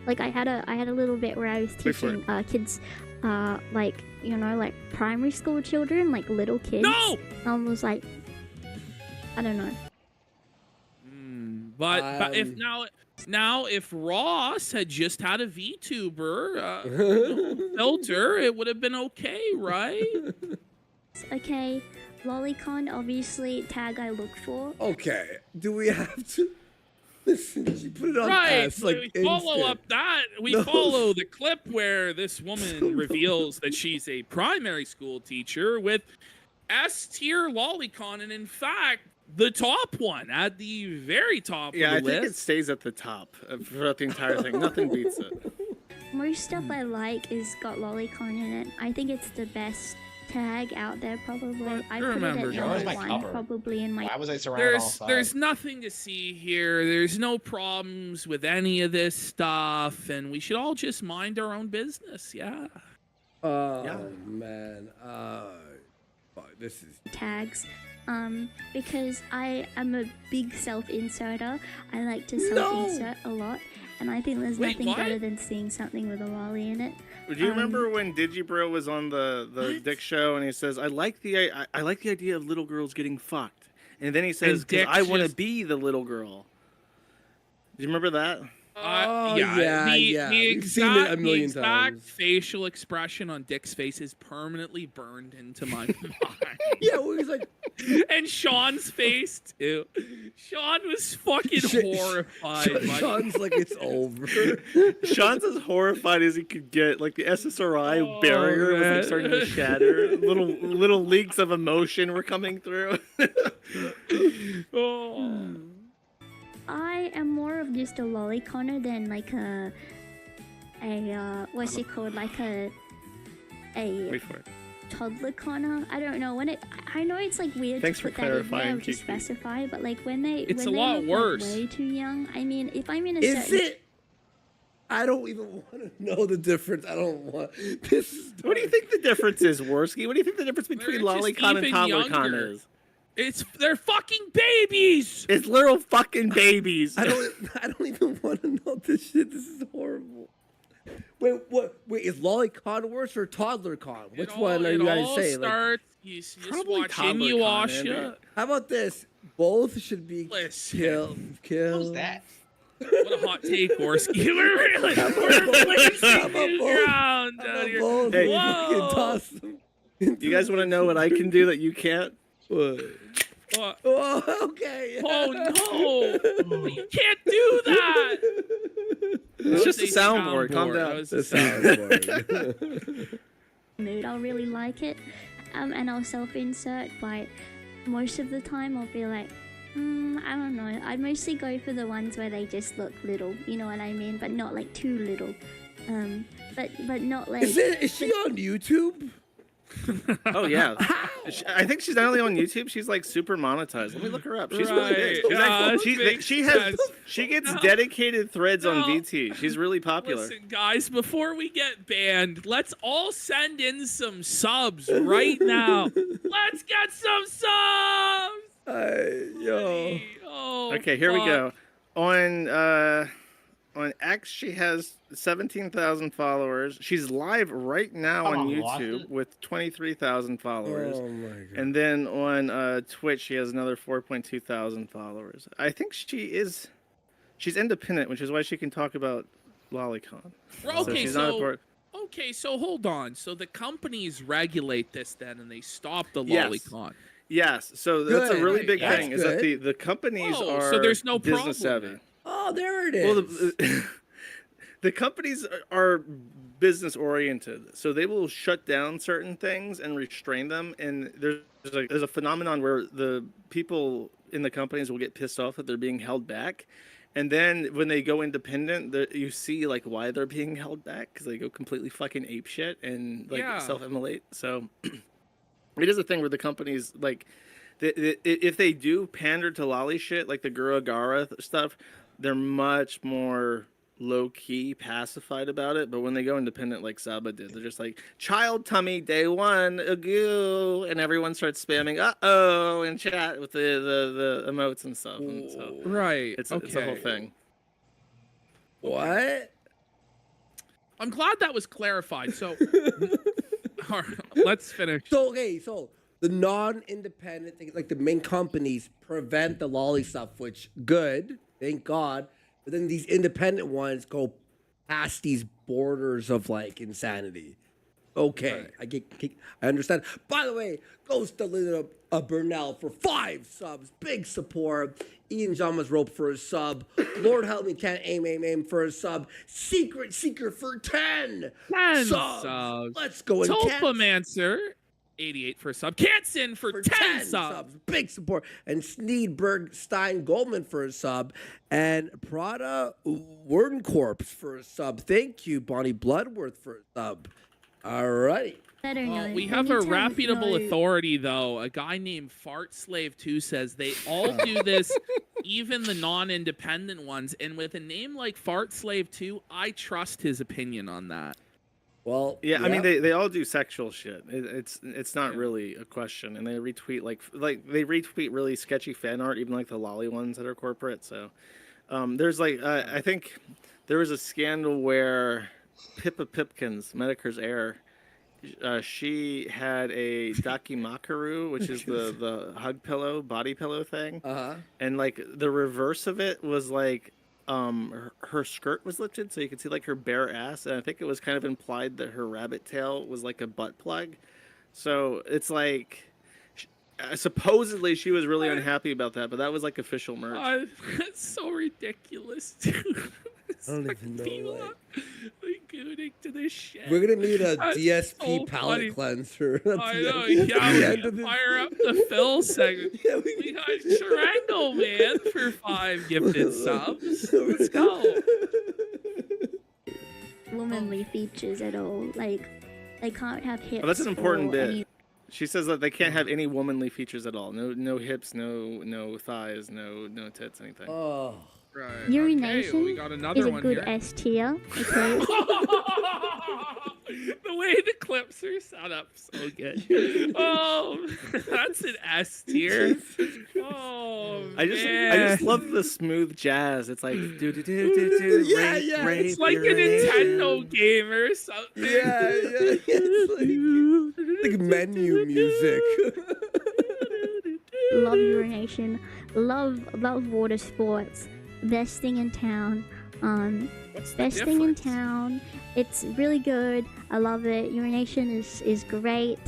like I had a little bit where I was teaching kids, like, like primary school children, like little kids. No! I was like, I don't know. But if if Ross had just had a VTuber filter, it would have been okay, right? Okay, lolicon, obviously tag I look for. Okay. Do we have to? Listen, she put it on Right. S, like we follow instant. up that. We No. follow the clip where this woman reveals that she's a primary school teacher with S tier lolicon, and in fact, the top one at the very top Yeah, I of the think it list. stays at the top throughout the entire thing. Nothing beats it. Most stuff I like is got lolicon in it. I think it's the best tag out there, probably. I put it remember, at John. number my one, cover. probably in my. Why was I surrounded on all sides? There's nothing to see here. There's no problems with any of this stuff, and we should all just mind our own business. Yeah. Oh man. Fuck, this is Tags. Because I am a big self-inserter. I like to self-insert a lot, and I think there's Wait, nothing what? better than seeing something with a lolly in it. Do you remember when Digibro was on the Dick show and he says, I like the idea of little girls getting fucked. And then he says, And Dick's I want to just- be the little girl. Do you remember that? yeah. The We've seen it a exact, million exact times. facial expression on Dick's face is permanently burned into my mind. Yeah, well, he's like, And Sean's face too. Sean was fucking horrified. buddy. Sean's like, it's over. Sean's as horrified as he could get. Like the SSRI Oh, barrier was man. like starting to shatter. little leaks of emotion were coming through. Oh. I am more of just a lolliconer than like a what's it called, like a Wait for it. toddler corner. I don't know when it. I know it's like weird Thanks to for put that in there clarifying, or to Kiki. specify, but like when they It's when a they lot look, like, worse. way too young. I mean, if I'm in a Is certain it? I don't even want to know the difference. I don't want. This is. What do you think the difference is, Worski? What do you think the difference between They're just lolicon and even toddlercon younger. is? They're fucking babies. It's little fucking babies. I don't even want to know this shit. This is horrible. Wait, what? Wait, is lolicon worse or toddlercon? Which one are you guys saying? Like, Starts, you just Probably watch toddler Inuyasha. how about this? Both should be Listen. killed. Who's that? What a hot take, Gorski. We're placing new ground out here. Both. Hey. Fucking Whoa. toss them. You guys want to know what I can do that you can't? What? What? Oh, okay. Oh no! You can't do that. It's just a soundboard. Calm That down. was The a soundboard. soundboard. mood, I'll really like it, and I'll self-insert. But most of the time, I'll be like, I don't know. I mostly go for the ones where they just look little. You know what I mean? But not like too little. But not like. Is she on YouTube? Oh yeah, I think she's not only on YouTube. She's like super monetized. Let me look her up. She's really big. She gets dedicated threads on VT. She's really popular. Listen, guys, before we get banned, let's all send in some subs right now. Let's get some subs. Yo. Oh, okay, here we go. On X, she has 17,000 followers. She's live right now on YouTube with 23,000 followers. Oh my god! And then on Twitch, she has another 4.2 thousand followers. I think she's independent, which is why she can talk about Lolicon. Okay, so hold on. So the companies regulate this then, and they stop the Lolicon. Yes. So that's a really big That's thing. Is that the companies are so there's no business problem. savvy. Oh, there it is. Well, the companies are business oriented, so they will shut down certain things and restrain them. And there's a phenomenon where the people in the companies will get pissed off that they're being held back, and then when they go independent, you see like why they're being held back, because they go completely fucking apeshit and like self-immolate. So it is a thing where the companies like if they do pander to lolly shit like the Guru Gara stuff, they're much more low-key pacified about it, but when they go independent like Saba did, they're just like, child tummy day one, agoo, and everyone starts spamming uh-oh in chat with the emotes and stuff. And so Right. It's a whole thing. What? I'm glad that was clarified. So all right, let's finish. So the non-independent things, like the main companies, prevent the lolly stuff, which good, thank God. But then these independent ones go past these borders of like insanity. Okay, right. I understand. By the way, goes to Linda Burnell for 5 subs, big support. Ian Jama's rope for a sub. Lord help me, can't aim for a sub. Secret Seeker for 10 subs. Let's go. Tulpamancer, 88 for a sub. Canson for 10 subs. Big support. And Sneedberg Stein Goldman for a sub. And Prada Werdenkorps for a sub. Thank you, Bonnie Bloodworth for a sub. All right. Well, we have a reputable authority, though. A guy named Fart Slave 2 says they all do this, even the non-independent ones. And with a name like Fart Slave 2, I trust his opinion on that. Well, yeah, I mean they all do sexual shit. It's not really a question, and they retweet like they retweet really sketchy fan art, even like the lolly ones that are corporate. So there's like I think there was a scandal where Pippa Pipkins, Medicare's heir, she had a Dakimakuru, which is the hug pillow, body pillow thing, and like the reverse of it was like. Her skirt was lifted so you could see like her bare ass, and I think it was kind of implied that her rabbit tail was like a butt plug. So it's like supposedly she was really unhappy about that, but that was like official merch. That's so ridiculous, dude. I don't even know. Like gooning to this shit. We're gonna need a That's DSP so palette funny. cleanser. I know. Yeah, we can fire up the Phil segment. We got Triangle Man for 5 gifted subs. Let's go. Womanly features at all. Like, they can't have hips. Oh, that's an important or bit. any- She says that they can't have any womanly features at all. No hips, no thighs, no tits, anything. Oh. Right. Urination we got another is a one good here. S tier. Okay. The way the clips are set up, so good. Oh, that's an S tier. Oh, I just love the smooth jazz. It's like do do do do do. Yeah. It's like a Nintendo game or something. Yeah. It's like menu music. Love urination. Love water sports. Best thing in town. What's the Best thing in difference? town. It's really good. I love it. Urination is great.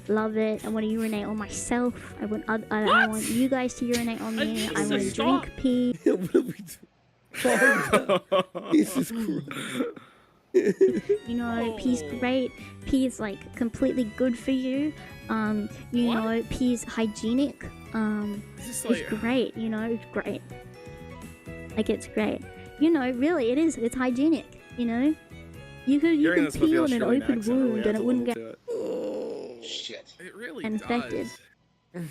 Love it. I want to urinate on myself. I want you guys to urinate on me. I want to drink pee. What are we doing? Jesus Christ. You know, pee's great. Pee is like completely good for you. You know, peas hygienic. Just It's great. You know, it's great. Like it's great. You know, really, it is. It's hygienic. You know, you could pee on an open wound and it wouldn't get Shit. It really infected. does.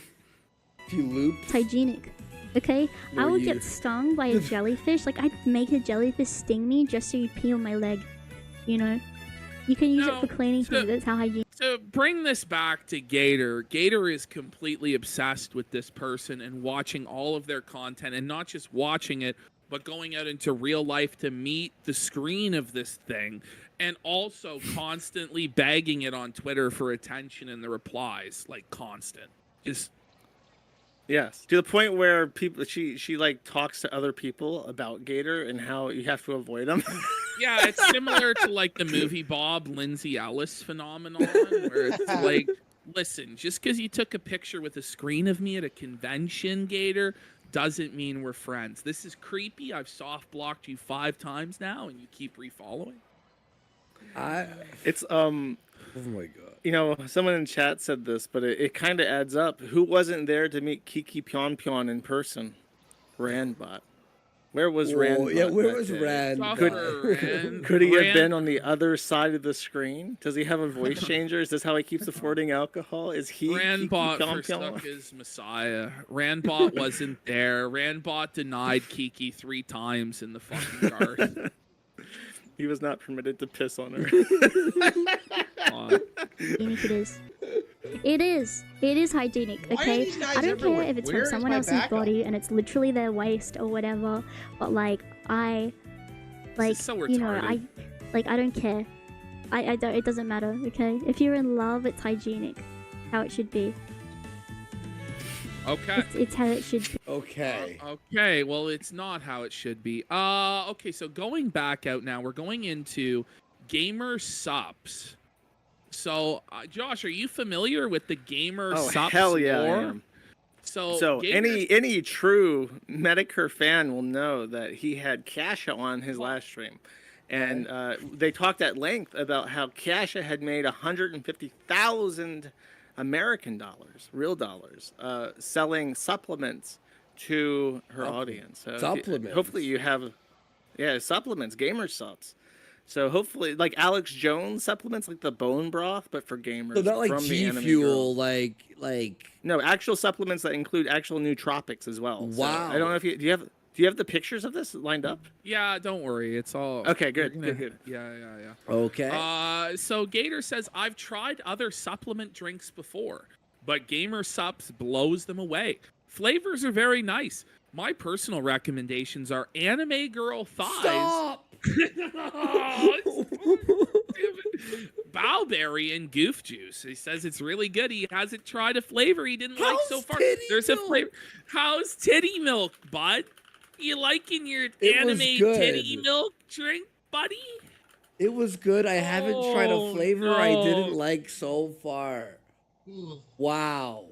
If you loop, It's hygienic. Okay, I would get stung by a jellyfish. Like I'd make a jellyfish sting me just so you pee on my leg. You know, you can use it for cleaning things. That's how hygienic. To bring this back to Gator, Gator is completely obsessed with this person and watching all of their content, and not just watching it, but going out into real life to meet the screen of this thing, and also constantly begging it on Twitter for attention in the replies, like constant. Just Yes, to the point where she like talks to other people about Gator and how you have to avoid him. yeah, it's similar to like the movie Bob Lindsay Ellis phenomenon, where it's like, listen, just because you took a picture with a screen of me at a convention, Gator, doesn't mean we're friends. This is creepy. I've soft blocked you 5 times now, and you keep refollowing. It's oh my god. You know, someone in chat said this, but it kind of adds up. Who wasn't there to meet Kiki Pion Pion in person? Randbot. Where was Randbot? Yeah, where that was day? Rand? Could he have been on the other side of the screen? Does he have a voice changer? Is this how he keeps affording alcohol? Is he Randbot Kiki Pion forsook Pion? his messiah. Randbot wasn't there. Randbot denied Kiki 3 times in the fucking garden. He was not permitted to piss on her. Hygienic it is. It is. It is hygienic, Why are okay? these guys I don't everywhere? care if it's Where from is someone my else's backup? body and it's literally their waist or whatever, but like is so you know, retarded. I don't care. I don't. It doesn't matter, okay? If you're in love, it's hygienic, how it should be. Okay. It's how it should be. Okay. Okay, well, it's not how it should be. Okay, so going back out now, we're going into gamer subs. So, Josh, are you familiar with the gamer subs hell yeah, I lore? am. So any true Medicare fan will know that he had Kasha on his last stream. And they talked at length about how Kasha had made 150,000 American dollars, real dollars, selling supplements to her audience. So Supplements? Hopefully you have, supplements, gamer subs. So hopefully, like Alex Jones supplements, like the bone broth, but for gamers. So not like from the G Anime Fuel, Girl. like. No, actual supplements that include actual nootropics as well. So Wow. I don't know if do you have the pictures of this lined up? Yeah, don't worry. It's all... Okay, good, we're gonna- good. Yeah. Okay. So Gator says, I've tried other supplement drinks before, but Gamer Sups blows them away. Flavors are very nice. My personal recommendations are Anime Girl Thighs. Stop! Bowberry and Goof Juice. He says it's really good. He hasn't tried a flavor he didn't like so far. Titty There's milk? a flavor. How's titty milk, bud? You liking your It was anime good. titty milk drink, buddy? It was good. I haven't tried a flavor I didn't no. like so far. Wow.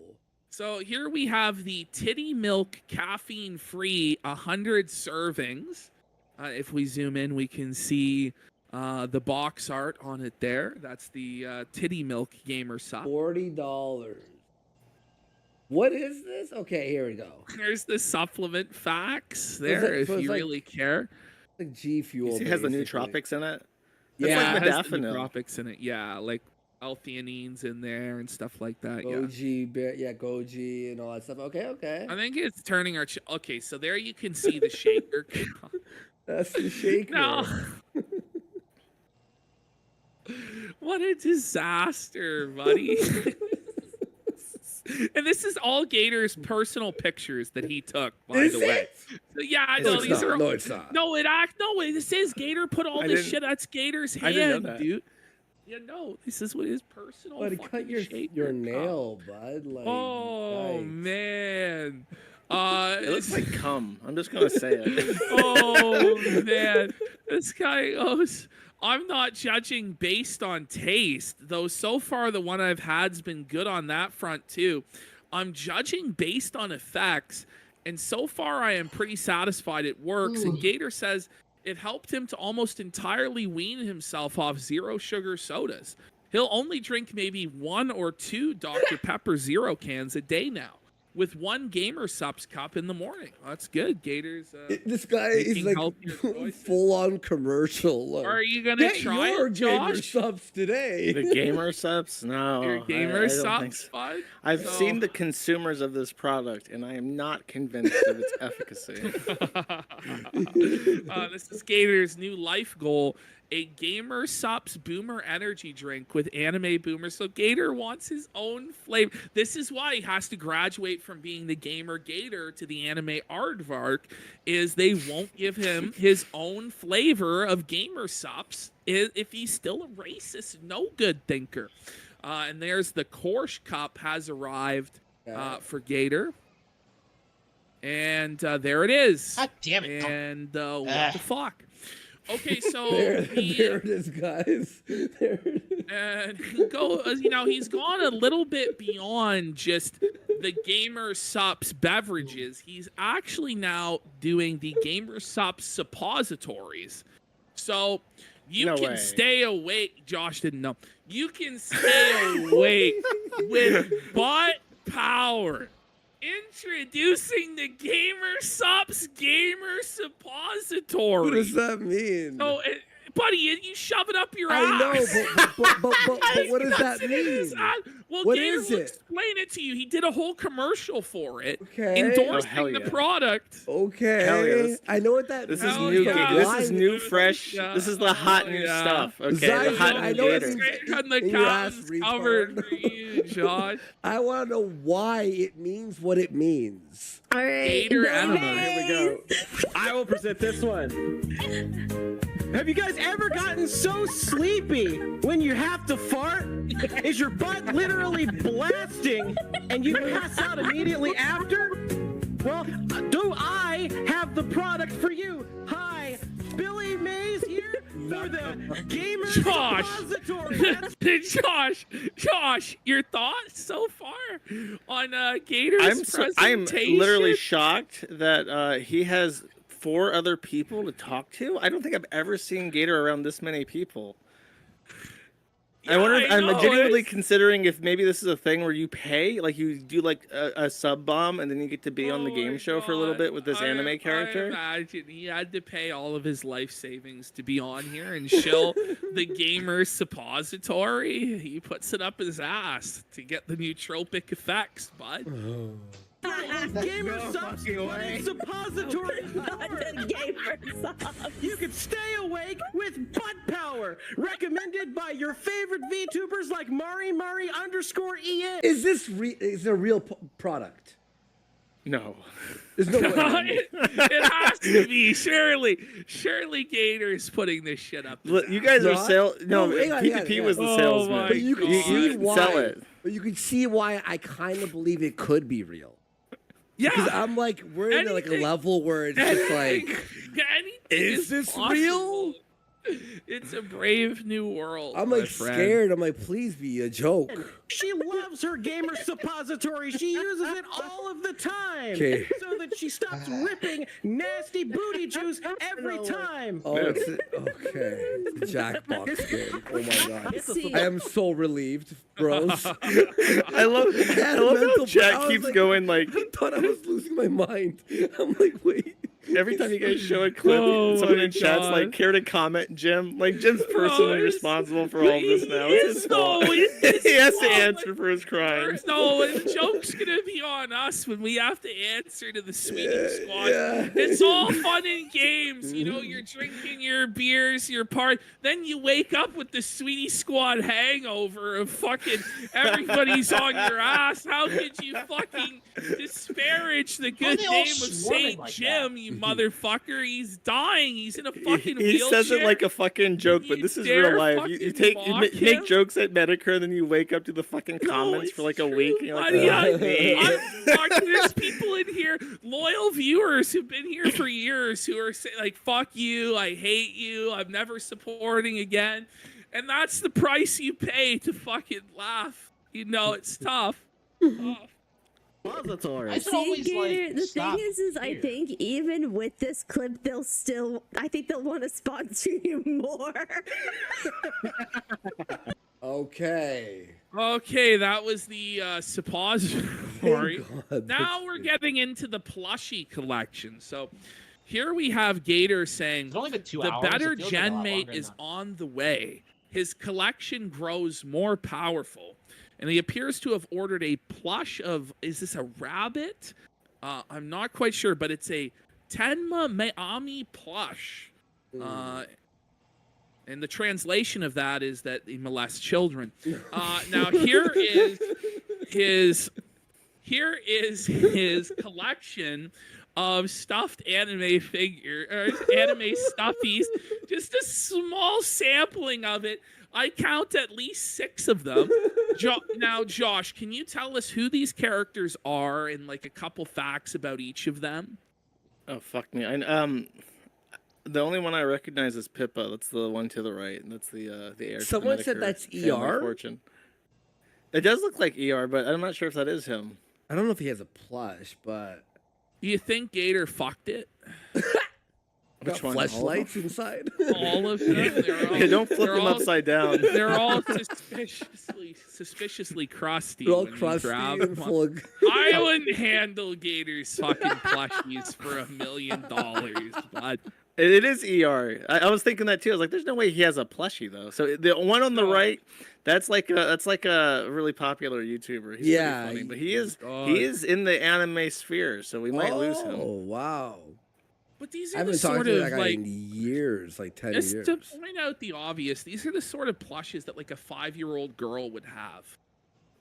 So here we have the titty milk caffeine-free 100 servings. If we zoom in, we can see the box art on it there. That's the titty milk gamer sup. $40. What is this? Okay, here we go. There's the supplement facts So there, it's if you like- really care. Like G Fuel. It has the basically. nootropics in it. Yeah. That's it like has the modafinil. nootropics in it. Yeah, like L-theanines in there and stuff like that. Yeah. Goji and all that stuff. Okay. I think it's turning our... okay, so there you can see the shaker. That's the shaker. No. What a disaster, buddy. And this is all Gator's personal pictures that he took, by Is the way. it? So, yeah, I No, know it's these not. are. No, it's not. No, this is Gator put all I this didn't- shit. That's Gator's I didn't know hand, that. dude. Yeah, no, this is what his personal. Buddy, fucking cut your shaker nail, bud. Like, Oh yikes. man. It looks like cum. I'm just gonna say it. Oh man, this guy goes. I'm not judging based on taste, though. So far, the one I've had's been good on that front too. I'm judging based on effects, and so far I am pretty satisfied it works. And Gator says it helped him to almost entirely wean himself off zero sugar sodas. He'll only drink maybe 1 or 2 Dr. Pepper Zero cans a day now, with 1 Gamer Supps cup in the morning. That's good. Gators. This guy is like full on commercial. Are you gonna try your it, Gamer Josh? Subs today? The Gamer Subs? No. Your Gamer I don't think Supps, so. bud? I've seen the consumers of this product, and I am not convinced of its efficacy. This is Gator's new life goal: a Gamer Supps Boomer energy drink with anime boomers. So Gator wants his own flavor. This is why he has to graduate from being the gamer Gator to the anime Aardvark, is they won't give him his own flavor of Gamer Supps if he's still a racist, no good thinker. And there's the Korsh cup has arrived for Gator. And there it is. God damn it. And what the fuck? Okay, so there it is, guys. There it is. And he's gone a little bit beyond just the Gamer Supps beverages. He's actually now doing the Gamer Supps suppositories. So you can stay awake. Josh didn't know. You can stay awake with butt power. Introducing the Gamer Supps Gamer Suppository. What does that mean? So, buddy, you shove it up your ass. I know, but what does that mean? Well, What Gator is will it? explain it to you. He did a whole commercial for it, Okay. endorsing the product. Okay. Hell yeah. I know what that This means. is new. yeah. This is new, fresh. This is the hot new Yeah. stuff. Okay, Zion, the hot I new know it Gator. means- Straight from the in your ass, cows covered retard. for you, Josh. I want to know why it means what it means. All right. Gator enema. Here we go. I will present this one. Have you guys ever gotten so sleepy when you have to fart? Is your butt literally blasting and you pass out immediately after? Well, do I have the product for you? Hi, Billy Mays here for the Gamer Josh. Suppository. Josh, your thoughts so far on Gator's I'm presentation? literally shocked that he has 4 other people to talk to. I don't think I've ever seen Gator around this many people. I wonder if I'm genuinely considering if maybe this is a thing where you pay, like you do like a sub bomb and then you get to be on the game show for a little bit with this anime character. I imagine he had to pay all of his life savings to be on here and show the Gamer Suppository. He puts it up his ass to get the nootropic effects, bud. Gamer Supps, but it's suppository power. You can stay awake with butt power. Recommended by your favorite VTubers like Mari_EN. Is this is it a real product? No. There's no way. It has to be. Surely Gator's putting this shit up. Look, you guys are No, hang on, PvP was the Oh salesman. my But you can see why. sell it. But you can see why I kind of believe it could be real. Yeah. Because I'm like, we're in like a level where it's just like, Anything is this possible. real? It's a brave new world. I'm my like friend. scared. I'm like, please be a joke. She loves her Gamer Suppository. She uses it all of the time. Okay. So that she stops ripping nasty booty juice every time. Oh, it's okay. It's a Jackbox game. Oh my god. I am so relieved, bros. I love how chat keeps going like. I thought I was losing my mind. I'm like, wait. Every time you guys show a clip, someone in chat's like, care to comment, Jim? Like, Jim's personally responsible for all this now. It's his fault. He has to answer for his crimes. No, the joke's gonna be on us when we have to answer to the Sweetie Squad. It's all fun and games. You know, you're drinking your beers, your part. Then you wake up with the Sweetie Squad hangover of fucking everybody's on your ass. How could you fucking disparage the good they all name of swarming Saint like Jim, you motherfucker? He's dying. He's in a fucking He wheelchair. says it like a fucking joke, but this is real dare life. You fucking mock him? make jokes at Medicare, and then you wake up to the fucking comments for like a week. And you're like, Buddy, oh, there's people in here, loyal viewers who've been here for years, who are saying like, "Fuck you, I hate you, I'm never supporting again," and that's the price you pay to fucking laugh. You know, it's tough. Suppository. See, Gator, the thing is I think even with this clip, I think they'll want to sponsor you more. Okay. Okay, that was the suppository. God, Now we're getting into the plushie collection. So here we have Gator saying It's only been 2 the hours. better It feels like a lot genmate longer than is that. on the way. His collection grows more powerful. And he appears to have ordered a plush of, is this a rabbit? I'm not quite sure, but it's a Tenma Meami plush. And the translation of that is that he molests children. Now here is his collection of stuffed anime anime stuffies. Just a small sampling of it. I count at least 6 of them. Now, Josh, can you tell us who these characters are and like a couple facts about each of them? Oh fuck me! The only one I recognize is Pippa. That's the one to the right. That's the heir. To the Someone said Metaker that's family ER? Fortune. It does look like ER, but I'm not sure if that is him. I don't know if he has a plush, but Do you think Gator fucked it? got one? fleshlights inside. All of them. Yeah, don't flip them upside down. They're all suspiciously crusty. They're all when you crusty grab and them. full of. I wouldn't handle Gator's fucking plushies for $1 million, but It is ER. I was thinking that too. I was like, "There's no way he has a plushie though." So the one on the right, that's like a really popular YouTuber. He's Yeah, pretty funny, but he is in the anime sphere, so we might lose him. Oh wow! But these I are the haven't talked sort to of that guy like in years, like 10 just years. to point out the obvious. These are the sort of plushes that like a 5-year-old girl would have.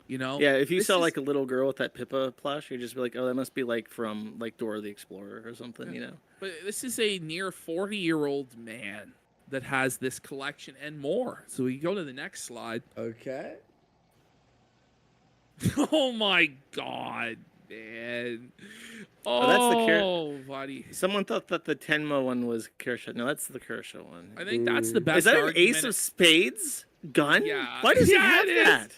You know? Yeah, if you This saw is- like a little girl with that Pippa plush, you'd just be like, "Oh, that must be like from like Dora the Explorer or something," you know. But this is a near 40-year-old man that has this collection and more. So we go to the next slide. Okay. Oh my god, man. Oh, that's the Oh, buddy. Someone thought that the Tenma one was Kershaw. No, that's the Kershaw one. I think that's the best Is that an argument. Ace of Spades gun? Yeah. Why does he Yeah, have it is. that?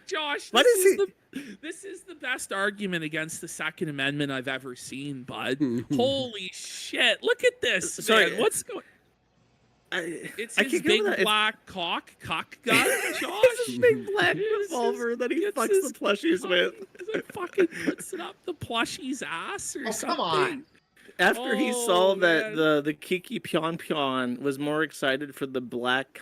Josh, Why this does is this is the best argument against the Second Amendment I've ever seen, bud. Holy shit. Look at this, Sorry, man. What's going It's I his can't get big over that. black cock gun, Josh. It's his big black revolver that he fucks the plushies with. It fucking puts it up the plushie's ass or something. come on. After he Oh, saw that man. the Kiki Pion Pion was more excited for the black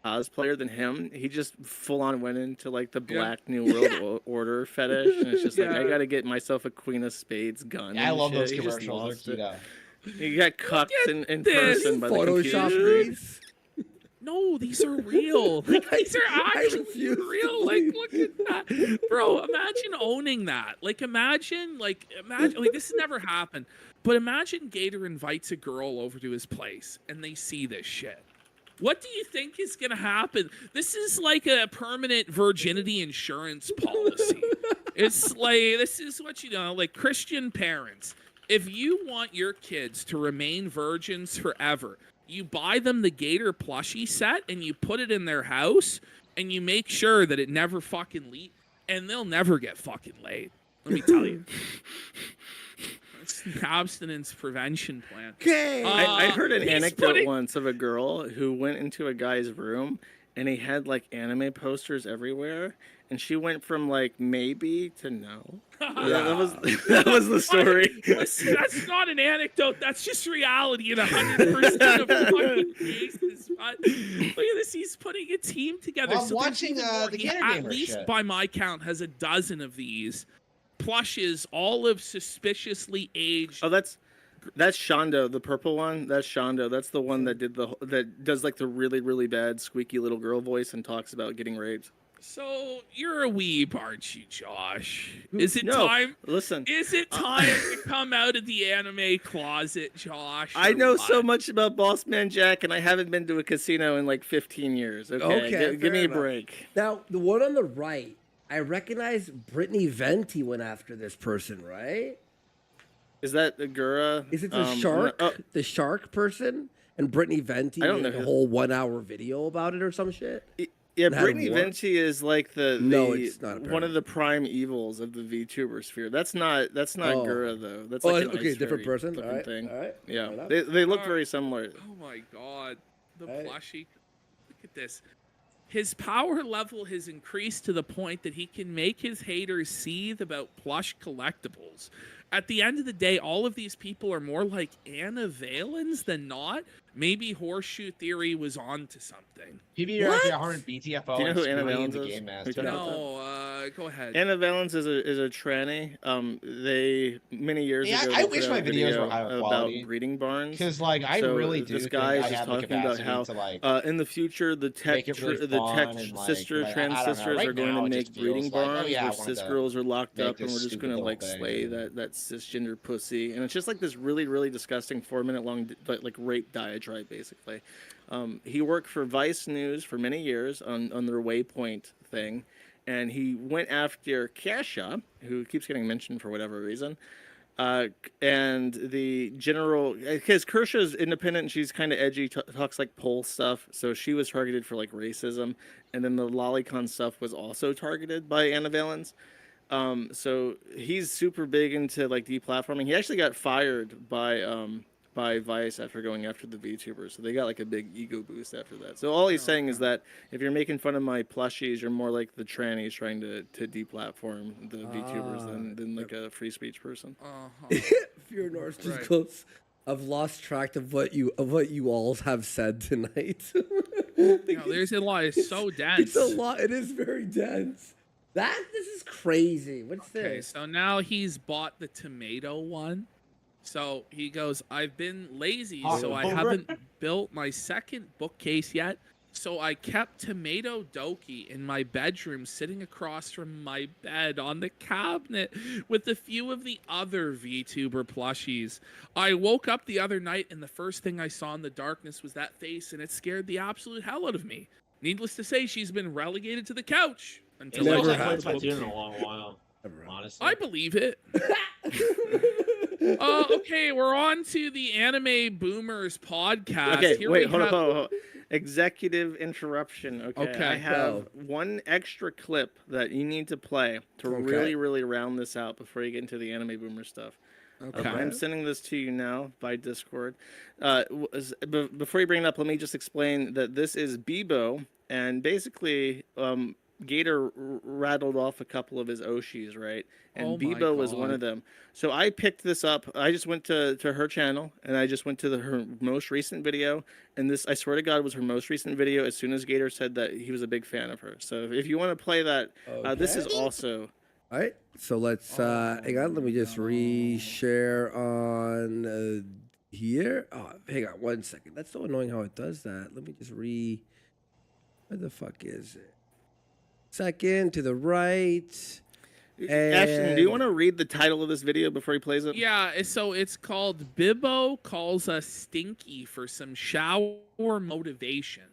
cosplayer than him, he just full on went into like the Black New World Order fetish, and it's just like, I gotta get myself a Queen of Spades gun. Yeah, I and love shit. those He just commercials. lost They're it. cute. He got cucked in this. person by the Photoshop computer. these. No, these are real. Like, these are actually refuse to real. Like, look at that, bro. Imagine owning that. Like, imagine, like, this has never happened. But imagine Gator invites a girl over to his place, and they see this shit. What do you think is gonna happen? This is like a permanent virginity insurance policy. It's like, this is what like Christian parents. If you want your kids to remain virgins forever, you buy them the Gator plushie set and you put it in their house and you make sure that it never fucking leaks, and they'll never get fucking laid. Let me tell you. It's the abstinence prevention plan. Okay. I heard an he's anecdote putting- once of a girl who went into a guy's room and he had like anime posters everywhere, and she went from like maybe to no. That was the story. Listen, that's not an anecdote. That's just reality in 100% of fucking cases. But look at this. He's putting a team together. Well, I'm So there's watching, even more. the He, Gator at Gamer least shit. by my count, has a dozen of these plushes, all of suspiciously aged. Oh, that's Shondo, the purple one. That's Shondo. That's the one that does like the really really bad squeaky little girl voice and talks about getting raped. So you're a weeb, aren't you, Josh? Is it No, time? listen. Is it time to come out of the anime closet, Josh? I or know what? so much about Boss Man Jack, and I haven't been to a casino in like 15 years. Okay, give me fair a enough. break. Now, the one on the right, I recognize Brittany Venti went after this person, right? Is that Agura? Is it the shark? The shark person? And Brittany Venti I don't made know a who- whole 1 hour video about it or some shit? Yeah, And how to Brittany work? Venti is like No, it's not, one of the prime evils of the VTuber sphere. That's not Oh. Gura though. That's Oh, like an okay, ice different fairy person? looking Alright, thing. alright, fair Yeah, enough. they look Alright. very similar. Oh my god, the Right. plushie. Look at this. his power level has increased to the point that he can make his haters seethe about plush collectibles. At the end of the day, all of these people are more like Anna Valens than not. Maybe Horseshoe Theory was on to something. PBR Harman BTFO Do you know and who Anna Scooty Valens the is? Game We Master. talked about that? No, go ahead. Anna Valens is a tranny. They many years Yeah, ago. I they wish put out my a videos video were higher about quality. breeding barns. Because, like, I So really do this think guy I is just have the talking about capacity how to, like, in the future the make it really the fun and, like, sister like, trans I don't know. sisters Right are going now, to it make just feels breeding like, oh, barns yeah, I where wanted cis to girls are locked make up and this we're just stupid going to little like thing. slay that cisgender pussy, and it's just like this really disgusting 4-minute long like rape diatribe basically. He worked for Vice News for many years on their Waypoint thing, and he went after Kesha, who keeps getting mentioned for whatever reason. And the general, because Kersha's independent and she's kind of edgy, talks like pole stuff, so she was targeted for like racism, and then the lolicon stuff was also targeted by Anna Valens. So he's super big into like deplatforming. He actually got fired by Vice after going after the VTubers, so they got like a big ego boost after that. So all he's saying is that if you're making fun of my plushies, you're more like the trannies trying to deplatform the VTubers than like a free speech person. Fear Norse just goes. I've lost track of what you all have said tonight. No, there's a lot. It's so dense. It's a lot. It is very dense. This is crazy. What's Okay, this? so now he's bought the tomato one. So he goes, I've been lazy, so I haven't built my second bookcase yet. So I kept Tomato Doki in my bedroom sitting across from my bed on the cabinet with a few of the other VTuber plushies. I woke up the other night and the first thing I saw in the darkness was that face, and it scared the absolute hell out of me. Needless to say, she's been relegated to the couch until Never I had have in a long while. Honestly, I believe it. Okay, we're on to the Anime Boomers podcast. Okay, Here wait, we hold have... on. Executive interruption. Okay, I have one extra clip that you need to play to really round this out before you get into the Anime Boomer stuff. Okay. I'm sending this to you now by Discord. Before you bring it up, let me just explain that this is Bebo, and basically, Gator rattled off a couple of his Oshis, right? And Bebo was one of them. So I picked this up. I just went to her channel, and I just went to her most recent video. And this, I swear to God, was her most recent video as soon as Gator said that he was a big fan of her. So if you want to play that, this is also... All right, so let's hang on. Let me just reshare on here. Oh, hang on 1 second. That's so annoying how it does that. Let me just where the fuck is it? Second to the right. Ashton, do you want to read the title of this video before he plays it? Yeah, so it's called Bibbo Calls Us Stinky for Some Shower Motivation.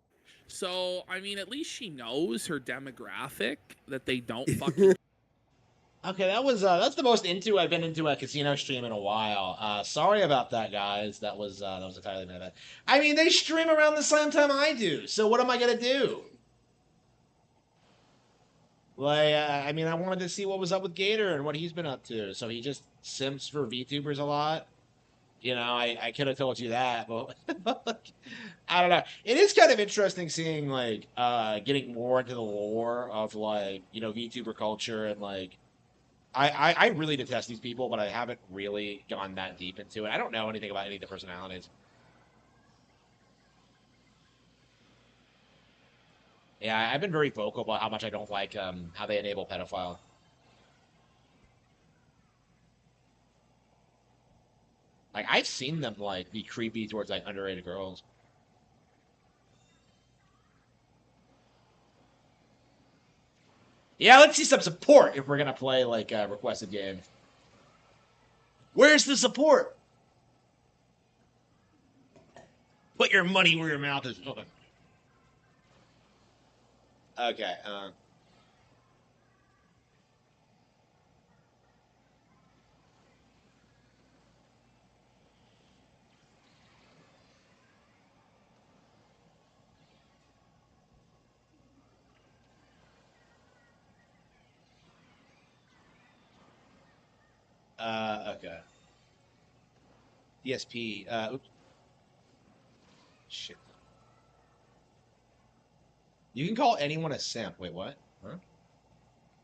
So, I mean, at least she knows her demographic, that they don't fucking... Okay, that's the most into I've been into a casino stream in a while. Sorry about that, guys. That was entirely my bad. I mean, they stream around the same time I do, so what am I gonna do? Like, I mean, I wanted to see what was up with Gator and what he's been up to. So he just simps for VTubers a lot. You know, I could have told you that, but I don't know. It is kind of interesting seeing like getting more into the lore of like, you know, VTuber culture and like. I really detest these people, but I haven't really gone that deep into it. I don't know anything about any of the personalities. Yeah, I've been very vocal about how much I don't like how they enable pedophile. Like, I've seen them, like, be creepy towards, like, underage girls. Yeah, let's see some support if we're gonna play, like, a requested game. Where's the support? Put your money where your mouth is. Okay, okay. DSP, oops. Shit. You can call anyone a simp. Wait, what? Huh?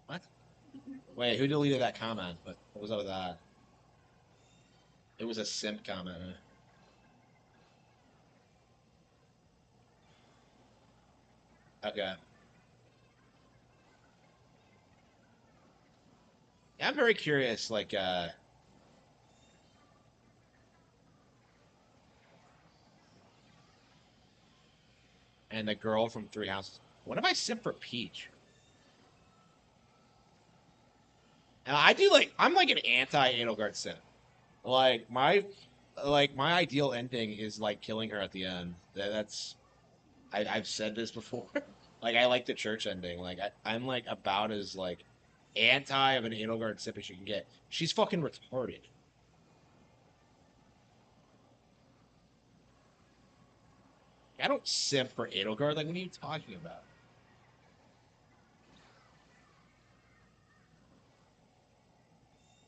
What? Wait, who deleted that comment? What was up with that? It was a simp comment. Okay. Yeah, I'm very curious, like, and the girl from Three Houses. What if I simp for Peach? And I do like, I'm like an anti-Edelgard simp. Like my ideal ending is like killing her at the end. That's I've said this before. Like I like the church ending. Like I'm like about as like anti of an Edelgard simp as you can get. She's fucking retarded. I don't simp for Edelgard. Like what are you talking about?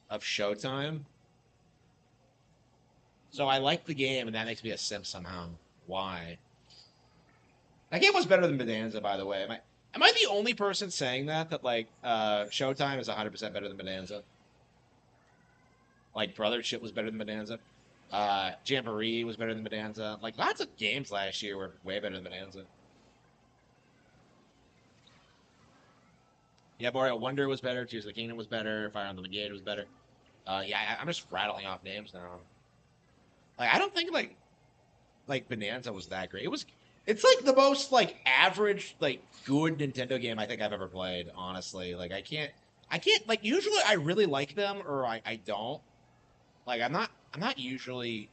Of Showtime. So I like the game, and that makes me a simp somehow. Why? That game was better than Bonanza, by the way. Am I the only person saying that like Showtime is 100% better than Bonanza? Like Brothership was better than Bonanza. Jamboree was better than Bonanza. Like lots of games last year were way better than Bonanza. Yeah, Mario Wonder was better. Tears of the Kingdom was better. Fire on the Brigade was better. Yeah, I'm just rattling off names now. Like I don't think like Bonanza was that great. It's like the most like average like good Nintendo game I think I've ever played, honestly. Like I can't like usually I really like them or I don't. Like I don't usually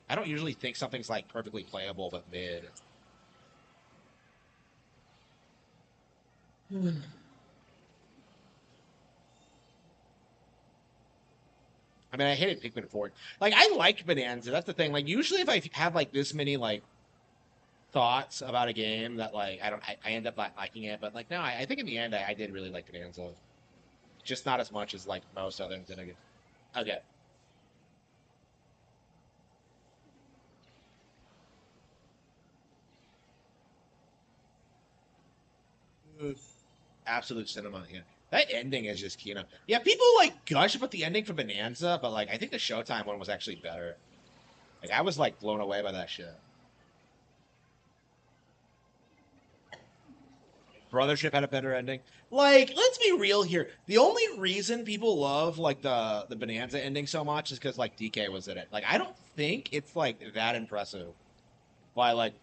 think something's like perfectly playable but mid. I mean, I hated Pikmin 4. Like I liked Bonanza. That's the thing. Like usually if I have like this many like thoughts about a game that like I end up not liking it, but like no, I think in the end I did really like Bonanza, just not as much as like most other Nintendo games. Okay, absolute cinema. Yeah, that ending is just you know. Yeah, people like gush about the ending for Bonanza, but like I think the Showtime one was actually better. Like I was like blown away by that shit. Brothership had a better ending. Like, let's be real here. The only reason people love like the Bonanza ending so much is because like DK was in it. Like, I don't think it's like that impressive by like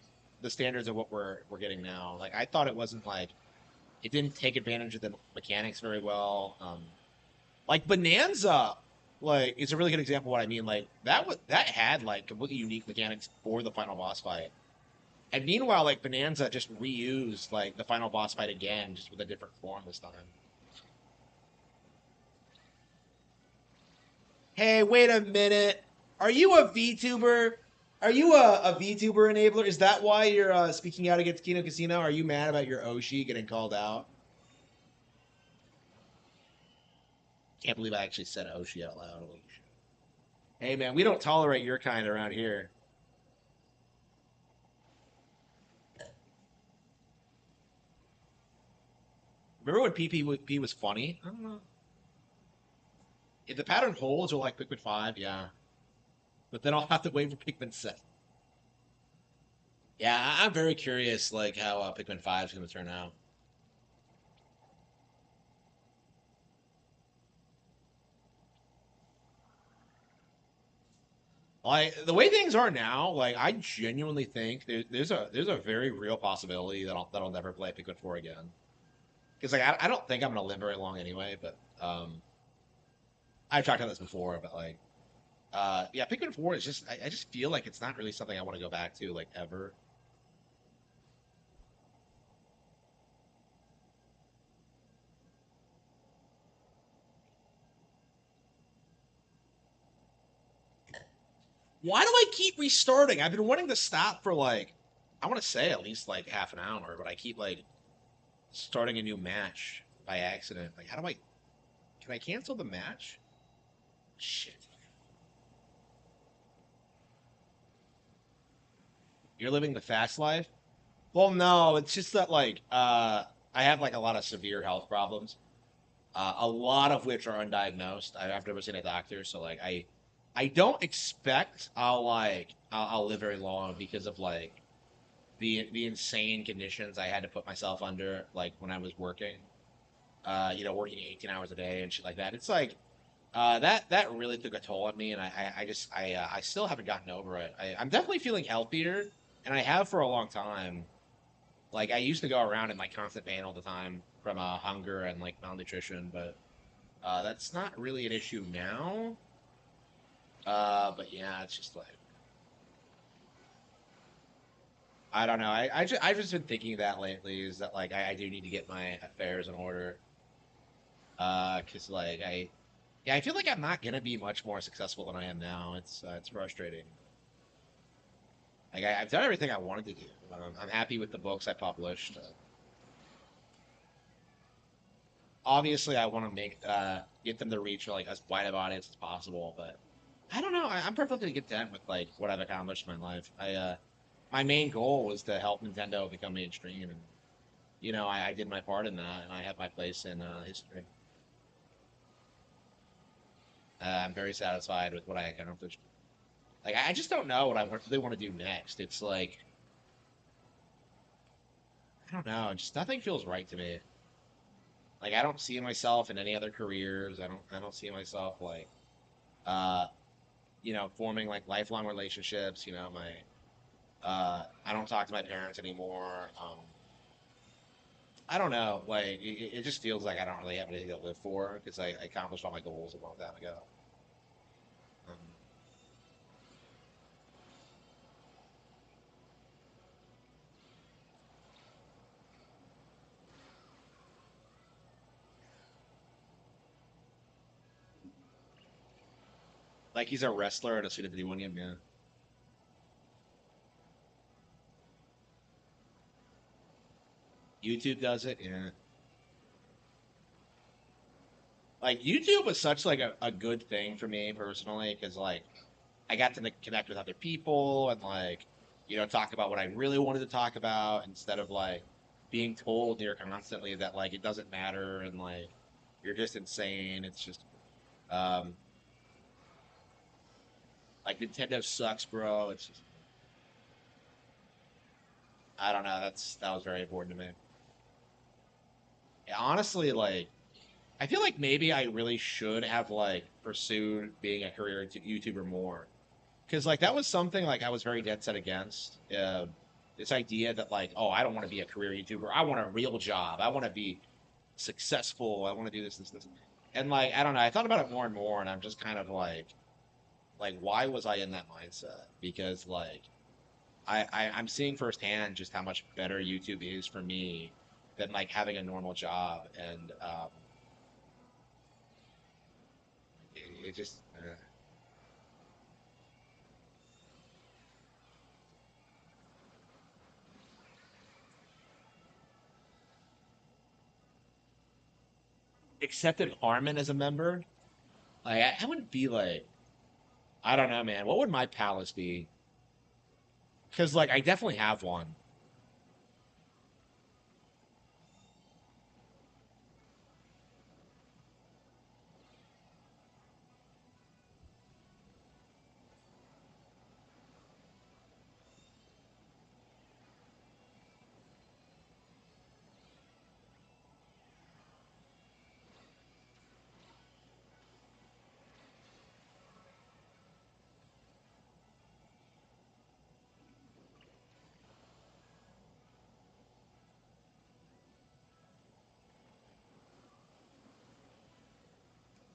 the standards of what we're getting now. Like, I thought it wasn't like it didn't take advantage of the mechanics very well. Like Bonanza, like it's a really good example of what I mean. Like that had like completely unique mechanics for the final boss fight. And meanwhile, like Bonanza just reused like the final boss fight again, just with a different form this time. Hey, wait a minute. Are you a VTuber? Are you a VTuber enabler? Is that why you're speaking out against Kino Casino? Are you mad about your Oshi getting called out? Can't believe I actually said Oshi out loud. Holy shit. Hey man, we don't tolerate your kind around here. Remember when PPP was funny? I don't know. If the pattern holds, or like Pikmin 5, yeah. But then I'll have to wait for Pikmin 7. Yeah, I'm very curious, like how Pikmin 5 is going to turn out. Like the way things are now, like I genuinely think there's a very real possibility that I'll never play Pikmin 4 again. Because like I don't think I'm gonna live very long anyway. But I've talked about this before, but like yeah, Pikmin 4 is just I just feel like it's not really something I want to go back to like ever. Why do I keep restarting? I've been wanting to stop for like I want to say at least like half an hour, but I keep like starting a new match by accident. Like, how do I? Can I cancel the match? Shit. You're living the fast life? Well, no, it's just that like I have like a lot of severe health problems, a lot of which are undiagnosed. I've never seen a doctor, so like I don't expect I'll live very long because of like the insane conditions I had to put myself under, like when I was working, working 18 hours a day and shit like that. It's like that really took a toll on me, and I still haven't gotten over it. I'm definitely feeling healthier, and I have for a long time. Like I used to go around in like constant pain all the time from hunger and like malnutrition, but that's not really an issue now. But yeah, it's just like I don't know. I've just been thinking that lately is that like I do need to get my affairs in order. Cause like yeah, I feel like I'm not gonna be much more successful than I am now. It's frustrating. Like I've done everything I wanted to do. I'm happy with the books I published. Obviously, I want to make get them to reach like as wide of audience as possible, but I don't know. I'm perfectly content with like what I've accomplished in my life. My main goal was to help Nintendo become mainstream, and I did my part in that, and I have my place in history. I'm very satisfied with what I accomplished. Like I just don't know what I really want to do next. It's like I don't know. Just nothing feels right to me. Like I don't see myself in any other careers. I don't see myself like uh forming like lifelong relationships. I don't talk to my parents anymore. I don't know. Like it just feels like I don't really have anything to live for because I accomplished all my goals a long time ago. Um, like he's a wrestler at a Suda Video game. Yeah. YouTube does it. Yeah. Like YouTube was such like a good thing for me personally because like I got to connect with other people and like talk about what I really wanted to talk about instead of like being told here constantly that like it doesn't matter and like you're just insane. It's just um like Nintendo sucks, bro. It's just I don't know. That was very important to me. Yeah, honestly, like I feel like maybe I really should have like pursued being a career YouTuber more because like that was something like I was very dead set against. This idea that like, oh, I don't want to be a career YouTuber. I want a real job. I want to be successful. I want to do this. And like, I don't know. I thought about it more and more, and I'm just kind of like, why was I in that mindset? Because like, I'm seeing firsthand just how much better YouTube is for me than like having a normal job, and it just. Accepted Harman as a member, like I would be like, I don't know, man. What would my palace be? Because like I definitely have one.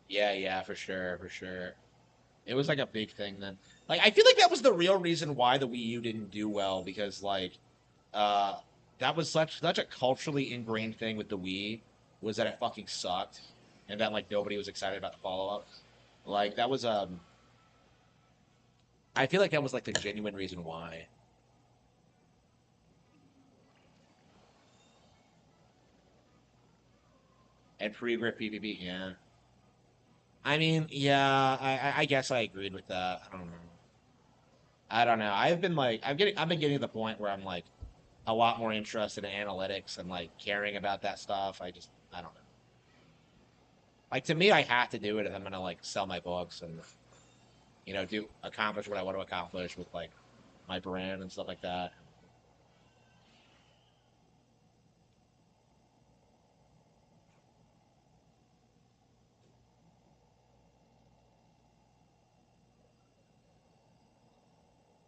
Yeah, yeah, for sure, for sure. It was like a big thing then. Like I feel like that was the real reason why the Wii U didn't do well because like uh that was such a culturally ingrained thing with the Wii was that it fucking sucked and that like nobody was excited about the follow-up. Like that was I feel like that was like the genuine reason why. And pre-grip PvP, yeah. I mean, yeah, I guess I agreed with that. I don't know. I don't know. I've been getting to the point where I'm like a lot more interested in analytics and like caring about that stuff. I don't know. Like to me, I have to do it if I'm gonna like sell my books and do accomplish what I want to accomplish with like my brand and stuff like that.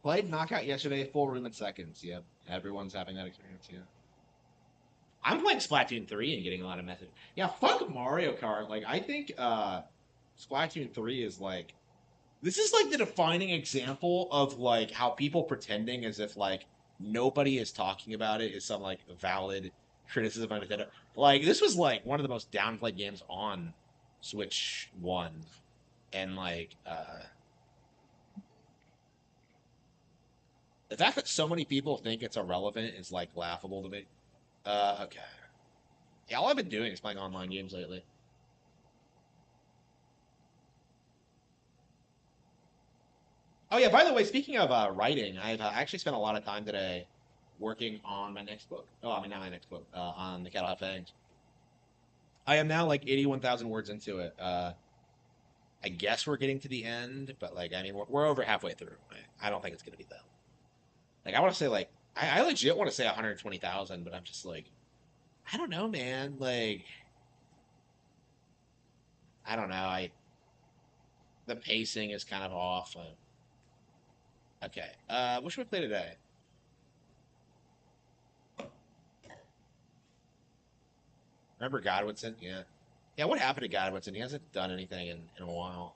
Played Knockout yesterday, full room in seconds. Yep, everyone's having that experience. Yeah. I'm playing Splatoon 3 and getting a lot of messages. Yeah, fuck Mario Kart. Like, I think Splatoon 3 is like, this is like the defining example of like how people pretending as if like nobody is talking about it is some like valid criticism of Nintendo. Like, this was like one of the most downplayed games on Switch 1. And like, the fact that so many people think it's irrelevant is like laughable to me. Okay. Yeah, all I've been doing is playing online games lately. Oh yeah, by the way, speaking of writing, I've actually spent a lot of time today working on my next book. Oh, I mean, not my next book, on The Cattle Have Fangs. I am now like 81,000 words into it. I guess we're getting to the end, but like, I mean, we're over halfway through. I don't think it's gonna be that. Like, I want to say like, I legit want to say 120,000, but I'm just like, I don't know, man. Like, I don't know. The pacing is kind of off. Okay. What should we play today? Remember Godwinson? Yeah. Yeah, what happened to Godwinson? He hasn't done anything in a while.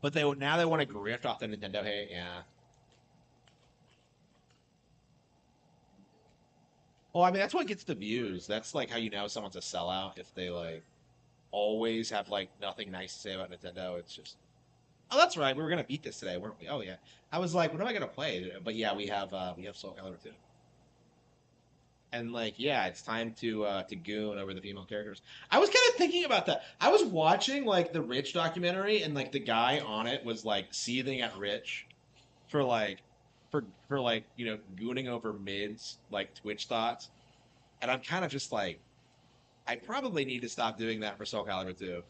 But now they want to grift off the Nintendo hate, yeah. Well, I mean that's what gets the views. That's like how you know someone's a sellout if they like always have like nothing nice to say about Nintendo. It's just, oh, that's right. We were gonna beat this today, weren't we? Oh yeah. I was like, what am I gonna play? But yeah, we have Soul Calibur 2. And like, yeah, it's time to goon over the female characters. I was kind of thinking about that. I was watching like the Rich documentary, and like the guy on it was like seething at Rich for like for like gooning over mids like Twitch thoughts, and I'm kind of just like, I probably need to stop doing that for Soul Calibur 2,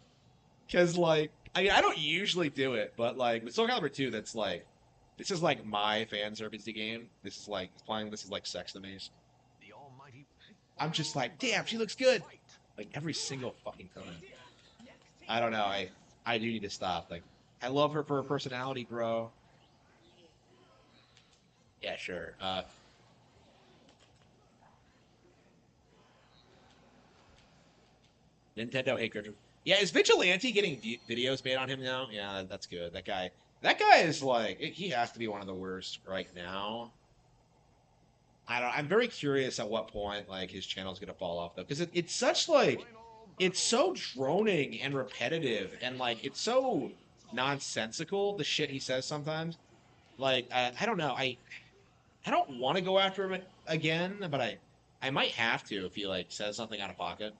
because like I mean I don't usually do it, but like with Soul Calibur 2, that's like this is like my fan service game. This is like playing. This is like sex to me. I'm just like, damn, she looks good. Like every single fucking time. I don't know. I do need to stop. Like, I love her for her personality, bro. Yeah, sure. Nintendo hate Griffin. Yeah, is Vigilante getting videos made on him now? Yeah, that's good. That guy is like, he has to be one of the worst right now. I'm very curious at what point like his channel's gonna fall off though, because it's such like, it's so droning and repetitive, and like it's so nonsensical the shit he says sometimes. Like I don't know, I don't want to go after him again, but I might have to if he like says something out of pocket.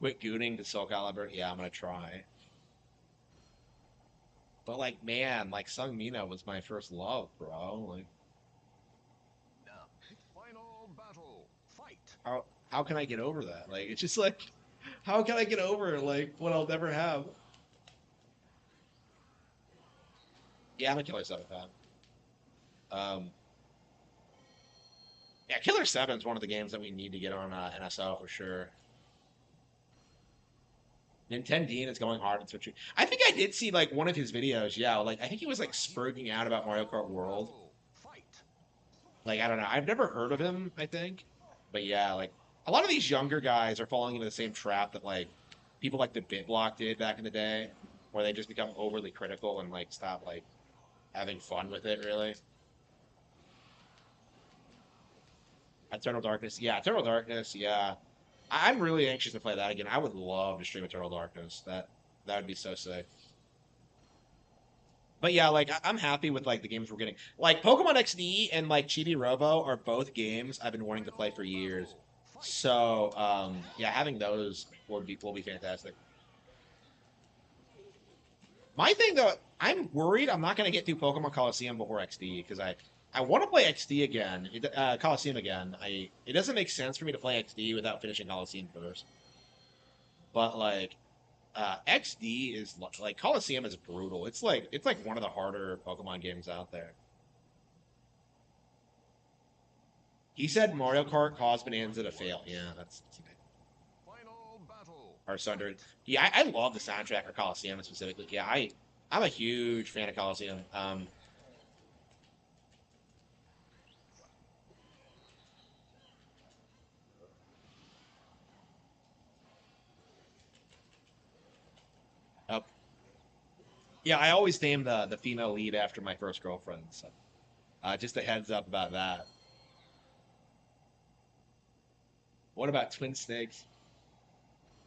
Quit gooning to Soul Calibur. Yeah, I'm gonna try. But like, man, like Sung Mina was my first love, bro. Like, Final battle. Fight. how can I get over that? Like, it's just like, how can I get over like what I'll never have? Yeah, I'm a Killer 7 fan. Yeah, Killer 7 is one of the games that we need to get on NSO for sure. Nintendo is going hard on Switch. I think I did see like one of his videos. Yeah, like I think he was like spurting out about Mario Kart World. Like I don't know. I've never heard of him. I think, but yeah, like a lot of these younger guys are falling into the same trap that like people like the BitBlock did back in the day, where they just become overly critical and like stop like having fun with it. Really. Eternal Darkness. Yeah, Eternal Darkness. Yeah. I'm really anxious to play that again. I would love to stream Eternal Darkness. That would be so sick. But yeah, like I'm happy with like the games we're getting. Like Pokemon XD and like Chibi Robo are both games I've been wanting to play for years. So yeah, having those will be fantastic. My thing though, I'm worried I'm not gonna get through Pokemon Coliseum before XD because I want to play XD again, Coliseum again. It doesn't make sense for me to play XD without finishing Coliseum first. But like XD is like Coliseum is brutal. It's like one of the harder Pokemon games out there. He said Mario Kart caused Bonanza to fail. Yeah, that's okay. Or Sundered. Yeah, I love the soundtrack for Coliseum specifically. Yeah, I'm a huge fan of Coliseum. Uh, yeah, I always name the female lead after my first girlfriend. So just a heads up about that. What about Twin Snakes?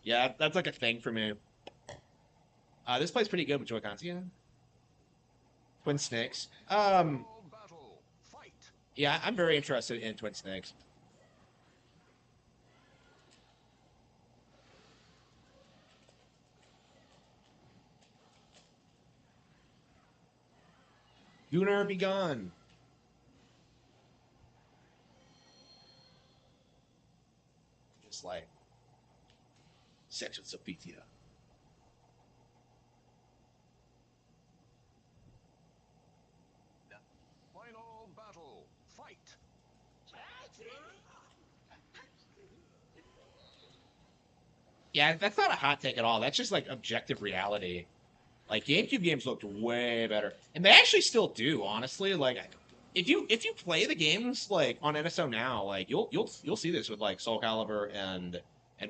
Yeah, that's like a thing for me. This plays pretty good with Joy-Cons. Yeah. Twin Snakes. Yeah, I'm very interested in Twin Snakes. Gunnar be gone. Just like sex with Sophia. Final battle. Fight. Yeah, that's not a hot take at all. That's just like objective reality. Like GameCube games looked way better, and they actually still do. Honestly, like if you play the games like on NSO now, like you'll see this with like Soul Calibur and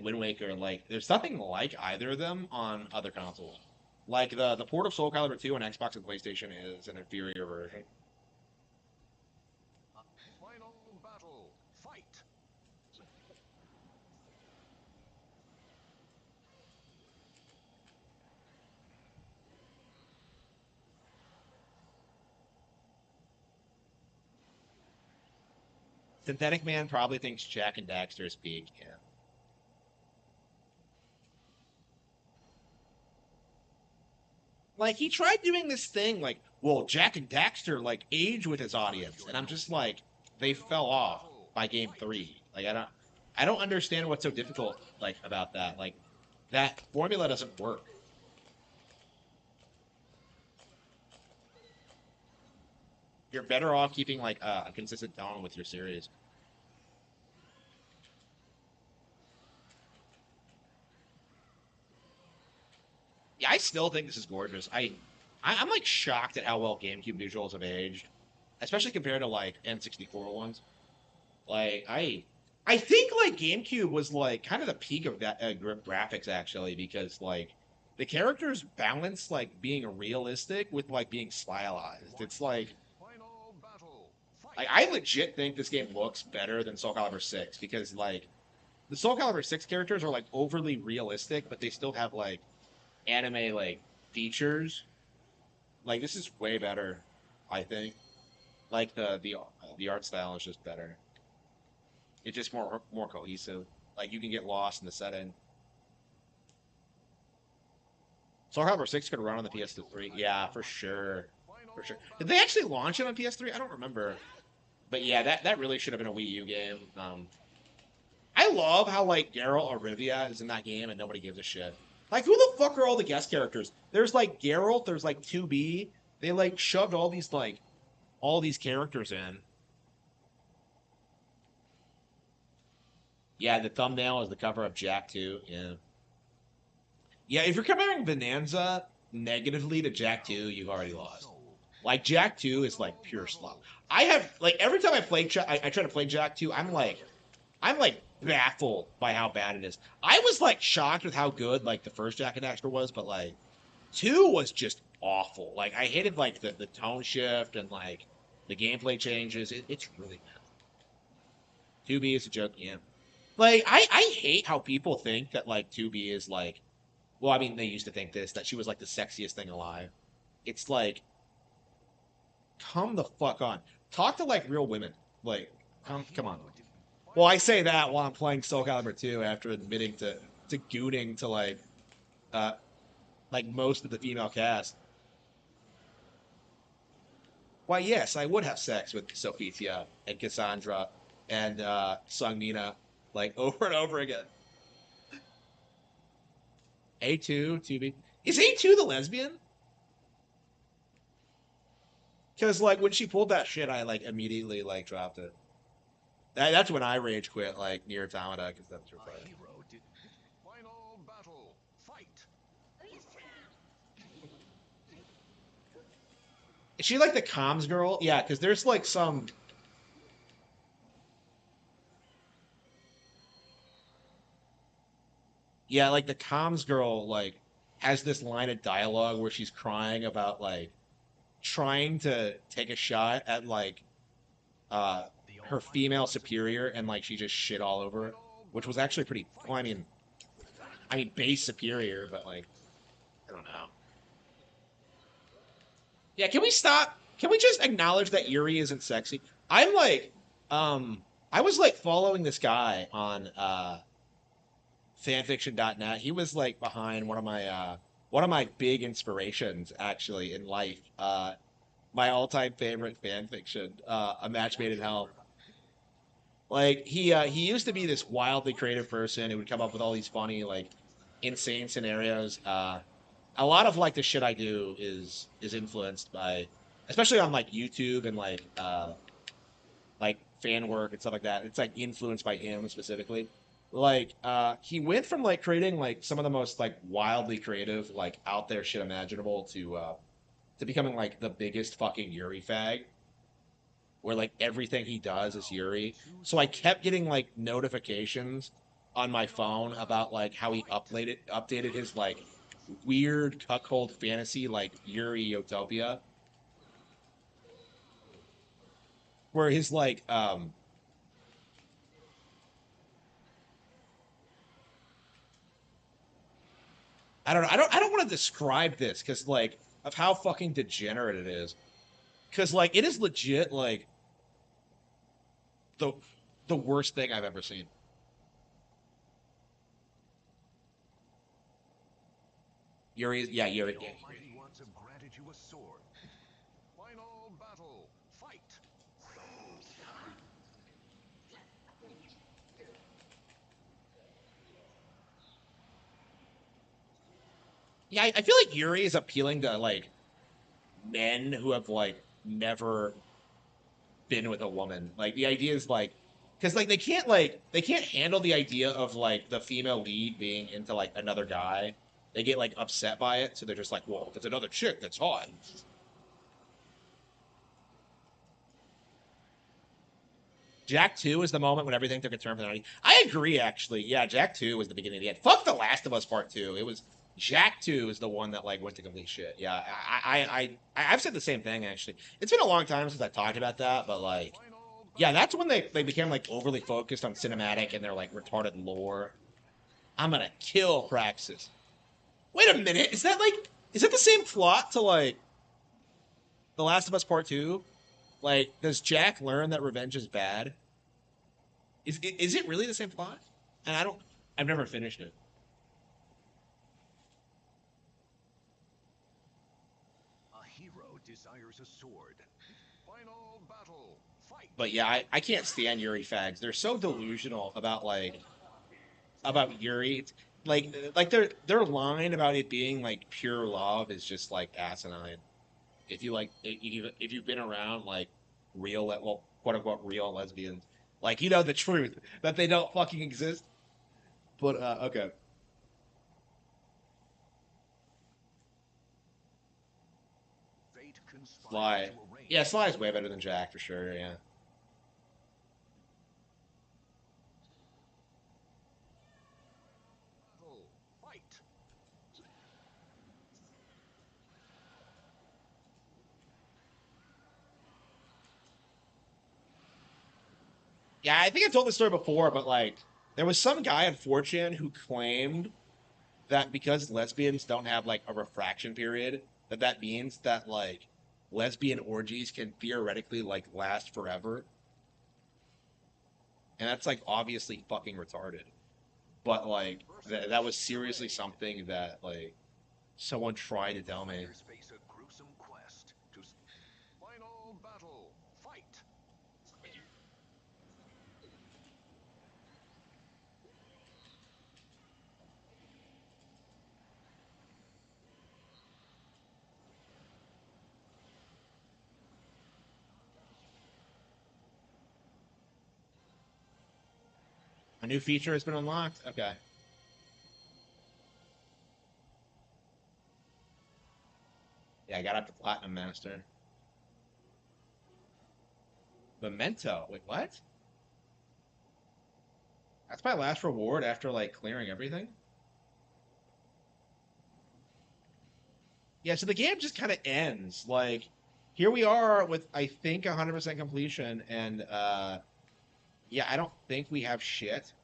Wind Waker. Like there's nothing like either of them on other consoles. Like the port of Soul Calibur 2 on Xbox and PlayStation is an inferior version. Final battle. Fight. Synthetic Man probably thinks Jack and Daxter is peak. Yeah. Like he tried doing this thing like, well, Jack and Daxter like age with his audience, and I'm just like, they fell off by game three. Like I don't understand what's so difficult like about that. Like that formula doesn't work. You're better off keeping like a consistent tone with your series. Yeah, I still think this is gorgeous. I'm like shocked at how well GameCube visuals have aged, especially compared to like N64 ones. Like I think like GameCube was like kind of the peak of that graphics actually because like the characters balance like being realistic with like being stylized. It's like I legit think this game looks better than Soul Calibur 6 because like the Soul Calibur 6 characters are like overly realistic, but they still have like anime like features. Like this is way better, I think. Like the art style is just better. It's just more cohesive. Like you can get lost in the setting. Soul Calibur 6 could run on the PS3. Yeah, for sure. For sure. Did they actually launch it on PS3? I don't remember. But yeah, that really should have been a Wii U game. I love how like Geralt or Rivia is in that game and nobody gives a shit. Like who the fuck are all the guest characters? There's like Geralt, there's like 2B. They like shoved all these characters in. Yeah, the thumbnail is the cover of Jack 2. Yeah. Yeah, if you're comparing Bonanza negatively to Jack 2, you've already lost. Like Jack 2 is like pure slop. I have like every time I play I try to play Jack 2, I'm like baffled by how bad it is. I was like shocked with how good like the first Jack and Daxter was, but like 2 was just awful. Like I hated like the tone shift and like the gameplay changes. It's really bad. 2B is a joke, yeah. Like I hate how people think that like 2B is like well, I mean they used to think this, that she was like the sexiest thing alive. It's like come the fuck on. Talk to like real women. Like, come on. Well, I say that while I'm playing Soul Calibur 2 after admitting to gooning to uh like most of the female cast. Why, yes, I would have sex with Sophia and Cassandra and Sung Nina like over and over again. A2, 2B. Is A2 the lesbian? Because like when she pulled that shit, I like immediately like dropped it. That's when I rage quit like near Automata because that's your friend. Final battle. Fight. Is she like the comms girl? Yeah, because there's like some. Yeah, like the comms girl like has this line of dialogue where she's crying about like trying to take a shot at like uh her female superior and like she just shit all over it, which was actually pretty. Well, I mean base superior, but like I don't know. Yeah, can we stop? Can we just acknowledge that Yuri isn't sexy? I'm like, I was like following this guy on fanfiction.net. He was like behind one of my big inspirations actually in life. My all-time favorite fanfiction, A Match Made in Hell. Like he used to be this wildly creative person who would come up with all these funny like insane scenarios. A lot of like the shit I do is influenced by, especially on like YouTube and like fan work and stuff like that. It's like influenced by him specifically. Like he went from like creating like some of the most like wildly creative like out there shit imaginable to becoming like the biggest fucking Yuri fag where like everything he does is Yuri. So I kept getting like notifications on my phone about like how he updated his like weird cuckold fantasy like Yuri Utopia. Where his like I don't know, I don't want to describe this because like of how fucking degenerate it is. Cause like it is legit like the the worst thing I've ever seen. Yuri, yeah, Yuri. The Almighty ones have granted you a sword. Final battle. Fight. Yeah, I feel like Yuri is appealing to like men who have like never been with a woman. Like the idea is like, because like they can't handle the idea of like the female lead being into like another guy. They get like upset by it, so they're just like, "Whoa, there's another chick that's hot." Jack 2 is the moment when everything took a turn for the 90. I agree, actually. Yeah, Jack 2 was the beginning of the end. Fuck The Last of Us Part 2. It was Jack 2 is the one that like went to complete shit. Yeah, I've said the same thing actually. It's been a long time since I talked about that, but like, yeah, that's when they became like overly focused on cinematic and their like retarded lore. I'm gonna kill Praxis. Wait a minute, is that the same plot to like The Last of Us Part 2? Like, does Jack learn that revenge is bad? Is it really the same plot? And I've never finished it. A hero desires a sword. Final battle. Fight. But yeah, I can't stand Yuri fags. They're so delusional about Yuri. Like their line about it being like pure love is just like asinine. If you like if you've been around like well, quote unquote real lesbians, like you know the truth that they don't fucking exist. But okay. Fate conspires Sly. to arrange. Yeah, Sly's way better than Jack for sure, yeah. Battle. Fight. Yeah, I think I told this story before, but like there was some guy on 4chan who claimed that because lesbians don't have like a refraction period, that means that like lesbian orgies can theoretically like last forever. And that's like obviously fucking retarded. But like that was seriously something that like someone tried to tell me. Face a gruesome quest to final battle. Fight. A new feature has been unlocked? Okay. Yeah, I got up to Platinum Master. Memento. Wait, what? That's my last reward after like clearing everything? Yeah, so the game just kind of ends. Like, here we are with, I think, 100% completion, and, yeah, I don't think we have shit.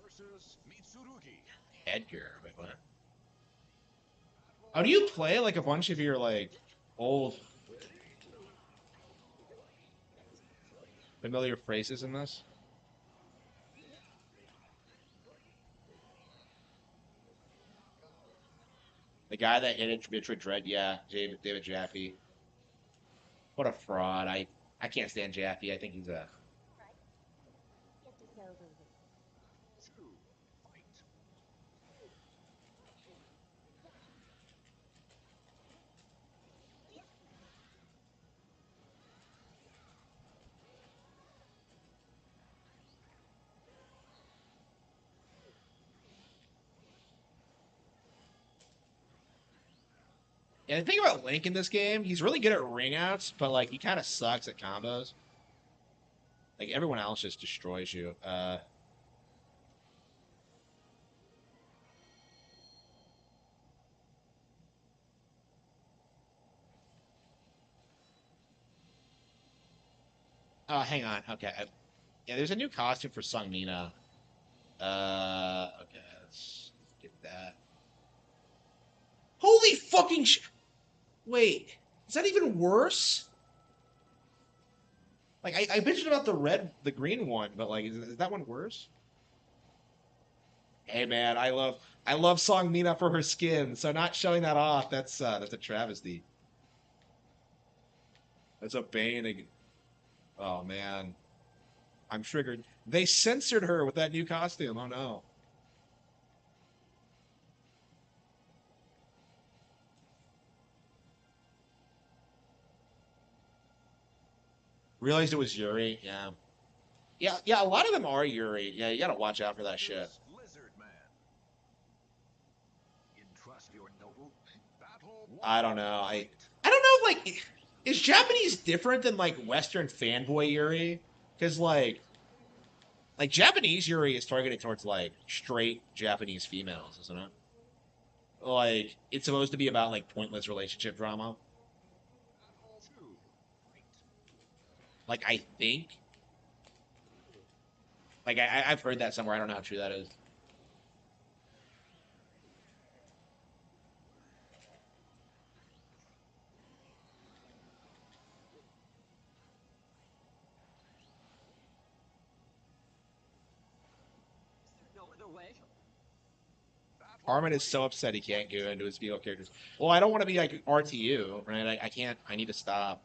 Versus Mitsurugi. Edgar, wait, what? Oh, do you play, like, a bunch of your, like, old familiar phrases in this? The guy that hit it, Metroid Dread, yeah, David Jaffe. What a fraud. I can't stand Jaffe. I think he's a... And the thing about Link in this game, he's really good at ring outs, but like he kind of sucks at combos. Like everyone else just destroys you. Oh, hang on. Okay. Yeah, there's a new costume for Sung Mina. Okay, let's get that. Holy fucking Wait, is that even worse? Like, I bitched about the green one, but like, is that one worse? Hey man, I love Song Mina for her skin, so not showing that off, that's a travesty. That's a bane. Oh man, I'm triggered. They censored her with that new costume. Oh no. Realized it was Yuri. Yeah. Yeah. A lot of them are Yuri. Yeah, you gotta watch out for that shit. Lizard Man. Entrust your noble battle. I don't know. I don't know. Like, is Japanese different than like Western fanboy Yuri? Because like Japanese Yuri is targeted towards like straight Japanese females, isn't it? Like it's supposed to be about like pointless relationship drama. Like I think. Like I've heard that somewhere. I don't know how true that is. No other way. Harman is so upset he can't go into his female characters. Well, I don't want to be like RTU, right? I can't. I need to stop.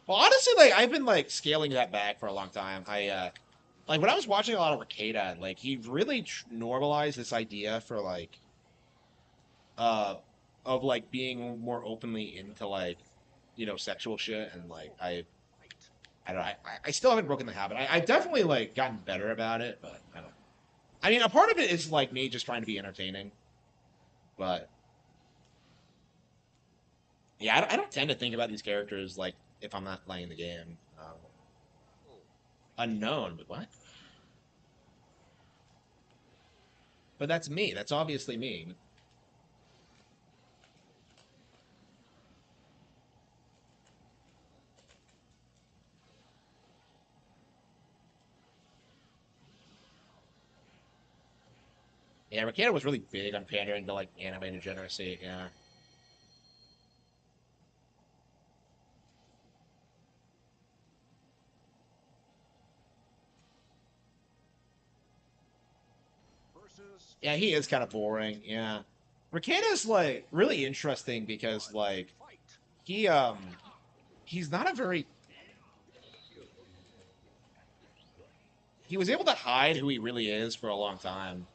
Well, honestly, like I've been like scaling that back for a long time. Like when I was watching a lot of Arcada, like he really normalized this idea for like uh of like being more openly into like sexual shit, and like I don't know, I still haven't broken the habit. I've definitely like gotten better about it, but I don't. I mean, a part of it is like me just trying to be entertaining, but yeah, I don't tend to think about these characters like if I'm not playing the game. Unknown, but what? But that's me. That's obviously me. Yeah, Ricardo was really big on pandering to like anime degeneracy. Yeah. Yeah, he is kind of boring. Yeah. Ricardo's like really interesting because like he he's not a very he was able to hide who he really is for a long time.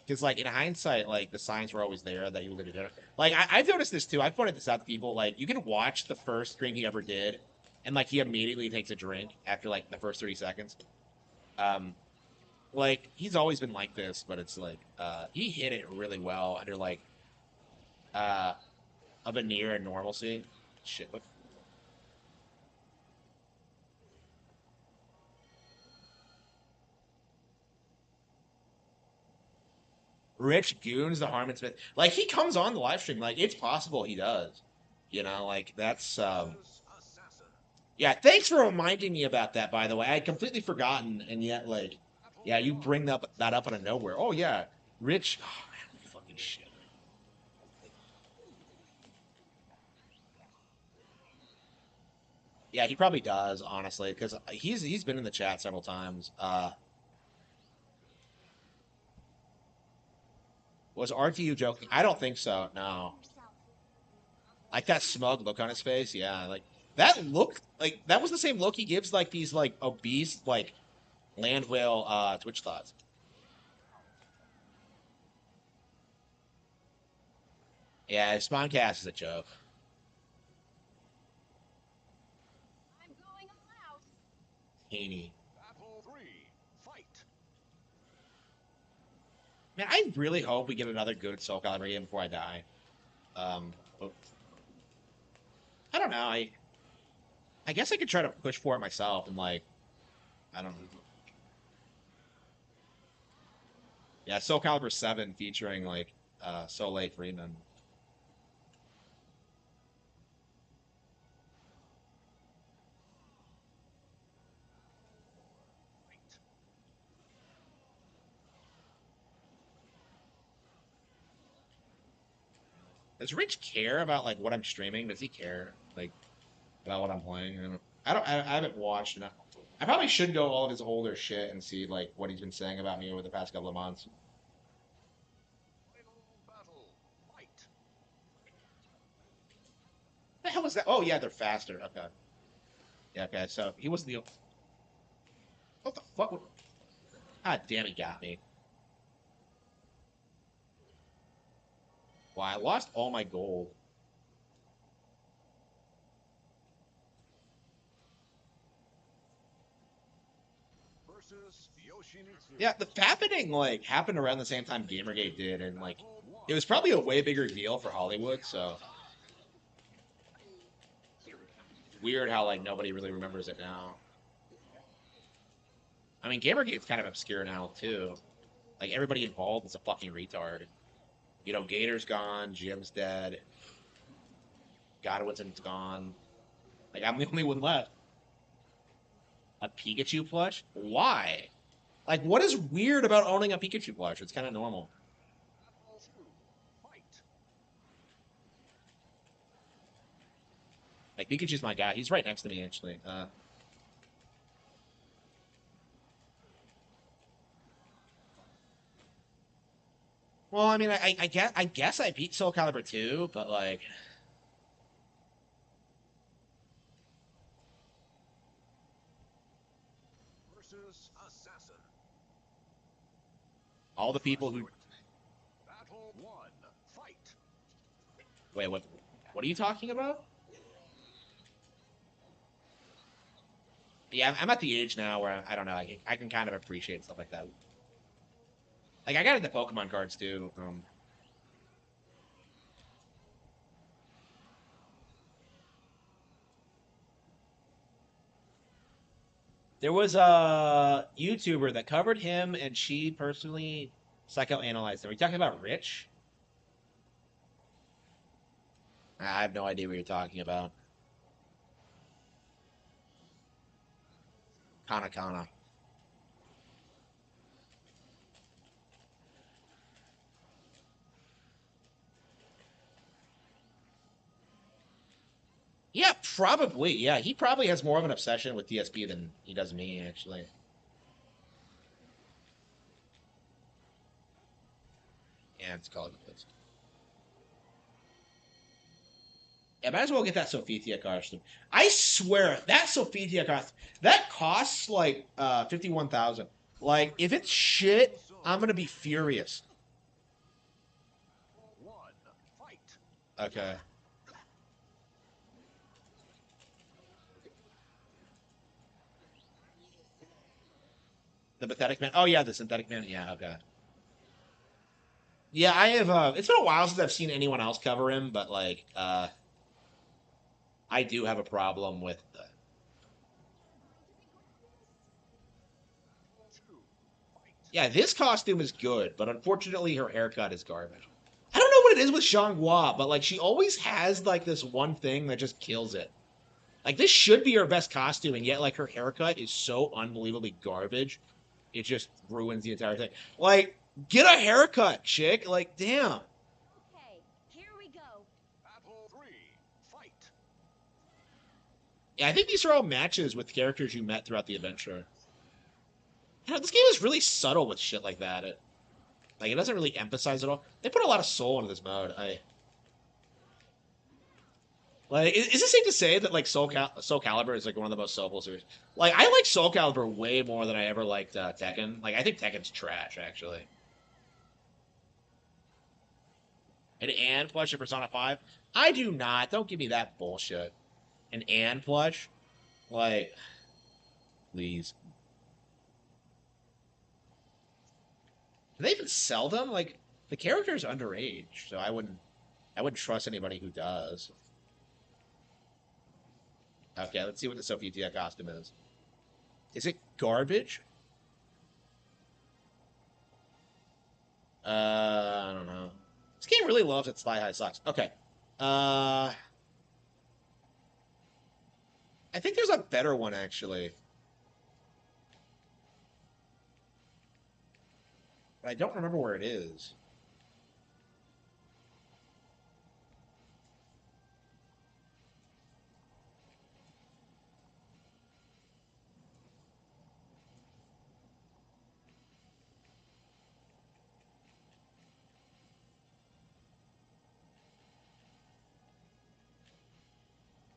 Because, like, in hindsight, like, the signs were always there that he was going to do it. Like, I've noticed this, too. I've pointed this out to people. Like, you can watch the first drink he ever did, and, like, he immediately takes a drink after, like, the first 30 seconds. Um, like, he's always been like this, but it's, like, he hit it really well under, like, uh, a veneer and normalcy. Shit, what? Rich Goons, the Harman Smith. Like, he comes on the live stream. Like, it's possible he does. You know, like, that's, yeah, thanks for reminding me about that, by the way. I had completely forgotten, and yet, like, yeah, you bring that up out of nowhere. Oh, yeah. Rich. Oh, man, fucking shit. Yeah, he probably does, honestly, because he's been in the chat several times. Was RTU joking? I don't think so, no. Like that smug look on his face, yeah. Like, that look, like, that was the same look he gives, like, these, like, obese, like, land whale Twitch thoughts. Yeah, Spawncast is a joke. Haney. Man, I really hope we get another good Soul Calibur game before I die. But I don't know. I guess I could try to push for it myself and like I don't know. Yeah, Soul Calibur 7 featuring like Soleil Freeman. Does Rich care about like what I'm streaming? Does he care like about what I'm playing? I haven't watched enough. I probably should go all of his older shit and see like what he's been saying about me over the past couple of months. The hell was that? Oh yeah, they're faster. Okay. Yeah, okay. So he wasn't the. What the fuck? God damn, he got me. Wow, I lost all my gold. Yeah, the happening like happened around the same time Gamergate did, and like it was probably a way bigger deal for Hollywood. So weird how like nobody really remembers it now. I mean, Gamergate's kind of obscure now too. Like everybody involved is a fucking retard. You know, Gator's gone, Jim's dead, Godwinson's gone. Like I'm the only one left. A Pikachu plush? Why? Like, what is weird about owning a Pikachu plush? It's kind of normal. Like, Pikachu's my guy. He's right next to me, actually. Well, I mean, I guess I beat Soul Calibur 2, but like, all the people who. Wait, what? What are you talking about? Yeah, I'm at the age now where I don't know. I can kind of appreciate stuff like that. Like I got into Pokemon cards too. There was a YouTuber that covered him, and she personally psychoanalyzed him. Are you talking about Rich? I have no idea what you're talking about. Kana Kana. Yeah, probably. Yeah, he probably has more of an obsession with DSP than he does me, actually. Yeah, it's called it. Yeah, might as well get that Sophia costume. I swear that Sophia costume that costs like 51,000. Like if it's shit, I'm gonna be furious. Okay. The pathetic man. Oh yeah, the synthetic man. Yeah, okay. Yeah, I have. It's been a while since I've seen anyone else cover him, but like, I do have a problem with. Yeah, this costume is good, but unfortunately, her haircut is garbage. I don't know what it is with Xianghua, but like, she always has like this one thing that just kills it. Like, this should be her best costume, and yet like her haircut is so unbelievably garbage, it just ruins the entire thing. Like, get a haircut, chick. Like, damn. Okay, here we go. Battle 3, fight. Yeah, I think these are all matches with characters you met throughout the adventure. You know, this game is really subtle with shit like that. Like, it doesn't really emphasize it all. They put a lot of soul into this mode. Like, is it safe to say that like Soul Calibur is like one of the most soulful series? Like, I like Soul Calibur way more than I ever liked Tekken. Like, I think Tekken's trash actually. An plush of Persona 5? I do not. Don't give me that bullshit. An plush? Like, please. Do they even sell them? Like, the character's underage, so I wouldn't trust anybody who does. Okay, let's see what the Sophia costume is. Is it garbage? I don't know. This game really loves its Thigh High Socks. Okay. I think there's a better one, actually. But I don't remember where it is.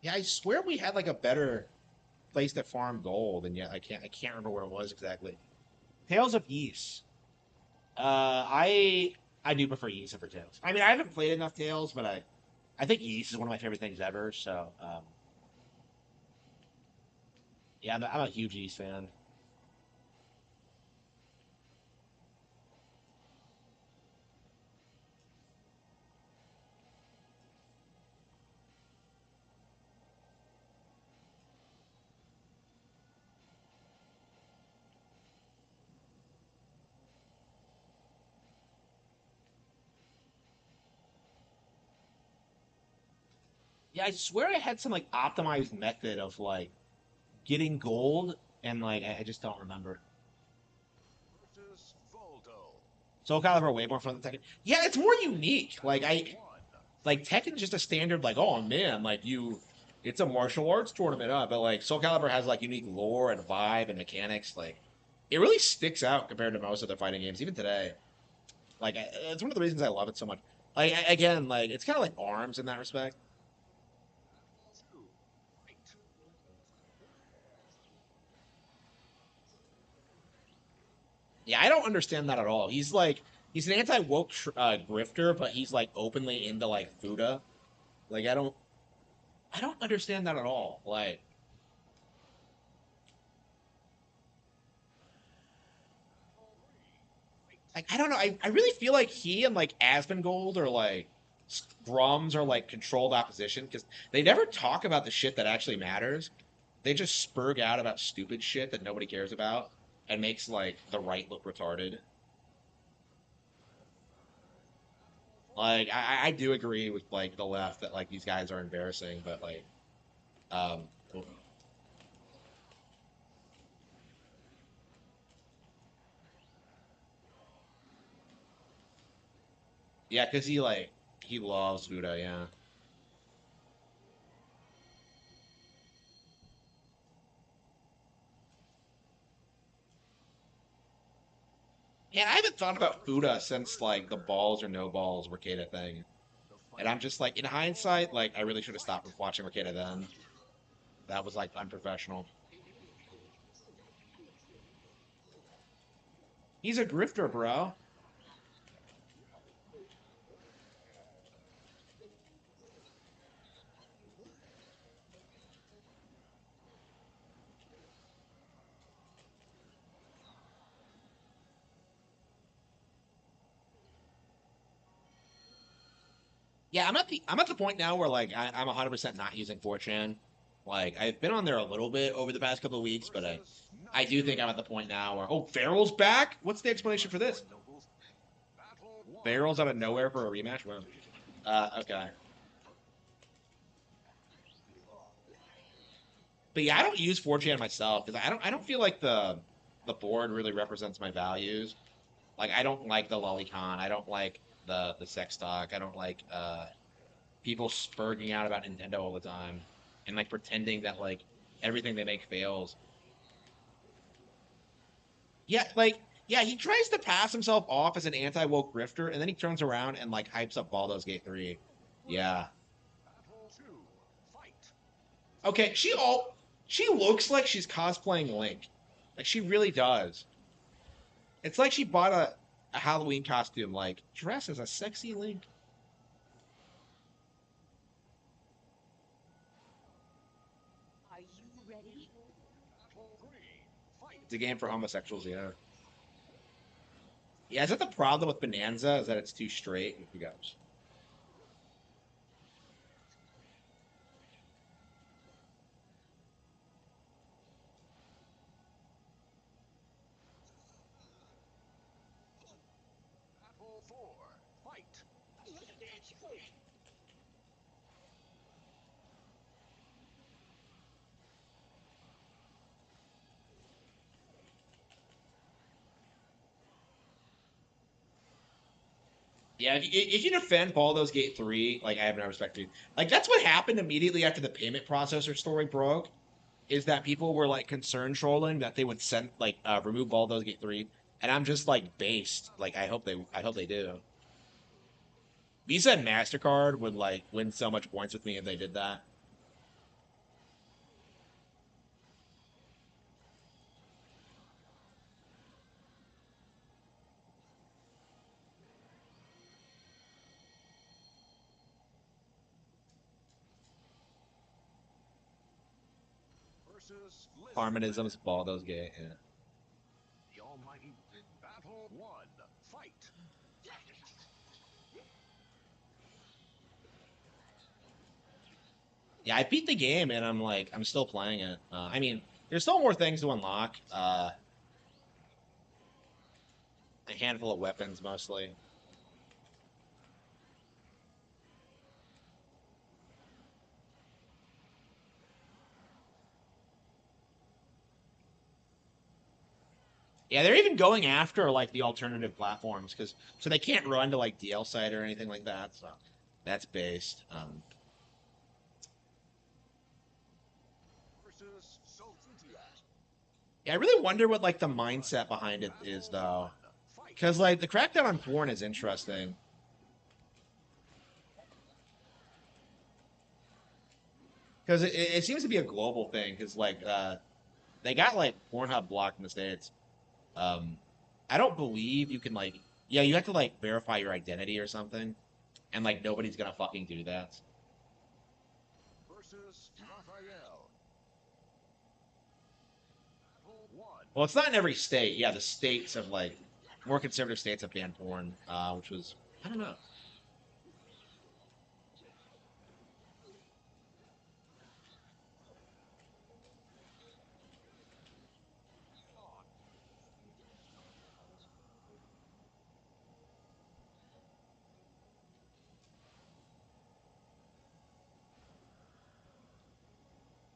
Yeah, I swear we had like a better place to farm gold, and yet I can't remember where it was exactly. Tales of Ys. I do prefer Ys over Tales. I mean, I haven't played enough Tales, but I think Ys is one of my favorite things ever. So yeah, I'm a huge Ys fan. Yeah, I swear I had some like optimized method of like getting gold, and like I just don't remember. Versus Voldo. Soul Calibur way more fun than Tekken. Yeah, it's more unique. Like Tekken's just a standard like, oh man, like it's a martial arts tournament, but like Soul Calibur has like unique lore and vibe and mechanics. Like it really sticks out compared to most other fighting games, even today. Like it's one of the reasons I love it so much. Like again, like it's kind of like Arms in that respect. Yeah, I don't understand that at all. He's an anti woke grifter, but he's like openly into like Fuda. Like I don't understand that at all. Like like I don't know. I really feel like he and like Asmongold or like Scrums are like controlled opposition because they never talk about the shit that actually matters. They just spurg out about stupid shit that nobody cares about and makes like the right look retarded. Like I do agree with like the left that like these guys are embarrassing, but like um yeah, because he loves Buddha, yeah. Yeah, I haven't thought about Fuda since like the balls or no balls Mercada thing. And I'm just like in hindsight, like I really should have stopped watching Mercada then. That was like unprofessional. He's a grifter, bro. Yeah, I'm at the point now where like I'm 100% not using 4chan. Like I've been on there a little bit over the past couple of weeks, but I do think I'm at the point now where oh Farrell's back. What's the explanation for this? Farrell's out of nowhere for a rematch. Well, okay. But yeah, I don't use 4chan myself because I don't feel like the board really represents my values. Like I don't like the lolicon. I don't like the sex talk. I don't like people spurging out about Nintendo all the time and like pretending that like everything they make fails. Yeah, like yeah, he tries to pass himself off as an anti-woke grifter, and then he turns around and like hypes up Baldur's Gate 3. Yeah. Okay, she looks like she's cosplaying Link. Like she really does. It's like she bought a Halloween costume, like dressed as a sexy Link. Are you ready? It's a game for homosexuals, yeah. Yeah, is that the problem with Bonanza? Is that it's too straight? Who goes? Yeah, if you defend Baldur's Gate 3, like I have no respect for you. Like that's what happened immediately after the payment processor story broke, is that people were like concern trolling that they would send like remove Baldur's Gate 3. And I'm just like based. Like I hope they do. Visa and MasterCard would like win so much points with me if they did that. Harmonism's Baldur's Gate, yeah. The almighty battle one. Fight. Yeah, I beat the game and I'm like I'm still playing it. I mean, there's still more things to unlock. A handful of weapons mostly. Yeah, they're even going after like the alternative platforms because so they can't run to like DL site or anything like that. So that's based. Yeah, I really wonder what like the mindset behind it is though, because like the crackdown on porn is interesting. Because it seems to be a global thing. Because like they got like Pornhub blocked in the states. Um, I don't believe you can like yeah you have to like verify your identity or something, and like nobody's gonna fucking do that. Well, it's not in every state. Yeah, the states have like more conservative states have banned porn, which was, I don't know.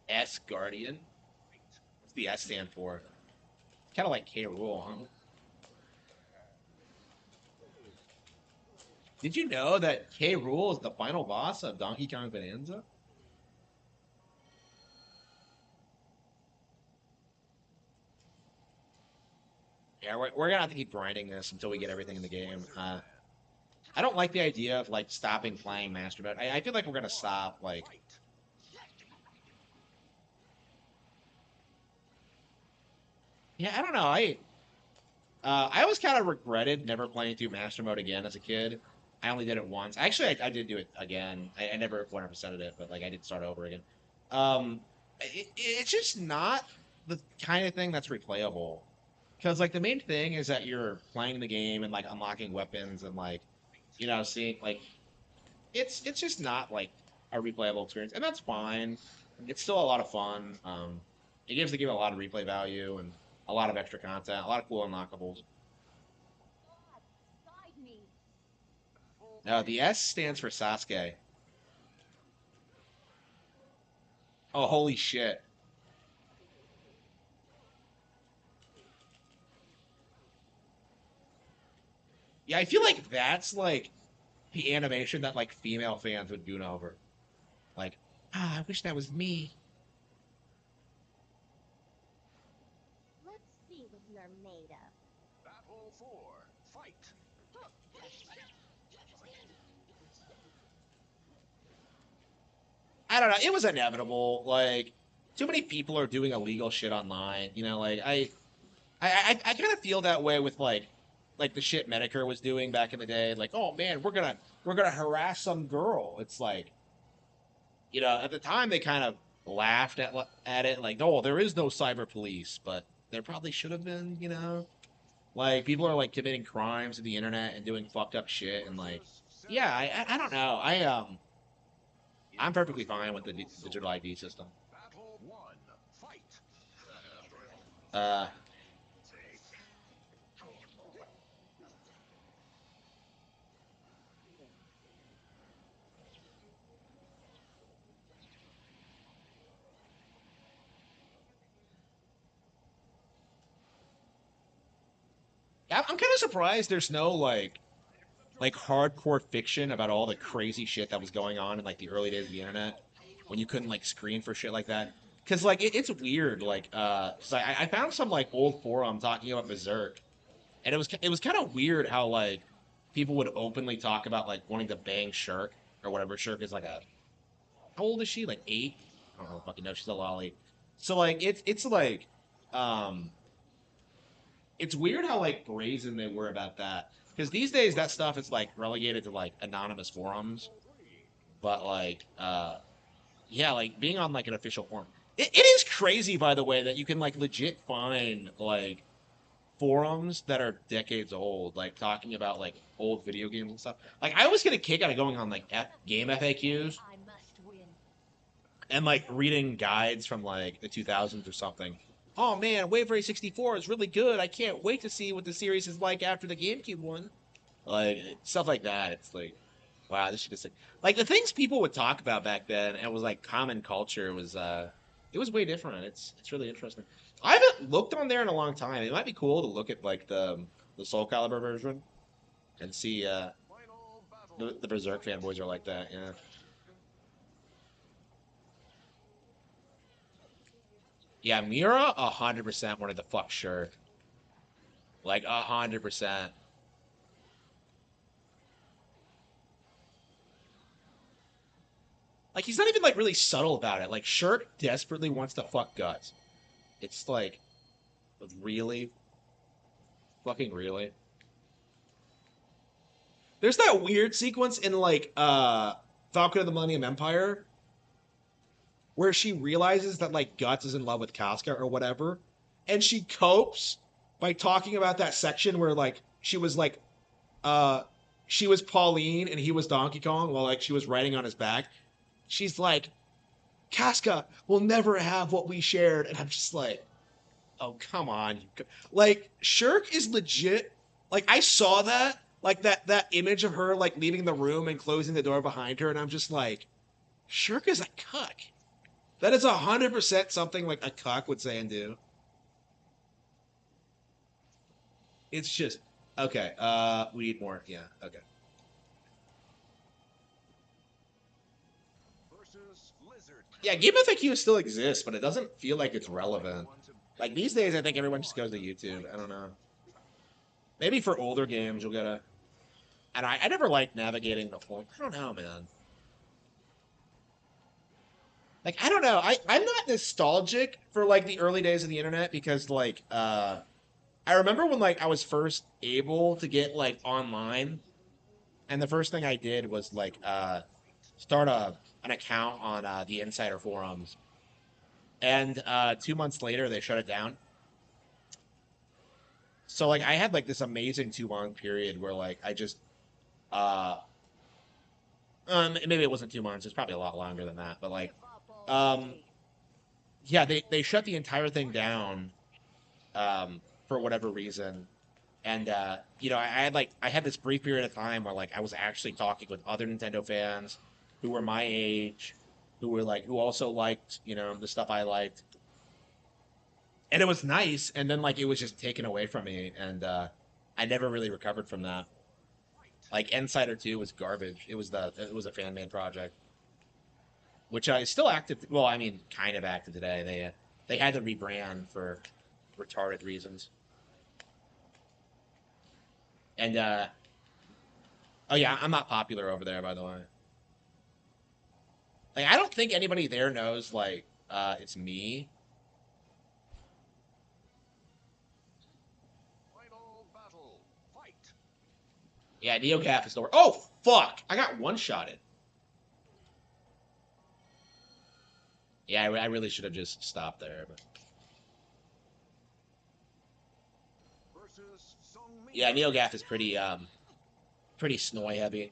S Guardian. What's the S stand for? Kind of like K. Rool, huh? Did you know that K. Rool is the final boss of Donkey Kong Bonanza? Yeah, we're gonna have to keep grinding this until we get everything in the game. I don't like the idea of like stopping playing Master Mode. I feel like we're gonna stop like. Yeah, I don't know. I always kind of regretted never playing through Master Mode again as a kid. I only did it once. Actually, I did do it again. I never 100%ed it, but like I did start over again. It's just not the kind of thing that's replayable. Because like the main thing is that you're playing the game and like unlocking weapons and like, seeing like it's just not like a replayable experience, and that's fine. It's still a lot of fun. It gives the game a lot of replay value and a lot of extra content, a lot of cool unlockables. Now the S stands for Sasuke. Oh, holy shit. Yeah, I feel like that's like the animation that like female fans would goon over. Like, I wish that was me. Let's see what you're made of. Battle 4. Fight. I don't know. It was inevitable. Like, too many people are doing illegal shit online. Like I kind of feel that way with like the shit Medicare was doing back in the day. Like, oh man, we're gonna harass some girl. It's like, at the time they kind of laughed at it, like, oh, there is no cyber police, but there probably should have been. Like people are like committing crimes on the internet and doing fucked up shit, and like, yeah, I don't know. I'm perfectly fine with the digital ID system. Battle 1. Fight. Uh, I'm kind of surprised there's no like hardcore fiction about all the crazy shit that was going on in like the early days of the internet when you couldn't like screen for shit like that. Because like it's weird. Like, 'cause I found some like old forum talking about Berserk, and it was kind of weird how like people would openly talk about like wanting to bang Shirk or whatever. Shirk is like a how old is she? Like 8? I don't know. Fucking know. She's a lolly. So like it's like um it's weird how like brazen they were about that. Because these days that stuff is like relegated to like anonymous forums. But like yeah, like being on like an official forum. It is crazy, by the way, that you can like legit find like forums that are decades old, like talking about like old video games and stuff. Like I always get a kick out of going on like game FAQs and like reading guides from like the 2000s or something. Oh man, Wave Race 64 is really good. I can't wait to see what the series is like after the GameCube one. Like stuff like that. It's like, wow, this shit is like the things people would talk about back then. And it was like common culture was it was way different. It's really interesting. I haven't looked on there in a long time. It might be cool to look at like the Soul Calibur version and see the Berserk fanboys are like that. Yeah. Yeah, Mira 100% wanted to fuck Shirk. Like 100%. Like he's not even like really subtle about it. Like Shirk desperately wants to fuck Guts. It's like, really, fucking really. There's that weird sequence in like Falcon of the Millennium Empire where she realizes that like Guts is in love with Casca or whatever, and she copes by talking about that section where like she was like, she was Pauline and he was Donkey Kong while like she was riding on his back. She's like, Casca will never have what we shared, and I'm just like, oh come on, like Shirk is legit. Like I saw that, like that image of her like leaving the room and closing the door behind her, and I'm just like, Shirk is a cuck. That is 100% something like a cuck would say and do. It's just okay. We need more. Yeah. Okay. Yeah, Game FAQ still exists, but it doesn't feel like it's relevant. Like these days, I think everyone just goes to YouTube. I don't know. Maybe for older games, you'll get a. And I never liked navigating the whole. I don't know, man. Like I don't know. I'm not nostalgic for like the early days of the internet because like I remember when like I was first able to get like online, and the first thing I did was like start an account on the Insider forums, and 2 months later they shut it down. So like I had like this amazing 2 month period where like I just uh maybe it wasn't 2 months, it's probably a lot longer than that, but like um yeah, they shut the entire thing down for whatever reason. And you know, I had this brief period of time where like I was actually talking with other Nintendo fans who were my age, who were like who also liked, you know, the stuff I liked. And it was nice, and then like it was just taken away from me, and I never really recovered from that. Like Insider 2 was garbage. It was a fan made project, which is still active. Well, I mean, kind of active today. They had to rebrand for retarded reasons. And oh yeah, I'm not popular over there, by the way. Like I don't think anybody there knows like it's me. Yeah, NeoGaf is the. Oh fuck! I got one shotted. Yeah, I really should have just stopped there. But... Yeah, NeoGaf is pretty snoy heavy.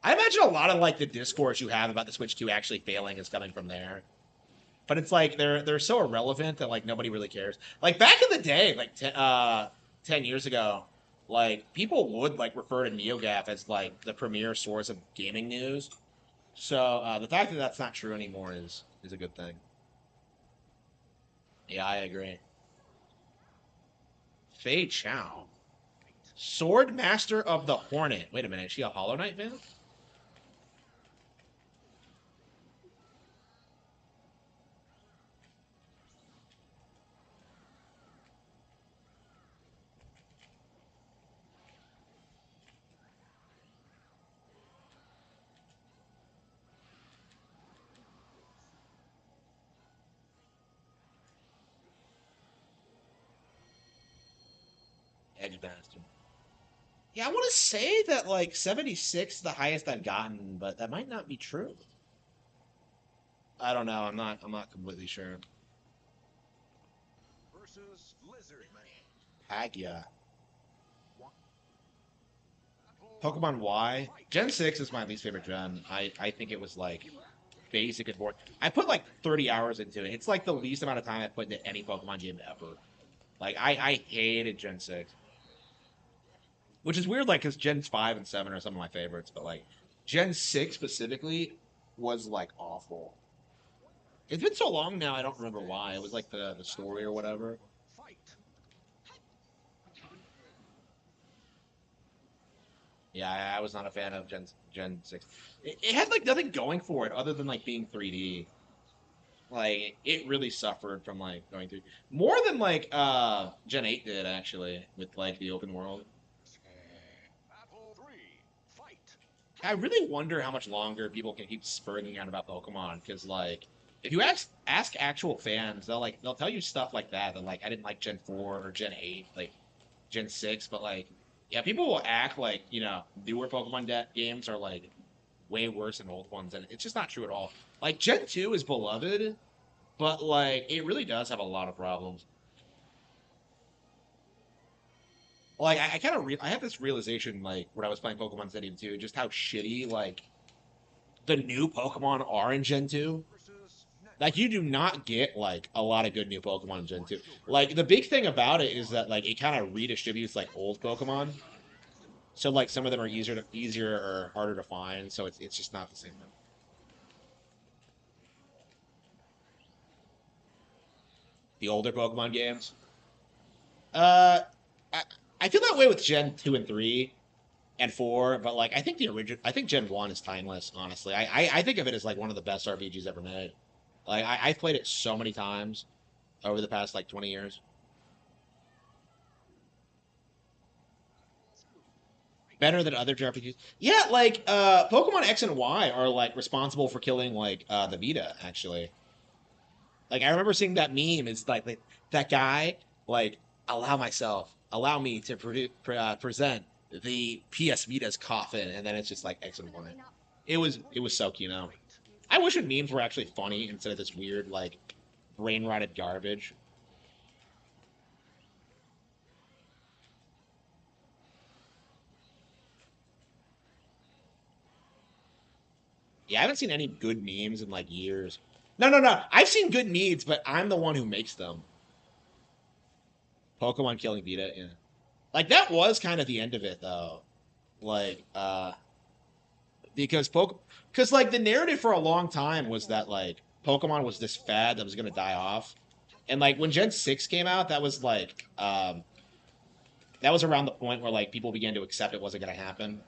I imagine a lot of like the discourse you have about the Switch 2 actually failing is coming from there. But it's like they're so irrelevant that like nobody really cares. Like back in the day, like 10 years ago, like people would like refer to NeoGaf as like the premier source of gaming news. So the fact that that's not true anymore is a good thing. Yeah, I agree. Fei Chow, Sword Master of the Hornet. Wait a minute, is she a Hollow Knight fan? Edge Bastard. Yeah, I want to say that like 76 is the highest I've gotten, but that might not be true. I don't know. I'm not completely sure. Hagia. Pokemon Y. Gen 6 is my least favorite gen. I think it was like basic and boring. I put like 30 hours into it. It's like the least amount of time I put into any Pokemon game ever. Like I hated Gen 6. Which is weird, like, because Gens 5 and 7 are some of my favorites, but, like, Gen 6 specifically was, like, awful. It's been so long now, I don't remember why. It was, like, the story or whatever. Yeah, I was not a fan of Gen 6. It had, like, nothing going for it other than, like, being 3D. Like, it really suffered from, like, going through... More than, like, Gen 8 did, actually, with, like, the open world. I really wonder how much longer people can keep spurring on about Pokemon, because like, if you ask actual fans, they'll tell you stuff like that. Like, I didn't like Gen 4 or Gen 8, like Gen 6, but like, yeah, people will act like newer Pokemon games are like way worse than old ones, and it's just not true at all. Like Gen 2 is beloved, but like it really does have a lot of problems. like I kind of I had this realization like when I was playing Pokemon Stadium 2, just how shitty like the new Pokemon are in Gen 2. Like you do not get like a lot of good new Pokemon in Gen 2. Like the big thing about it is that like it kind of redistributes like old Pokemon. So like some of them are easier or harder to find, so it's just not the same. The older Pokemon games. Uh, I, I feel that way with Gen 2 and 3 and 4, but like I think Gen 1 is timeless, honestly. I think of it as like one of the best RPGs ever made. Like I've played it so many times over the past like 20 years. Better than other JRPGs. Yeah, like Pokemon X and Y are like responsible for killing like the Vita, actually. Like I remember seeing that meme. It's like that guy like allow me to present the PS Vita's coffin, and then it's just like X and Y. It was so cute. I wish that memes were actually funny instead of this weird like brain rotted garbage. Yeah, I haven't seen any good memes in like years. No, no, no. I've seen good memes, but I'm the one who makes them. Pokemon killing Vita, yeah. Like that was kind of the end of it though. Like because because like the narrative for a long time was that like Pokemon was this fad that was going to die off. And like when Gen 6 came out, that was around the point where like people began to accept it wasn't going to happen.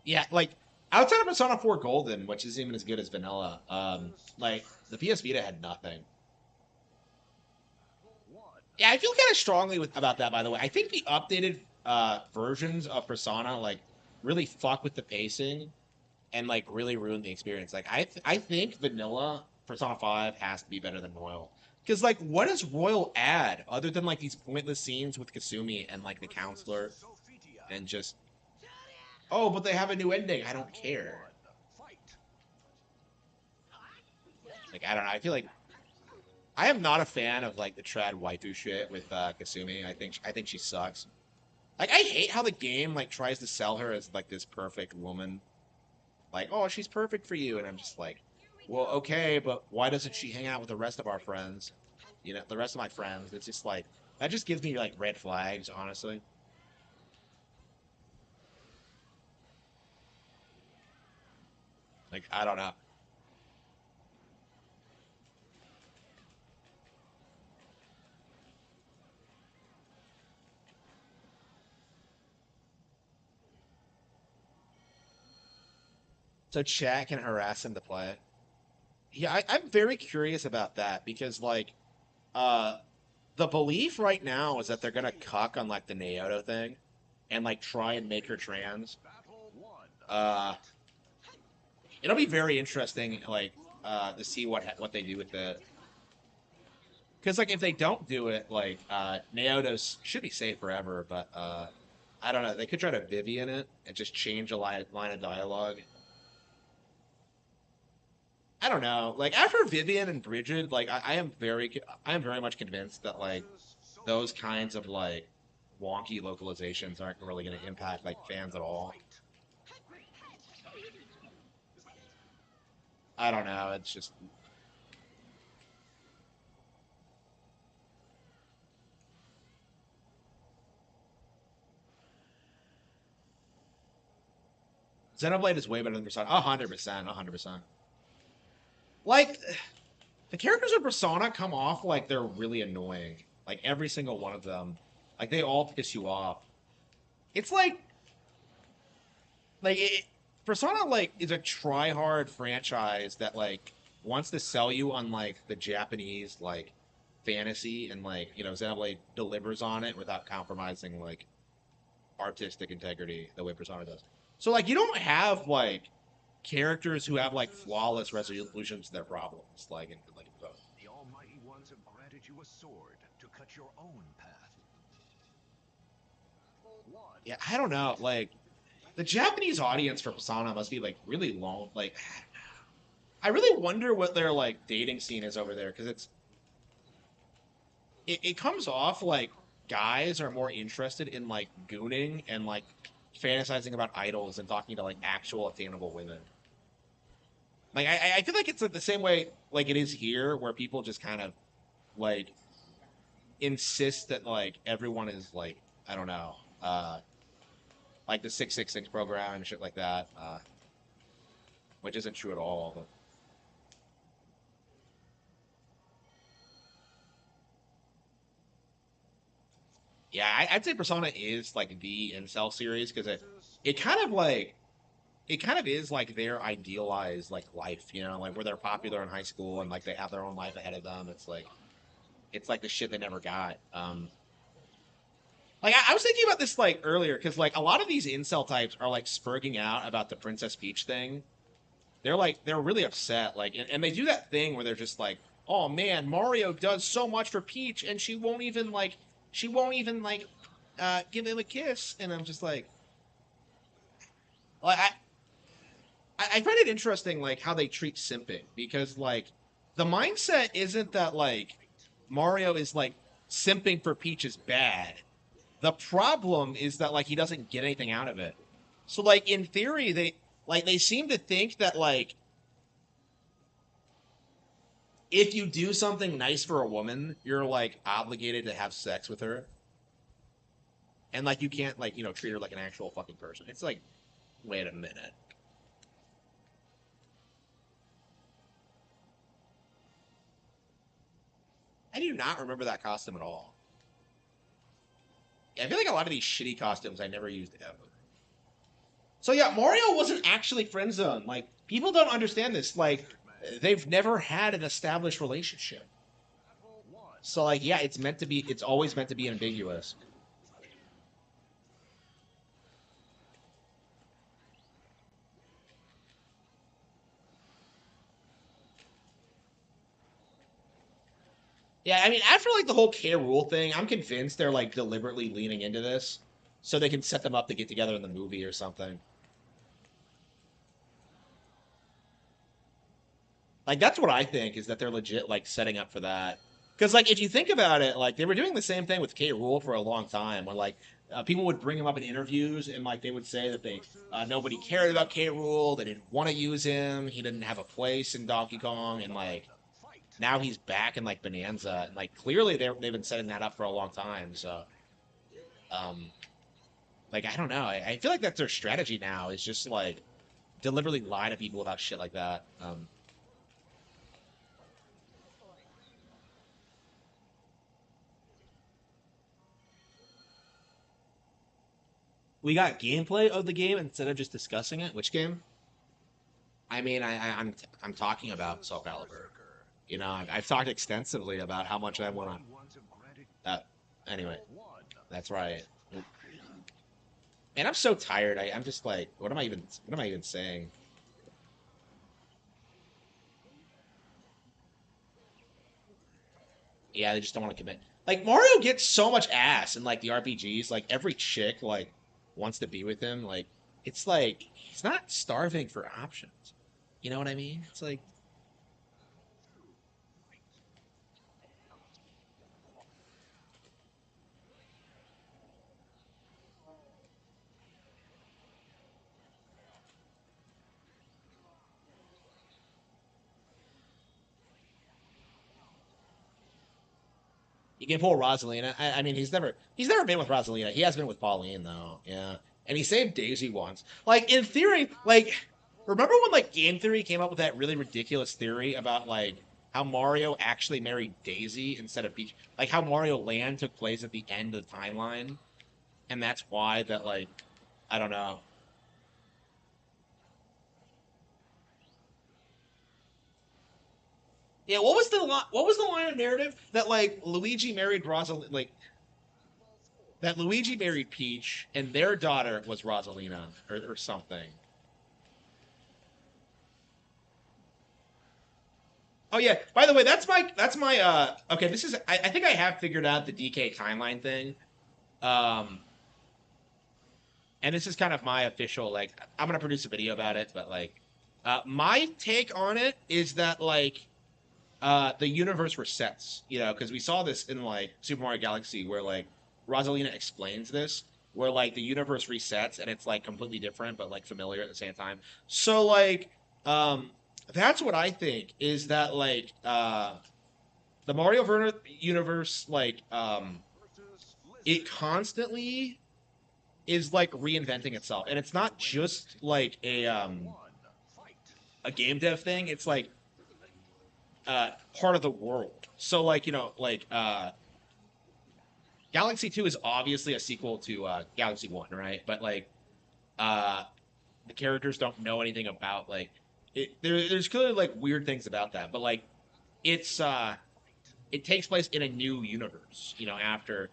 Yeah, like outside of Persona 4 Golden, which isn't even as good as vanilla, like the PS Vita had nothing. Yeah, I feel kind of strongly about that. By the way, I think the updated versions of Persona like really fuck with the pacing and like really ruin the experience. Like I think vanilla Persona 5 has to be better than Royal. Because like what does Royal add other than like these pointless scenes with Kasumi and like the counselor and just oh, but they have a new ending. I don't care. Like I don't know. I feel like I am not a fan of like the trad waifu shit with Kasumi. I think she sucks. Like I hate how the game like tries to sell her as like this perfect woman. Like, oh, she's perfect for you, and I'm just like, well, okay, but why doesn't she hang out with the rest of our friends? You know, the rest of my friends. It's just like that just gives me like red flags, honestly. Like I don't know. So chat can harass him to play. Yeah, I'm very curious about that because like uh the belief right now is that they're gonna cuck on like the Naoto thing and like try and make her trans. Uh it'll be very interesting like to see what they do with the because like if they don't do it, like Naoto's should be safe forever, but I don't know, they could try to Vivian it and just change a line of dialogue. I don't know. Like after Vivian and Bridget, like I am very much convinced that like those kinds of like wonky localizations aren't really going to impact like fans at all. I don't know. It's just Xenoblade is way better than Persona. 100%, 100%. Like the characters of Persona come off like they're really annoying. Like every single one of them. Like they all piss you off. it's Persona like is a try hard franchise that like wants to sell you on like the Japanese like fantasy and like Xenoblade delivers on it without compromising like artistic integrity the way Persona does. So like you don't have like characters who have like flawless resolutions to their problems like Persona. The Almighty Ones have granted you a sword to cut your own path. Yeah, I don't know. Like the Japanese audience for Persona must be like really long. Like I really wonder what their like dating scene is over there because it comes off like guys are more interested in like gooning and like fantasizing about idols and talking to like actual attainable women. Like I feel like it's like the same way like it is here where people just kind of like insist that like everyone is like I don't know like the 666 program and shit like that, which isn't true at all. But yeah, I'd say Persona is like the incel series because it kind of like it kind of is like their idealized like life, like where they're popular in high school and like they have their own life ahead of them. It's like the shit they never got. Like I was thinking about this like earlier because like a lot of these incel types are like spurging out about the Princess Peach thing. They're really upset like and they do that thing where they're just like, oh man, Mario does so much for Peach and she won't even like give him a kiss, and I'm just like I find it interesting like how they treat simping because like the mindset isn't that like Mario is like simping for Peach is bad. The problem is that like he doesn't get anything out of it. So like in theory they seem to think that like if you do something nice for a woman, you're like obligated to have sex with her. And like you can't like, treat her like an actual fucking person. It's like, wait a minute. I do not remember that costume at all. Yeah, I feel like a lot of these shitty costumes I never used ever. So yeah, Mario wasn't actually friend zoned. Like people don't understand this. Like they've never had an established relationship. So like yeah, it's always meant to be ambiguous. Yeah, I mean, after like the whole K. Rule thing, I'm convinced they're like deliberately leaning into this so they can set them up to get together in the movie or something. Like that's what I think is that they're legit like setting up for that. Because like if you think about it, like they were doing the same thing with K. Rule for a long time, when like people would bring him up in interviews and like they would say that they nobody cared about K. Rule, they didn't want to use him, he didn't have a place in Donkey Kong, and like now he's back in like Bonanza, and like clearly they've been setting that up for a long time. So, um, like I don't know, I feel like that's their strategy now is just like deliberately lie to people about shit like that. We got gameplay of the game instead of just discussing it. Which game? I mean, I'm talking about Soul Calibur. I've talked extensively about how much I want to. Anyway, that's right. And I'm so tired. I'm just like, what am I even saying? Yeah, they just don't want to commit. Like Mario gets so much ass in like the RPGs. Like every chick like wants to be with him. It's like he's not starving for options. You know what I mean? It's like you can pull Rosalina. I mean, he's never been with Rosalina. He has been with Pauline though. Yeah, and he saved Daisy once. Like in theory, like remember when like Game Theory came up with that really ridiculous theory about like how Mario actually married Daisy instead of Peach, like how Mario Land took place at the end of the timeline. and that's why that like I don't know. Yeah, what was the line of narrative that like Luigi married Rosalina, like that Luigi married Peach and their daughter was Rosalina or something. Oh yeah. By the way, that's my okay, this is I think I have figured out the DK timeline thing. Um and this is kind of my official like I'm gonna produce a video about it, but like my take on it is that like the universe resets, you know, because we saw this in like Super Mario Galaxy where like Rosalina explains this, where like the universe resets and it's like completely different but like familiar at the same time. So like um that's what I think is that like the universe like it constantly is like reinventing itself and it's not just like a game dev thing, it's like part of the world. So like, you know, like Galaxy 2 is obviously a sequel to Galaxy 1, right? But like uh the characters don't know anything about like there's clearly like weird things about that, but like it's it takes place in a new universe, you know, after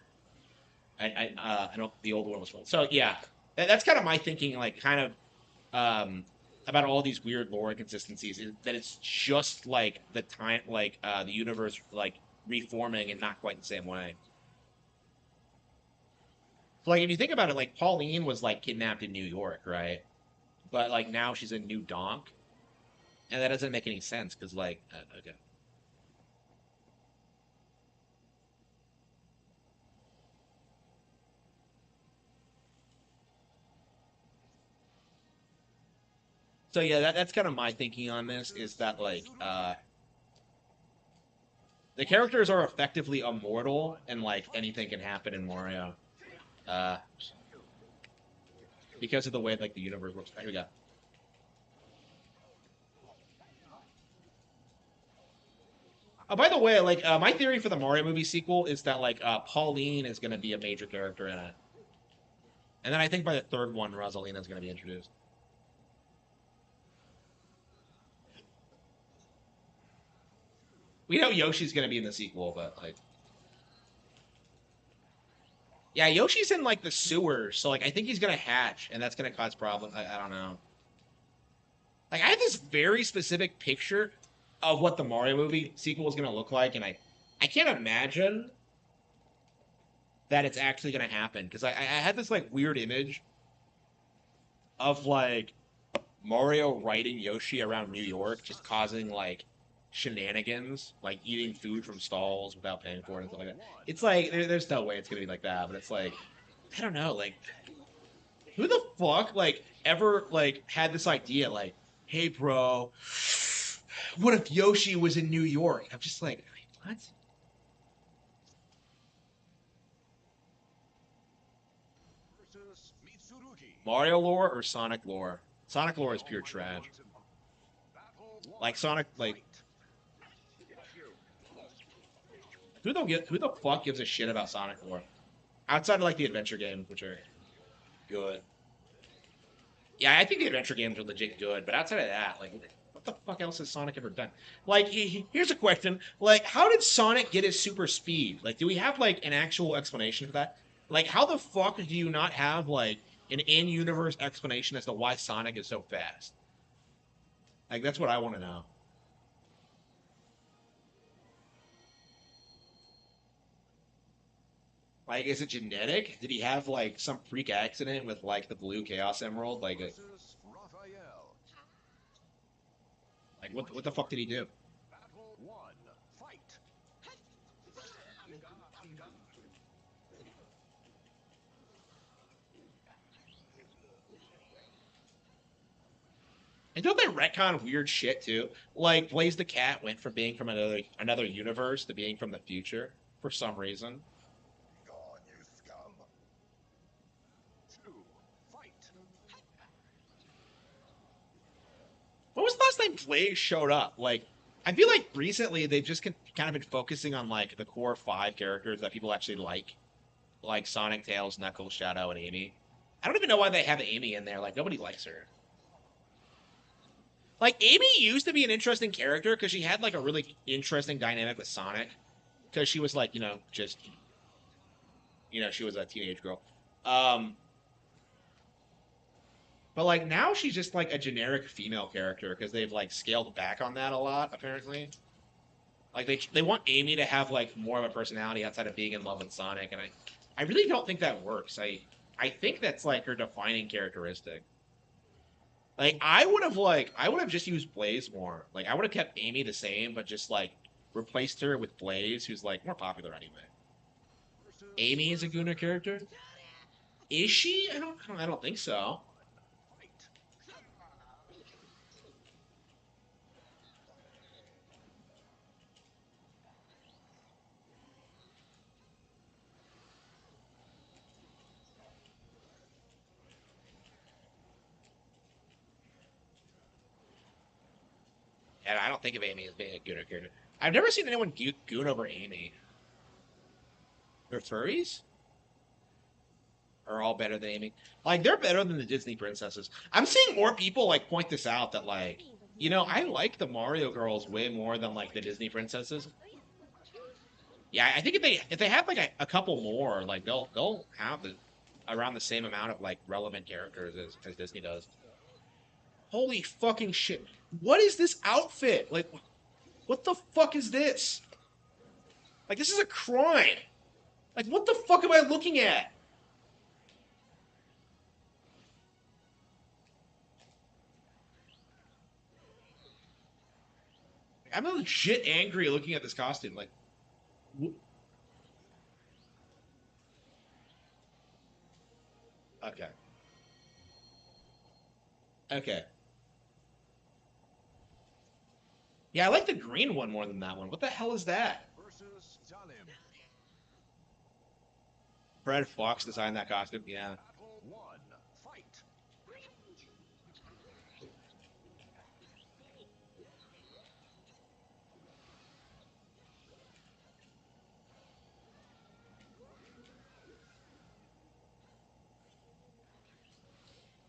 I know the old one was full. So yeah, that's kind of my thinking, like kind of about all these weird lore inconsistencies. Is that it's just like the time, like the universe, like reforming and not quite the same way. So, like if you think about it, like Pauline was like kidnapped in New York, right? But like now she's in New Donk, and that doesn't make any sense because like okay. So yeah, that's kind of my thinking on this is that like the characters are effectively immortal and like anything can happen in Mario. Uh because of the way like the universe works. Here we go. Oh, by the way, like my theory for the Mario movie sequel is that like Pauline is going to be a major character in it, and then I think by the third one, Rosalina is going to be introduced. We know Yoshi's going to be in the sequel, but like, yeah, Yoshi's in like the sewers, so like I think he's going to hatch, and that's going to cause problems. I don't know. Like I have this very specific picture of what the Mario movie sequel is going to look like, and I can't imagine that it's actually going to happen because I had this like weird image of like Mario riding Yoshi around New York, just causing like shenanigans, like eating food from stalls without paying for it and stuff like that. It's like there's no way it's gonna be like that, but it's like I don't know, like who the fuck like ever like had this idea like, hey bro, what if Yoshi was in New York? I'm just like, what? Mario lore or Sonic lore? Sonic lore is pure trash. Like Sonic, like who the fuck gives a shit about Sonic lore? Outside of like the adventure games, which are good. Yeah, I think the adventure games are legit good, but outside of that, like what the fuck else has Sonic ever done? Like here's a question. Like how did Sonic get his super speed? Like do we have like an actual explanation for that? Like how the fuck do you not have like an in-universe explanation as to why Sonic is so fast? Like that's what I want to know. Like, is it genetic? Did he have like some freak accident with like the blue Chaos Emerald? Like what the fuck did he do? And don't they retcon weird shit too? Like Blaze the Cat went from being from another universe to being from the future for some reason. When was the last time Blaze showed up? Like, I feel like recently they've just kind of been focusing on like the core five characters that people actually like. like Sonic, Tails, Knuckles, Shadow, and Amy. I don't even know why they have Amy in there. Like nobody likes her. Like Amy used to be an interesting character because she had like a really interesting dynamic with Sonic. Because she was like, just she was a teenage girl. Um, but like now she's just like a generic female character because they've like scaled back on that a lot apparently. Like they want Amy to have like more of a personality outside of being in love with Sonic, and I really don't think that works. I think that's like her defining characteristic. Like I would have just used Blaze more. Like I would have kept Amy the same, but just like replaced her with Blaze, who's like more popular anyway. Amy is a Gunnar character. Is she? I don't think so. And I don't think of Amy as being a Gunnar character. I've never seen anyone goon over Amy. They're furries? Are all better than Amy? Like they're better than the Disney princesses. I'm seeing more people like point this out that like, I like the Mario girls way more than like the Disney princesses. Yeah, I think if they have like a couple more, like they'll have around the same amount of like relevant characters as Disney does. Holy fucking shit! What is this outfit? Like, what the fuck is this? Like, this is a crime. Like, what the fuck am I looking at? I'm legit angry looking at this costume. Like, okay, okay. Yeah, I like the green one more than that one. What the hell is that? Fred Fox designed that costume. Yeah.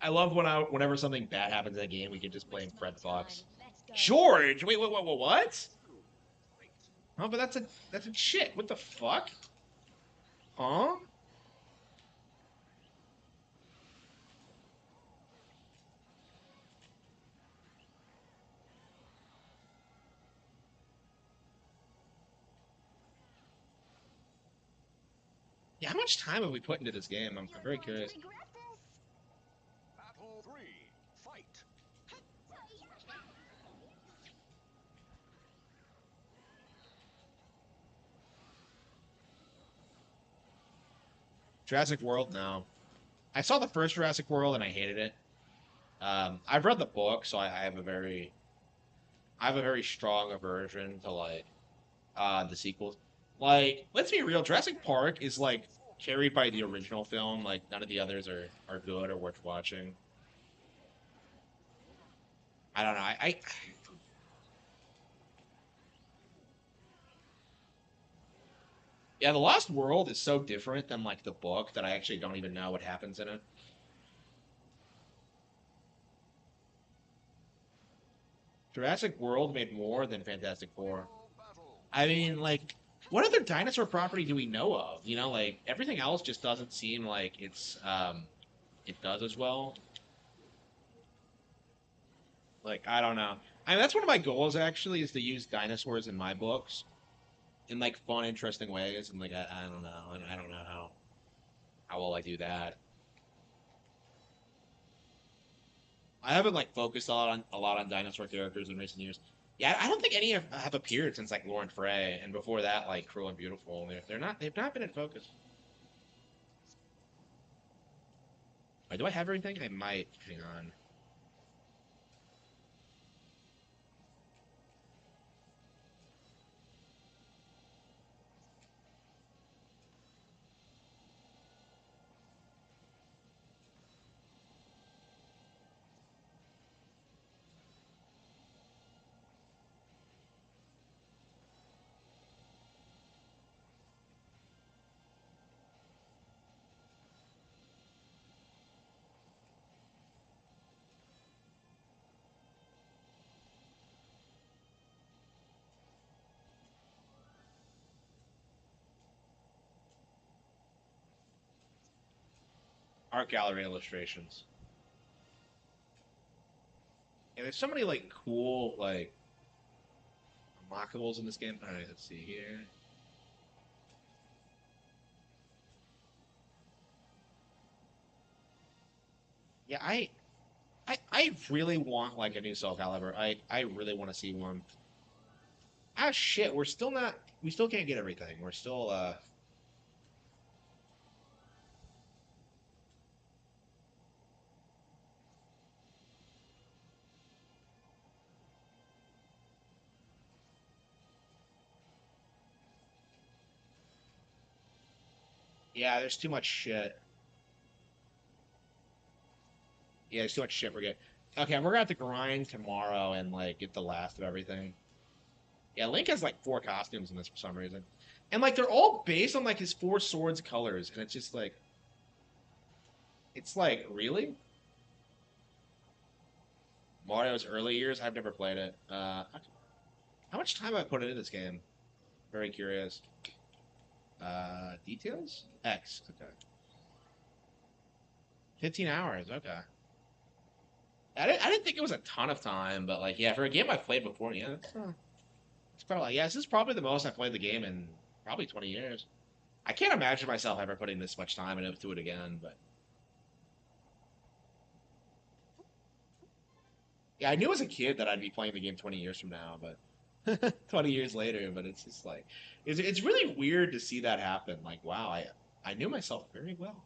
I love whenever something bad happens in a game, we can just blame Fred Fox. George, wait, what? Oh, but that's a shit. What the fuck? Huh? Yeah, how much time have we put into this game? I'm very curious. Battle 3, fight. Jurassic World, no. I saw the first Jurassic World and I hated it. I've read the book, so I have a very strong aversion to like the sequels. Like, let's be real, Jurassic Park is like carried by the original film. Like, none of the others are good or worth watching. I don't know. Yeah, The Lost World is so different than like the book that I actually don't even know what happens in it. Jurassic World made more than Fantastic Four. I mean, like, what other dinosaur property do we know of? Like everything else just doesn't seem like it does as well. Like, I don't know. I mean, that's one of my goals actually is to use dinosaurs in my books in like fun, interesting ways. And like, I don't know. I don't know how will I do that. I haven't like focused a lot on dinosaur characters in recent years. Yeah, I don't think any have appeared since like Lauren Frey, and before that, like Cruel and Beautiful. They've not been in focus. Wait, do I have everything? I might. Hang on. art gallery illustrations. And there's so many like cool like unlockables in this game. All right, let's see here. Yeah, I really want like a new Soul Calibur. I really want to see one. Ah shit, we're still not. We still can't get everything. We're still Yeah, there's too much shit. Yeah, there's too much shit we're getting. Okay, we're gonna have to grind tomorrow and like get the last of everything. Yeah, Link has like 4 costumes in this for some reason. And like they're all based on like his 4 swords colors, and it's just like it's like, really? Mario's early years? I've never played it. How much time have I put into this game? Very curious. Details? X. Okay. 15 hours. Okay. I didn't think it was a ton of time, but like, yeah, for a game I've played before, yeah, it's probably, yeah, this is probably the most I've played the game in probably 20 years. I can't imagine myself ever putting this much time into it again, but yeah, I knew as a kid that I'd be playing the game 20 years from now, but 20 years later, but it's just like, it's really weird to see that happen. Like, wow, I knew myself very well.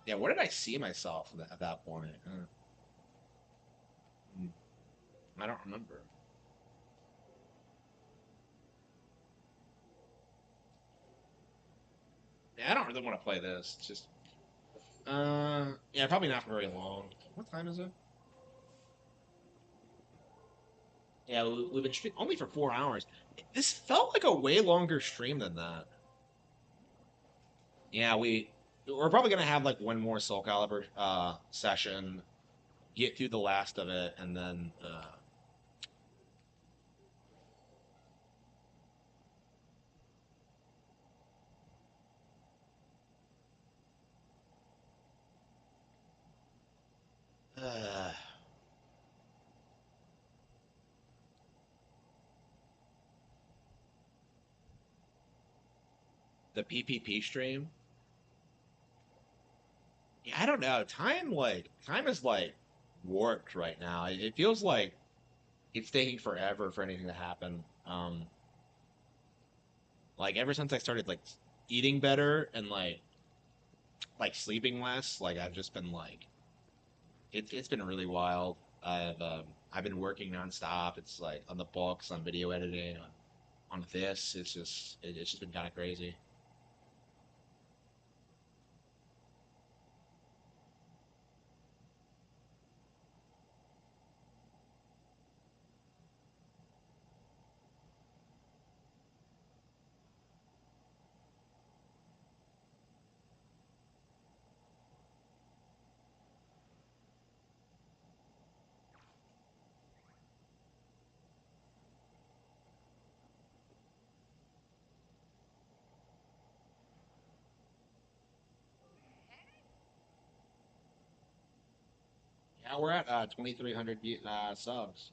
Yeah, where did I see myself at that point? Hmm, I don't remember. Yeah, I don't really want to play this. It's just, yeah, probably not for very long. What time is it? Yeah, we've been streaming only for 4 hours. This felt like a way longer stream than that. Yeah, we're probably gonna have like one more Soul Calibur session, get through the last of it, and then uh, the PPP stream. Yeah, I don't know. Time is like warped right now. It feels like it's taking forever for anything to happen. Like ever since I started like eating better and like sleeping less, like I've just been like it's been really wild. I've been working nonstop. It's like on the books, on video editing, on this. It's just been kind of crazy. Yeah, we're at 2,300 subs.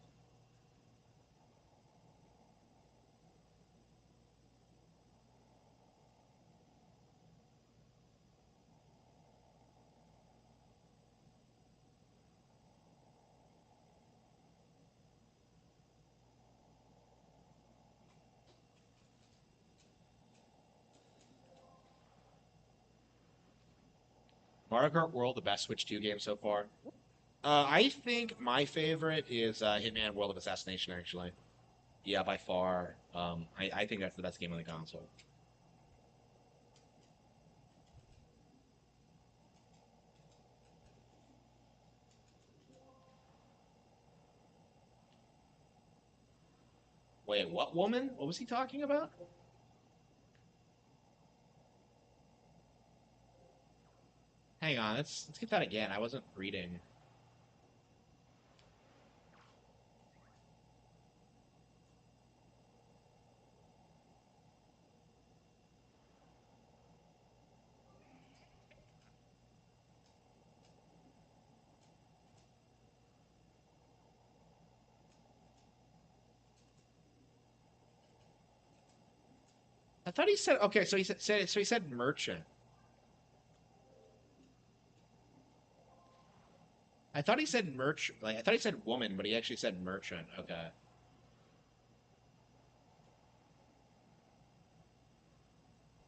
Mario Kart World, the best Switch 2 game so far. I think my favorite is Hitman World of Assassination, actually. Yeah, by far. I think that's the best game on the console. Wait, what woman? What was he talking about? Hang on, let's get that again. I wasn't reading. I thought he said okay. So he said merchant. I thought he said like I thought he said woman, but he actually said merchant. Okay.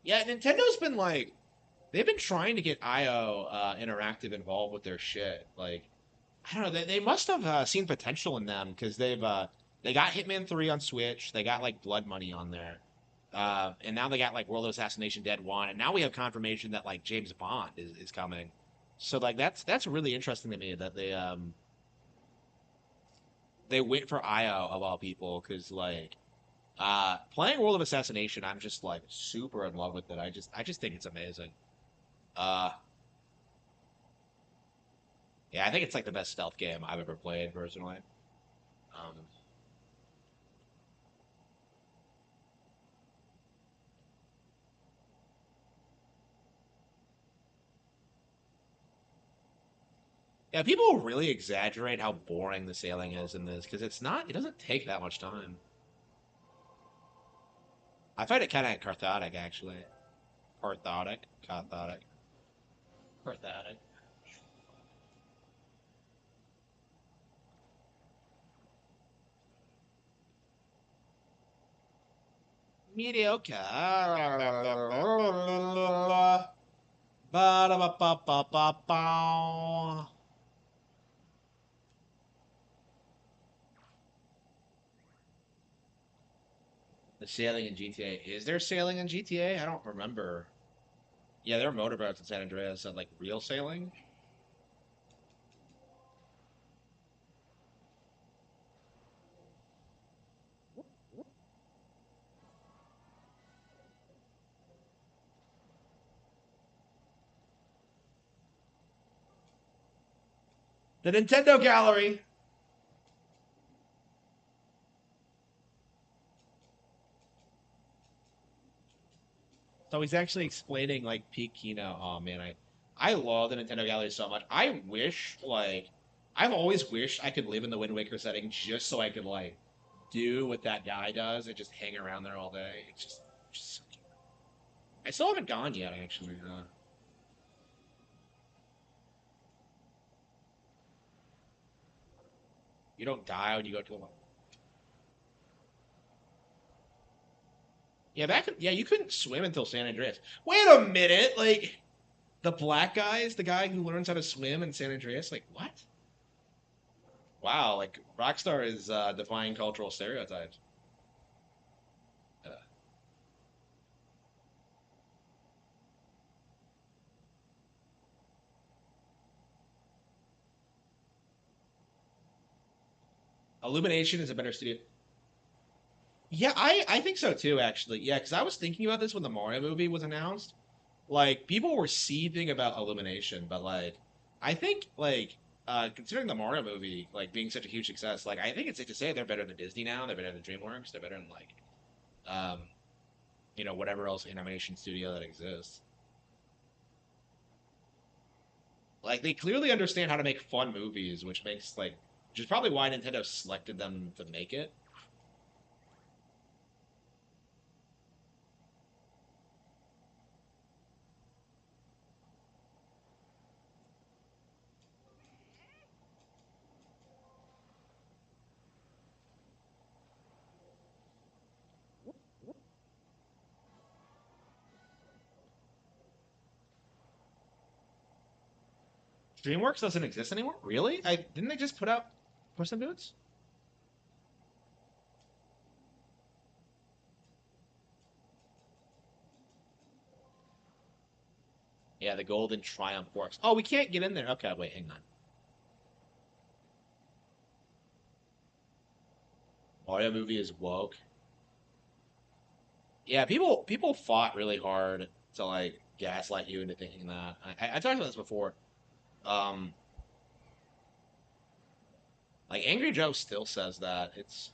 Yeah, Nintendo's been like they've been trying to get IO Interactive involved with their shit. Like I don't know, they must have seen potential in them because they got Hitman 3 on Switch, they got like Blood Money on there. And now they got like World of Assassination Dead 1, and now we have confirmation that like James Bond is coming. So like that's really interesting to me that they went for IO of all people because like playing World of Assassination, I'm just like super in love with it. I just think it's amazing. Uh yeah, I think it's like the best stealth game I've ever played personally. Um yeah, people really exaggerate how boring the sailing is in this because it doesn't take that much time. I find it kind of cathartic actually. Cathartic. Mediocre. Ba-da-ba-ba-ba-ba. The sailing in GTA. Is there sailing in GTA? I don't remember. Yeah, there are motorboats in San Andreas that like real sailing. The Nintendo Gallery. So he's actually explaining like peak Kino. Oh man, I love the Nintendo Gallery so much. I wish like I've always wished I could live in the Wind Waker setting just so I could like do what that guy does and just hang around there all day. It's just so cute. I still haven't gone yet actually. You don't die when you go to a yeah, you couldn't swim until San Andreas. Wait a minute, like the black guy is the guy who learns how to swim in San Andreas. Like what? Wow, like Rockstar is defying cultural stereotypes. Uh, Illumination is a better studio. Yeah, I think so too, actually. Yeah, because I was thinking about this when the Mario movie was announced. Like, people were seething about Illumination, but like, I think like, considering the Mario movie like being such a huge success, like I think it's safe to say they're better than Disney now. They're better than DreamWorks. They're better than like, um, whatever else animation studio that exists. Like, they clearly understand how to make fun movies, which is probably why Nintendo selected them to make it. DreamWorks doesn't exist anymore? Really? I didn't they just put out Puss in Boots? Yeah, the Golden Triumph Works. Oh, we can't get in there. Okay, wait, hang on. Mario movie is woke. Yeah, people fought really hard to like gaslight you into thinking that. I talked about this before. Um, like Angry Joe still says that. It's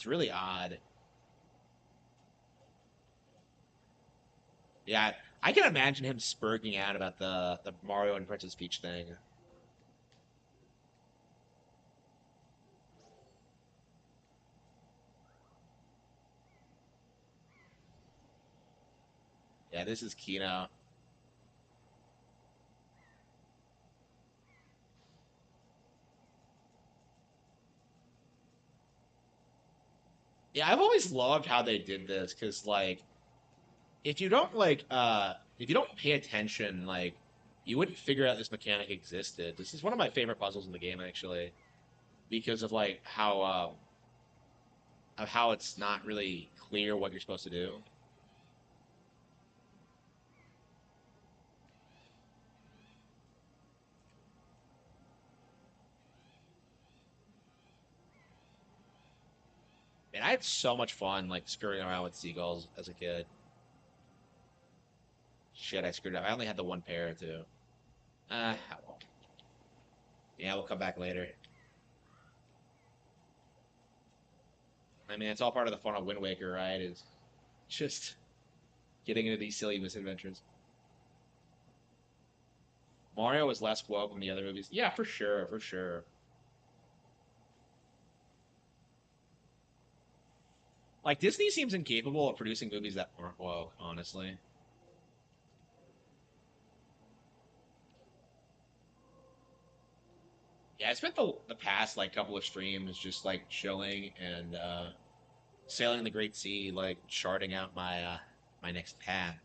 really odd. Yeah, I can imagine him spurging out about the Mario and Princess Peach thing. Yeah, this is Kino. Yeah, I've always loved how they did this because, like, if you don't pay attention, like, you wouldn't figure out this mechanic existed. This is one of my favorite puzzles in the game, actually, because of like how it's not really clear what you're supposed to do. Man, I had so much fun like screwing around with seagulls as a kid. Shit, I screwed up. I only had the one pair too. Well. Yeah, we'll come back later. I mean, it's all part of the fun of Wind Waker, right? Is just getting into these silly misadventures. Mario was less woke than the other movies. Yeah, for sure, for sure. Like Disney seems incapable of producing movies that aren't woke, honestly. Yeah, I spent the past like couple of streams just like chilling and sailing the Great Sea, like charting out my next path.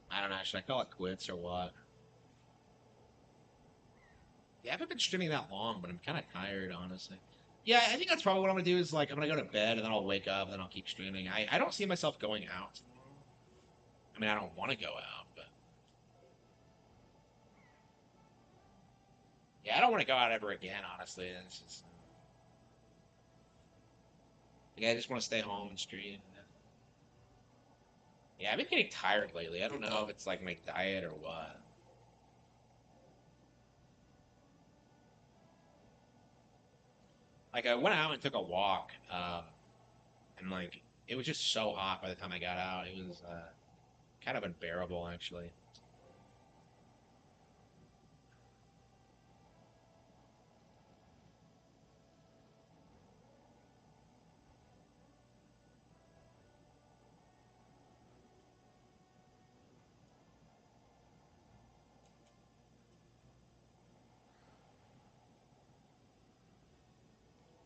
I don't know, should I call it quits or what? Yeah, I haven't been streaming that long, but I'm kind of tired, honestly. Yeah, I think that's probably what I'm gonna do is like I'm gonna go to bed and then I'll wake up and then I'll keep streaming. I don't see myself going out. I mean, I don't want to go out, but yeah, I don't want to go out ever again, honestly. It's just like I just want to stay home and stream. Yeah, I've been getting tired lately. I don't know if it's like my diet or what. Like I went out and took a walk, and like it was just so hot by the time I got out. It was kind of unbearable, actually.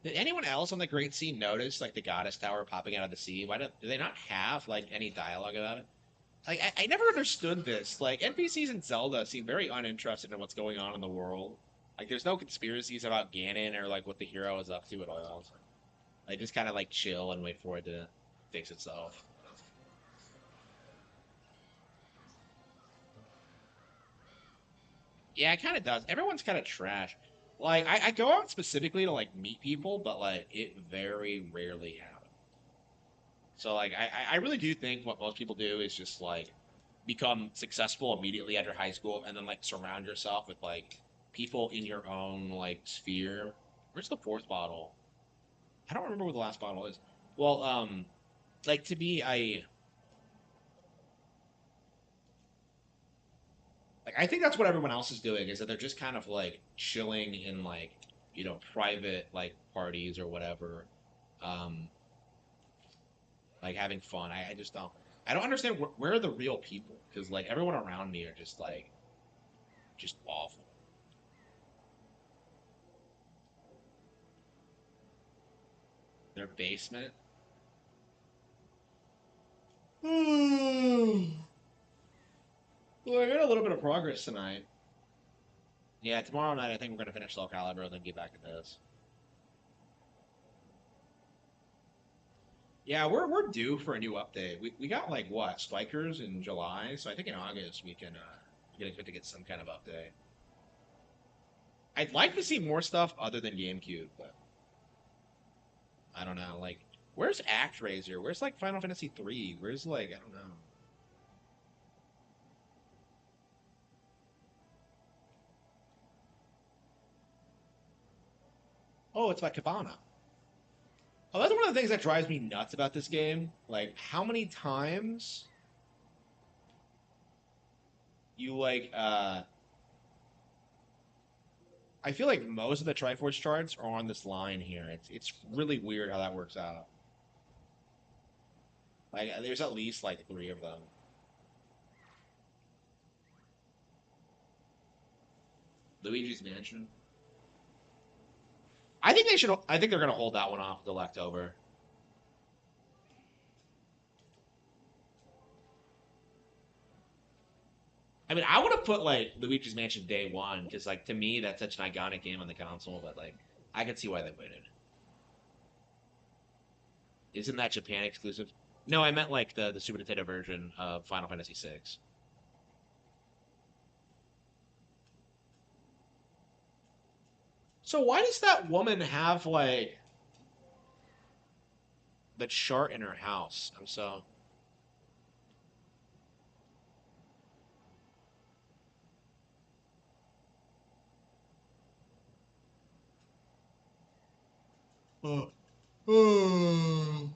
Did anyone else on the Great Sea notice like the Goddess Tower popping out of the sea? Do they not have like any dialogue about it? Like I never understood this. Like NPCs in Zelda seem very uninterested in what's going on in the world. Like there's no conspiracies about Ganon or like what the hero is up to at all. They just kind of like chill and wait for it to fix itself. Yeah, it kind of does. Everyone's kind of trash. Like I go out specifically to like meet people, but like it very rarely happens. So like I really do think what most people do is just like become successful immediately after high school and then like surround yourself with like people in your own like sphere. Where's the fourth bottle? I don't remember what the last bottle is. Well, like to me, I think that's what everyone else is doing is that they're just kind of like chilling in like private like parties or whatever, um, like having fun. I just don't understand where are the real people because like everyone around me are just like just awful. Their basement. Well, I got a little bit of progress tonight. Yeah, tomorrow night I think we're gonna finish Soul Calibur and then get back to this. Yeah, we're due for a new update. We got like what, Spikers in July, so I think in August we can can expect to get some kind of update. I'd like to see more stuff other than GameCube, but I don't know. Like, where's ActRaiser? Where's like Final Fantasy 3? Where's like I don't know. Oh, it's about Cabana. Oh, that's one of the things that drives me nuts about this game. Like, how many times you like I feel like most of the Triforce charts are on this line here. It's really weird how that works out. Like there's at least like 3 of them. Luigi's Mansion. I think they should. I think they're gonna hold that one off the leftover. I mean, I would have put like Luigi's Mansion day one because, like, to me that's such an iconic game on the console. But like, I can see why they waited. Isn't that Japan exclusive? No, I meant like the Super Nintendo version of Final Fantasy VI. So why does that woman have like the chart in her house? I'm so. Oh. Oh.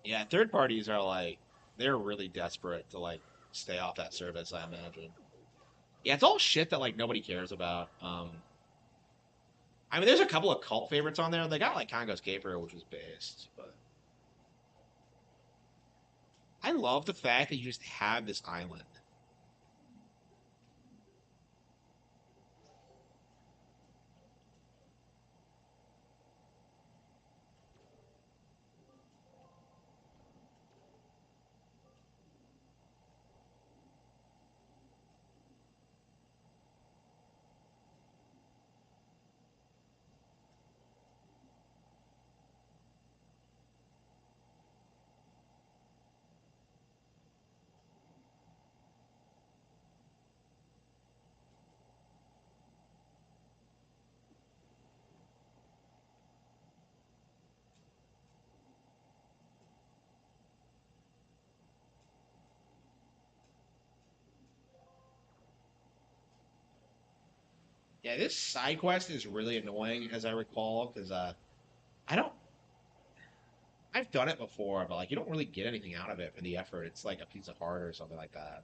Yeah, third parties are like they're really desperate to like stay off that service, I imagine. Yeah, it's all shit that like nobody cares about. I mean, there's a couple of cult favorites on there. They got like Congo's Caper, which was based, but I love the fact that you just have this island. Yeah, this side quest is really annoying, as I recall, because I don't. I've done it before, but like you don't really get anything out of it for the effort. It's like a piece of heart or something like that.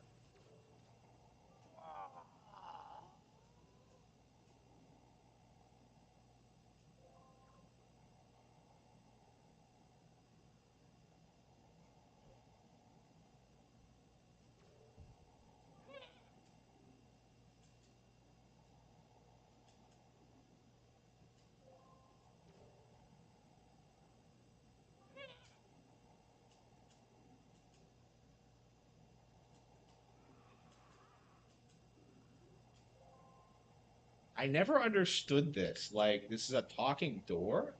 I never understood this. Like, this is a talking door?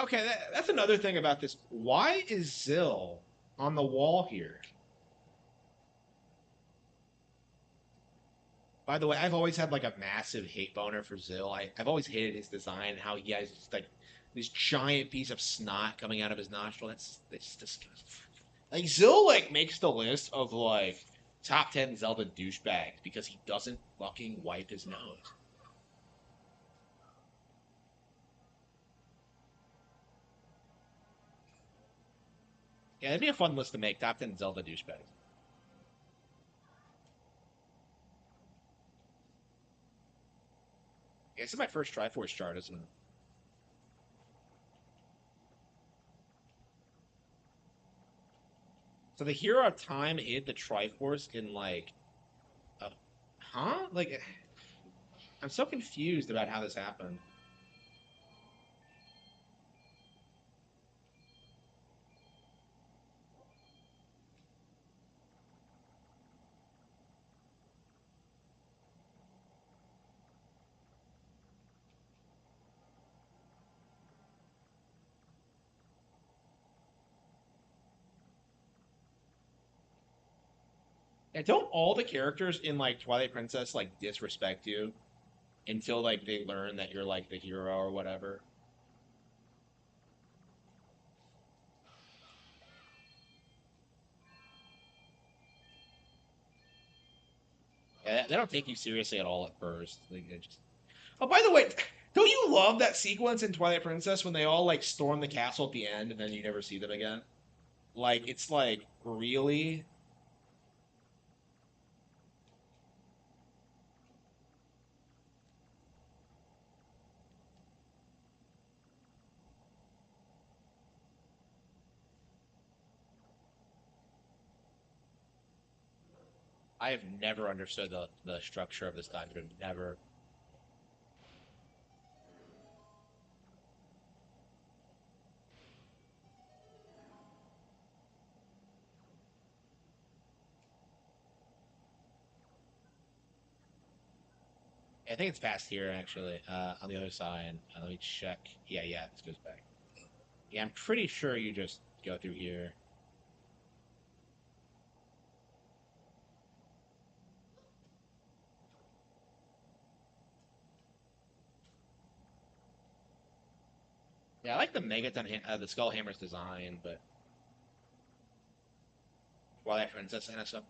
Okay, that's another thing about this. Why is Zill on the wall here? By the way, I've always had like a massive hate boner for Zill. I've always hated his design, how he has just like this giant piece of snot coming out of his nostril. That's disgusting. Like Zill like makes the list of like top 10 Zelda douchebags because he doesn't fucking wipe his nose. Yeah, it'd be a fun list to make. Top 10 Zelda douchebags. Yeah, this is my first Triforce chart, isn't it? So the Hero of Time hit the Triforce in like, huh? Like, I'm so confused about how this happened. Yeah, don't all the characters in like Twilight Princess like disrespect you until like they learn that you're like the hero or whatever? Yeah, they don't take you seriously at all at first. Like, they just... Oh, by the way, don't you love that sequence in Twilight Princess when they all like storm the castle at the end and then you never see them again? Like, it's like, really? I have never understood the structure of this dungeon. Never. I think it's past here actually. On the other side. Let me check. Yeah, this goes back. Yeah, I'm pretty sure you just go through here. Yeah, I like the the Skull Hammer's design, but Twilight Princess and stuff.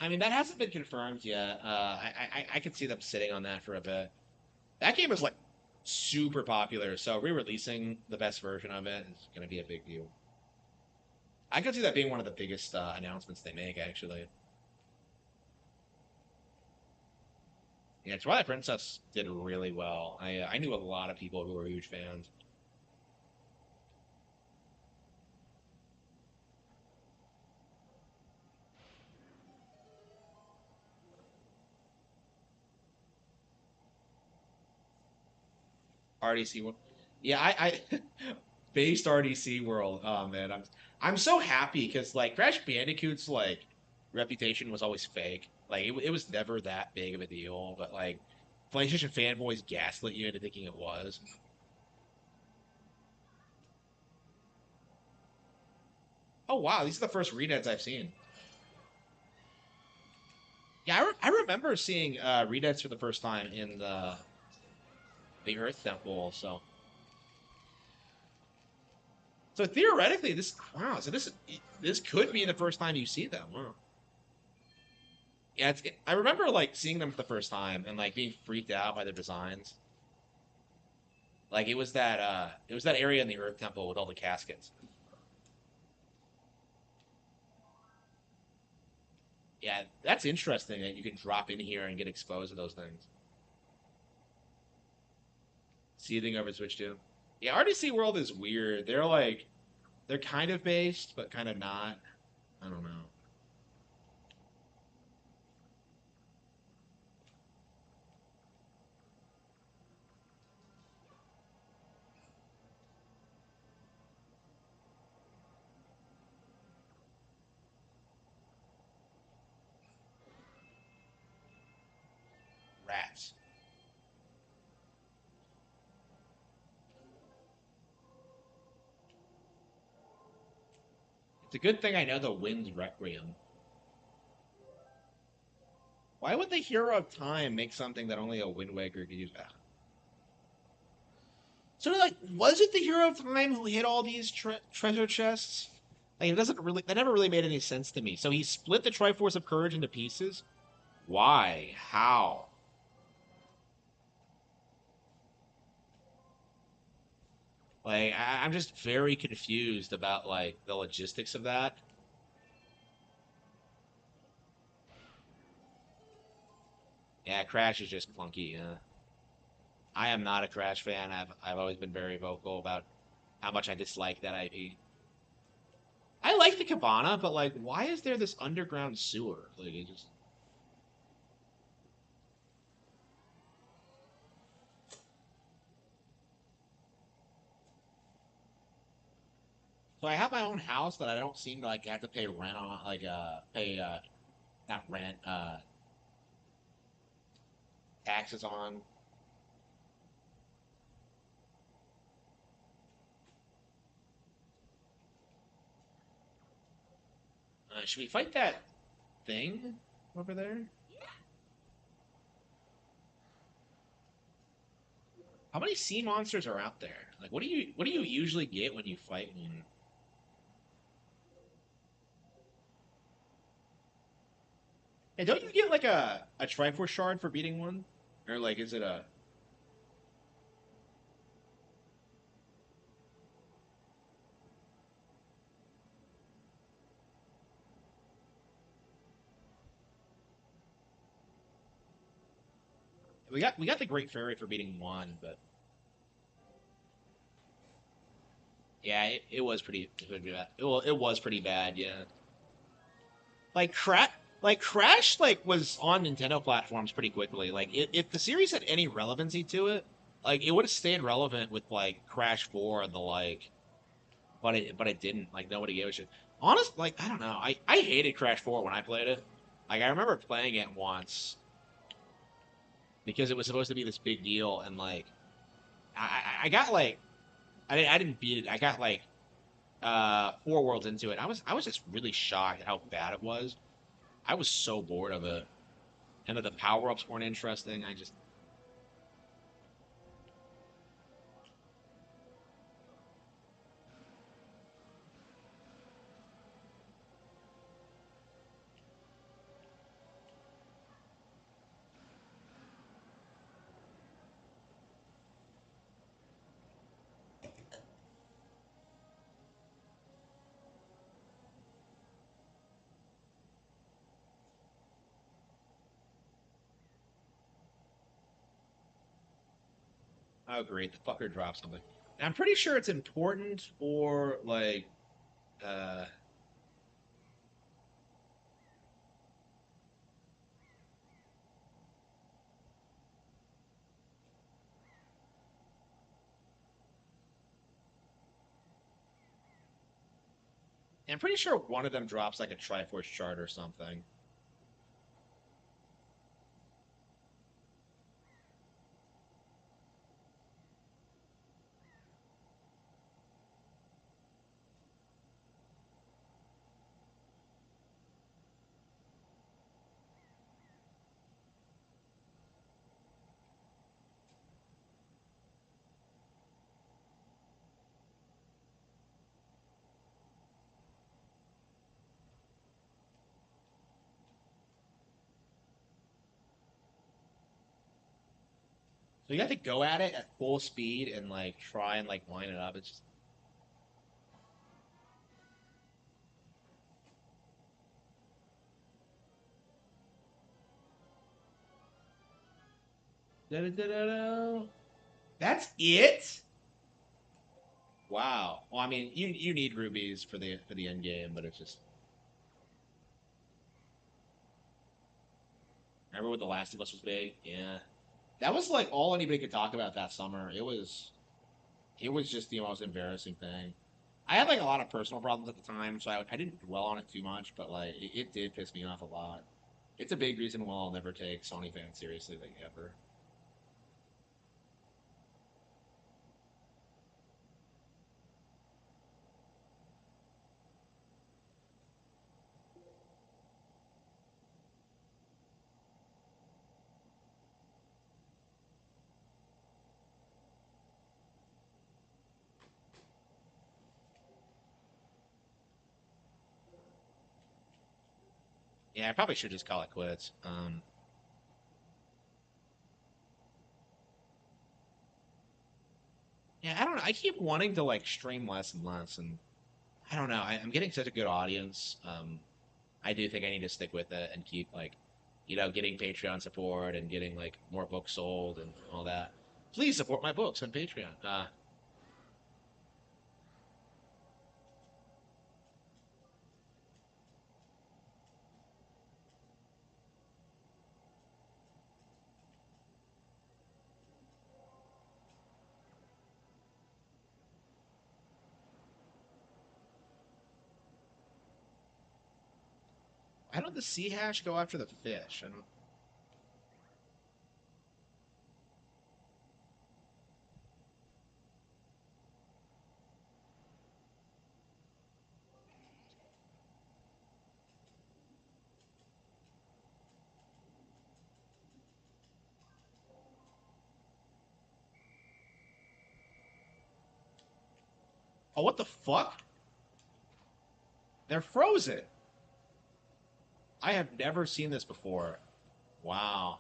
I mean, that hasn't been confirmed yet. I could see them sitting on that for a bit. That game is like super popular, so re-releasing the best version of it is going to be a big deal. I could see that being one of the biggest announcements they make, actually. Yeah, Twilight Princess did really well. I knew a lot of people who were huge fans. RDC World. Yeah, I based RDC World. Oh man, I'm so happy because like Crash Bandicoot's like reputation was always fake. Like it was never that big of a deal, but like PlayStation fanboys gaslit you into thinking it was. Oh wow, these are the first redeads I've seen. Yeah, I remember seeing redeads for the first time in the Earth Temple. So theoretically, this wow. So this could be the first time you see them. Wow. Yeah, I remember like seeing them for the first time and like being freaked out by their designs. Like it was that area in the Earth Temple with all the caskets. Yeah, that's interesting that you can drop in here and get exposed to those things. Seething over Switch 2. Yeah, RDC World is weird. They're kind of based, but kind of not. I don't know. Rats. It's a good thing I know the Wind's Requiem. Why would the Hero of Time make something that only a Wind Waker could use? So, like, was it the Hero of Time who hit all these treasure chests? Like, it doesn't really. That never really made any sense to me. So he split the Triforce of Courage into pieces. Why? How? Like, I'm just very confused about like the logistics of that. Yeah, Crash is just clunky. Yeah. I am not a Crash fan. I've always been very vocal about how much I dislike that IP. I like the cabana, but like, why is there this underground sewer? Like, it just. So I have my own house that I don't seem to like have to pay rent on, like pay not rent, taxes on. Should we fight that thing over there? How many sea monsters are out there? Like, what do you usually get when you fight one? And don't you get like a Triforce shard for beating one, or like is it a? We got the Great Fairy for beating one, but yeah, it was pretty bad. It was pretty bad, yeah. Like Crash like was on Nintendo platforms pretty quickly. Like if the series had any relevancy to it, like it would have stayed relevant with like Crash 4 and the like, but it didn't. Like nobody gave a shit. Honest, like I don't know. I hated Crash 4 when I played it. Like I remember playing it once because it was supposed to be this big deal, and like I got like I didn't beat it. I got like 4 worlds into it. I was just really shocked at how bad it was. I was so bored of it. And that the power ups weren't interesting. I just. I agree. The fucker dropped something. And I'm pretty sure it's important for like. Uh, I'm pretty sure one of them drops like a Triforce chart or something. So you have to go at it at full speed and like try and like line it up. It's just. Da-da-da-da-da. That's it. Wow. Well, I mean, you need rubies for the end game, but it's just. Remember when The Last of Us was big? Yeah. That was like all anybody could talk about that summer. It was just the most embarrassing thing. I had like a lot of personal problems at the time, so I didn't dwell on it too much, but like it did piss me off a lot. It's a big reason why I'll never take Sony fans seriously, like ever. Yeah, I probably should just call it quits. Yeah, I don't know. I keep wanting to like stream less and less, and I don't know. I'm getting such a good audience. I do think I need to stick with it and keep like, getting Patreon support and getting like more books sold and all that. Please support my books on Patreon. Why don't the sea hash go after the fish? I don't. Oh, what the fuck? They're frozen. I have never seen this before. Wow.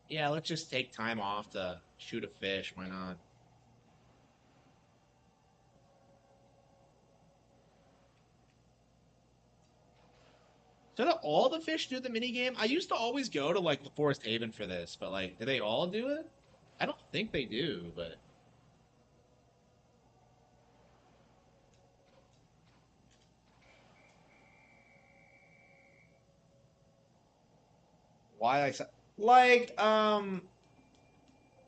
Yeah, let's just take time off to shoot a fish. Why not? So do all the fish do the mini game? I used to always go to like the Forest Haven for this, but like, do they all do it? I don't think they do, but why I said like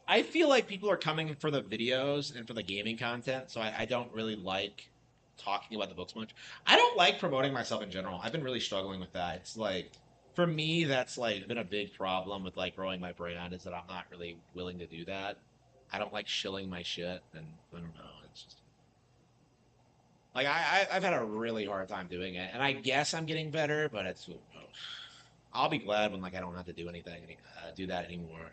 I feel like people are coming for the videos and for the gaming content, so I don't really like talking about the books much. I don't like promoting myself in general. I've been really struggling with that. It's like for me, that's like been a big problem with like growing my brand is that I'm not really willing to do that. I don't like shilling my shit, and I don't know. It's just like I've had a really hard time doing it, and I guess I'm getting better, but it's I'll be glad when like I don't have to do anything, do that anymore.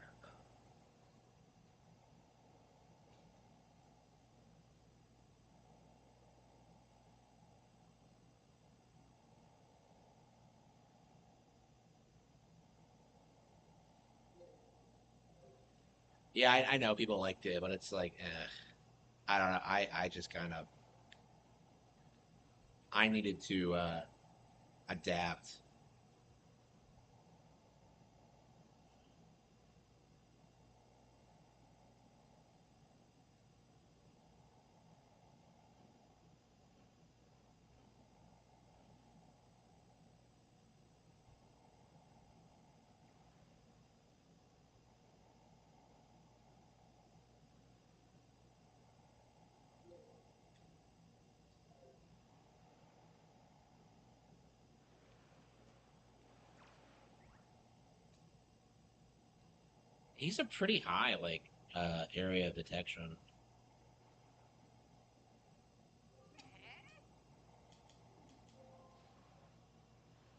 Yeah, I know people liked it, but it's like, I don't know. I just kind of I needed to adapt. He's a pretty high like area of detection.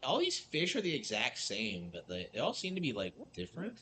All these fish are the exact same, but they all seem to be like different.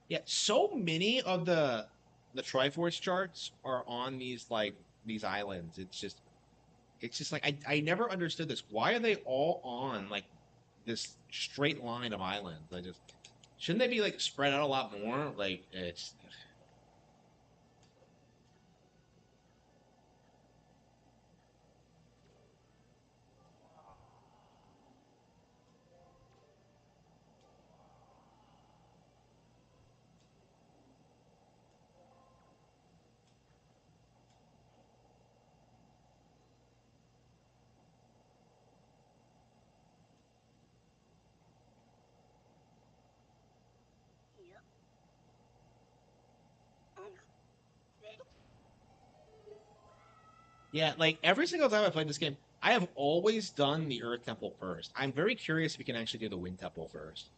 Yeah, so many of the Triforce charts are on these like these islands. It's just like I never understood this. Why are they all on like this straight line of islands? I just shouldn't they be like spread out a lot more? Like it's yeah, like every single time I played this game, I have always done the Earth Temple first. I'm very curious if we can actually do the Wind Temple first.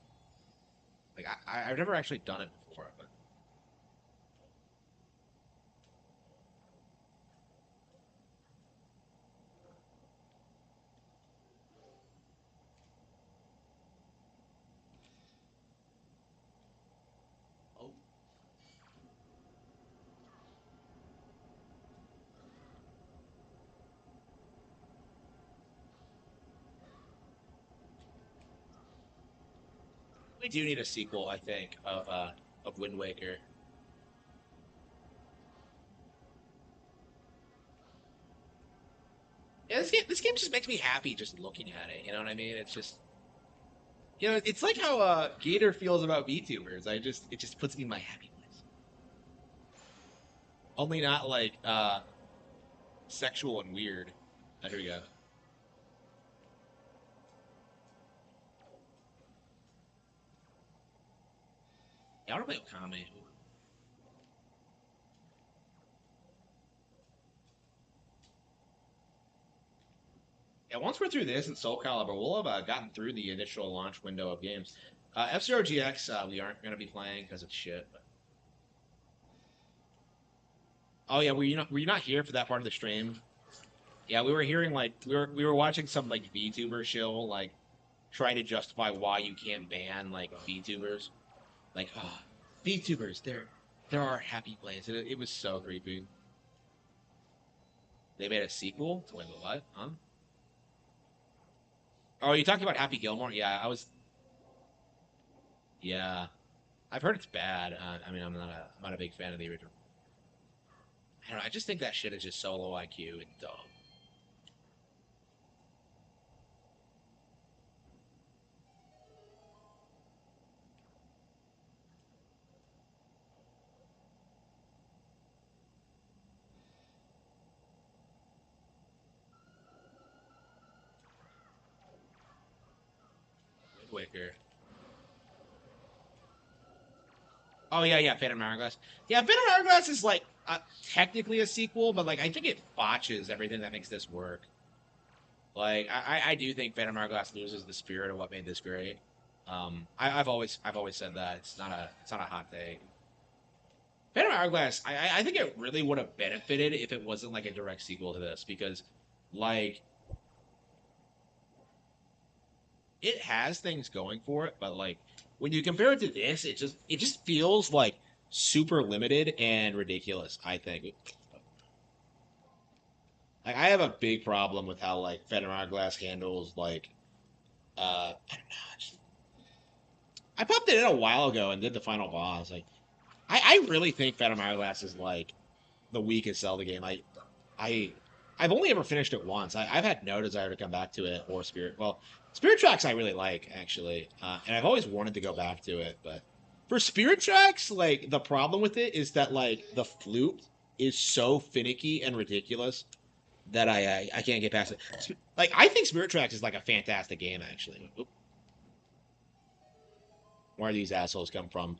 Like I've never actually done it before, but oh, we do need a sequel, I think, of Wind Waker. Yeah, this game just makes me happy just looking at it. You know what I mean? It's just You know, it's like how Gator feels about VTubers. It just puts me in my happy place. Only not like sexual and weird. Here we go. Yeah, I want to play Okami. Yeah, once we're through this and Soul Calibur, we'll have gotten through the initial launch window of games. F-Zero GX, we aren't going to be playing because it's shit. But... Oh yeah, were you not here for that part of the stream? Yeah, we were hearing like we were watching some like VTuber show like trying to justify why you can't ban like VTubers. Like, oh, VTubers, there are happy plays. It was so creepy. They made a sequel to like what? Huh? Oh, are you talking about Happy Gilmore? Yeah, I was. Yeah, I've heard it's bad. I mean, I'm not a big fan of the original. I don't know. I just think that shit is just so low IQ and dumb. Wind Waker. Oh yeah, Phantom Hourglass. Yeah, Phantom Hourglass is like technically a sequel, but like I think it botches everything that makes this work. Like I do think Phantom Hourglass loses the spirit of what made this great. I've always said that it's not a hot take. Phantom Hourglass, I think it really would have benefited if it wasn't like a direct sequel to this because like it has things going for it, but like when you compare it to this, it just feels like super limited and ridiculous, I think. Like I have a big problem with how like Phantom Hourglass handles like I don't know. I popped it in a while ago and did the final boss. Like I really think Phantom Hourglass is like the weakest Zelda game. I I've only ever finished it once. I've had no desire to come back to it or Spirit. Well, Spirit Tracks I really like actually, and I've always wanted to go back to it. But for Spirit Tracks, like the problem with it is that like the flute is so finicky and ridiculous that I can't get past it. Like I think Spirit Tracks is like a fantastic game actually. Oop. Where these assholes come from?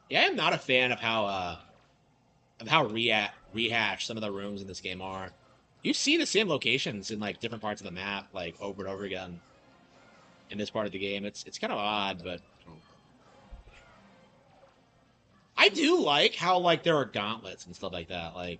Yeah, I'm not a fan of how rehash some of the rooms in this game are. You see the same locations in like different parts of the map, like over and over again. In this part of the game, it's kind of odd, but I do like how like there are gauntlets and stuff like that. Like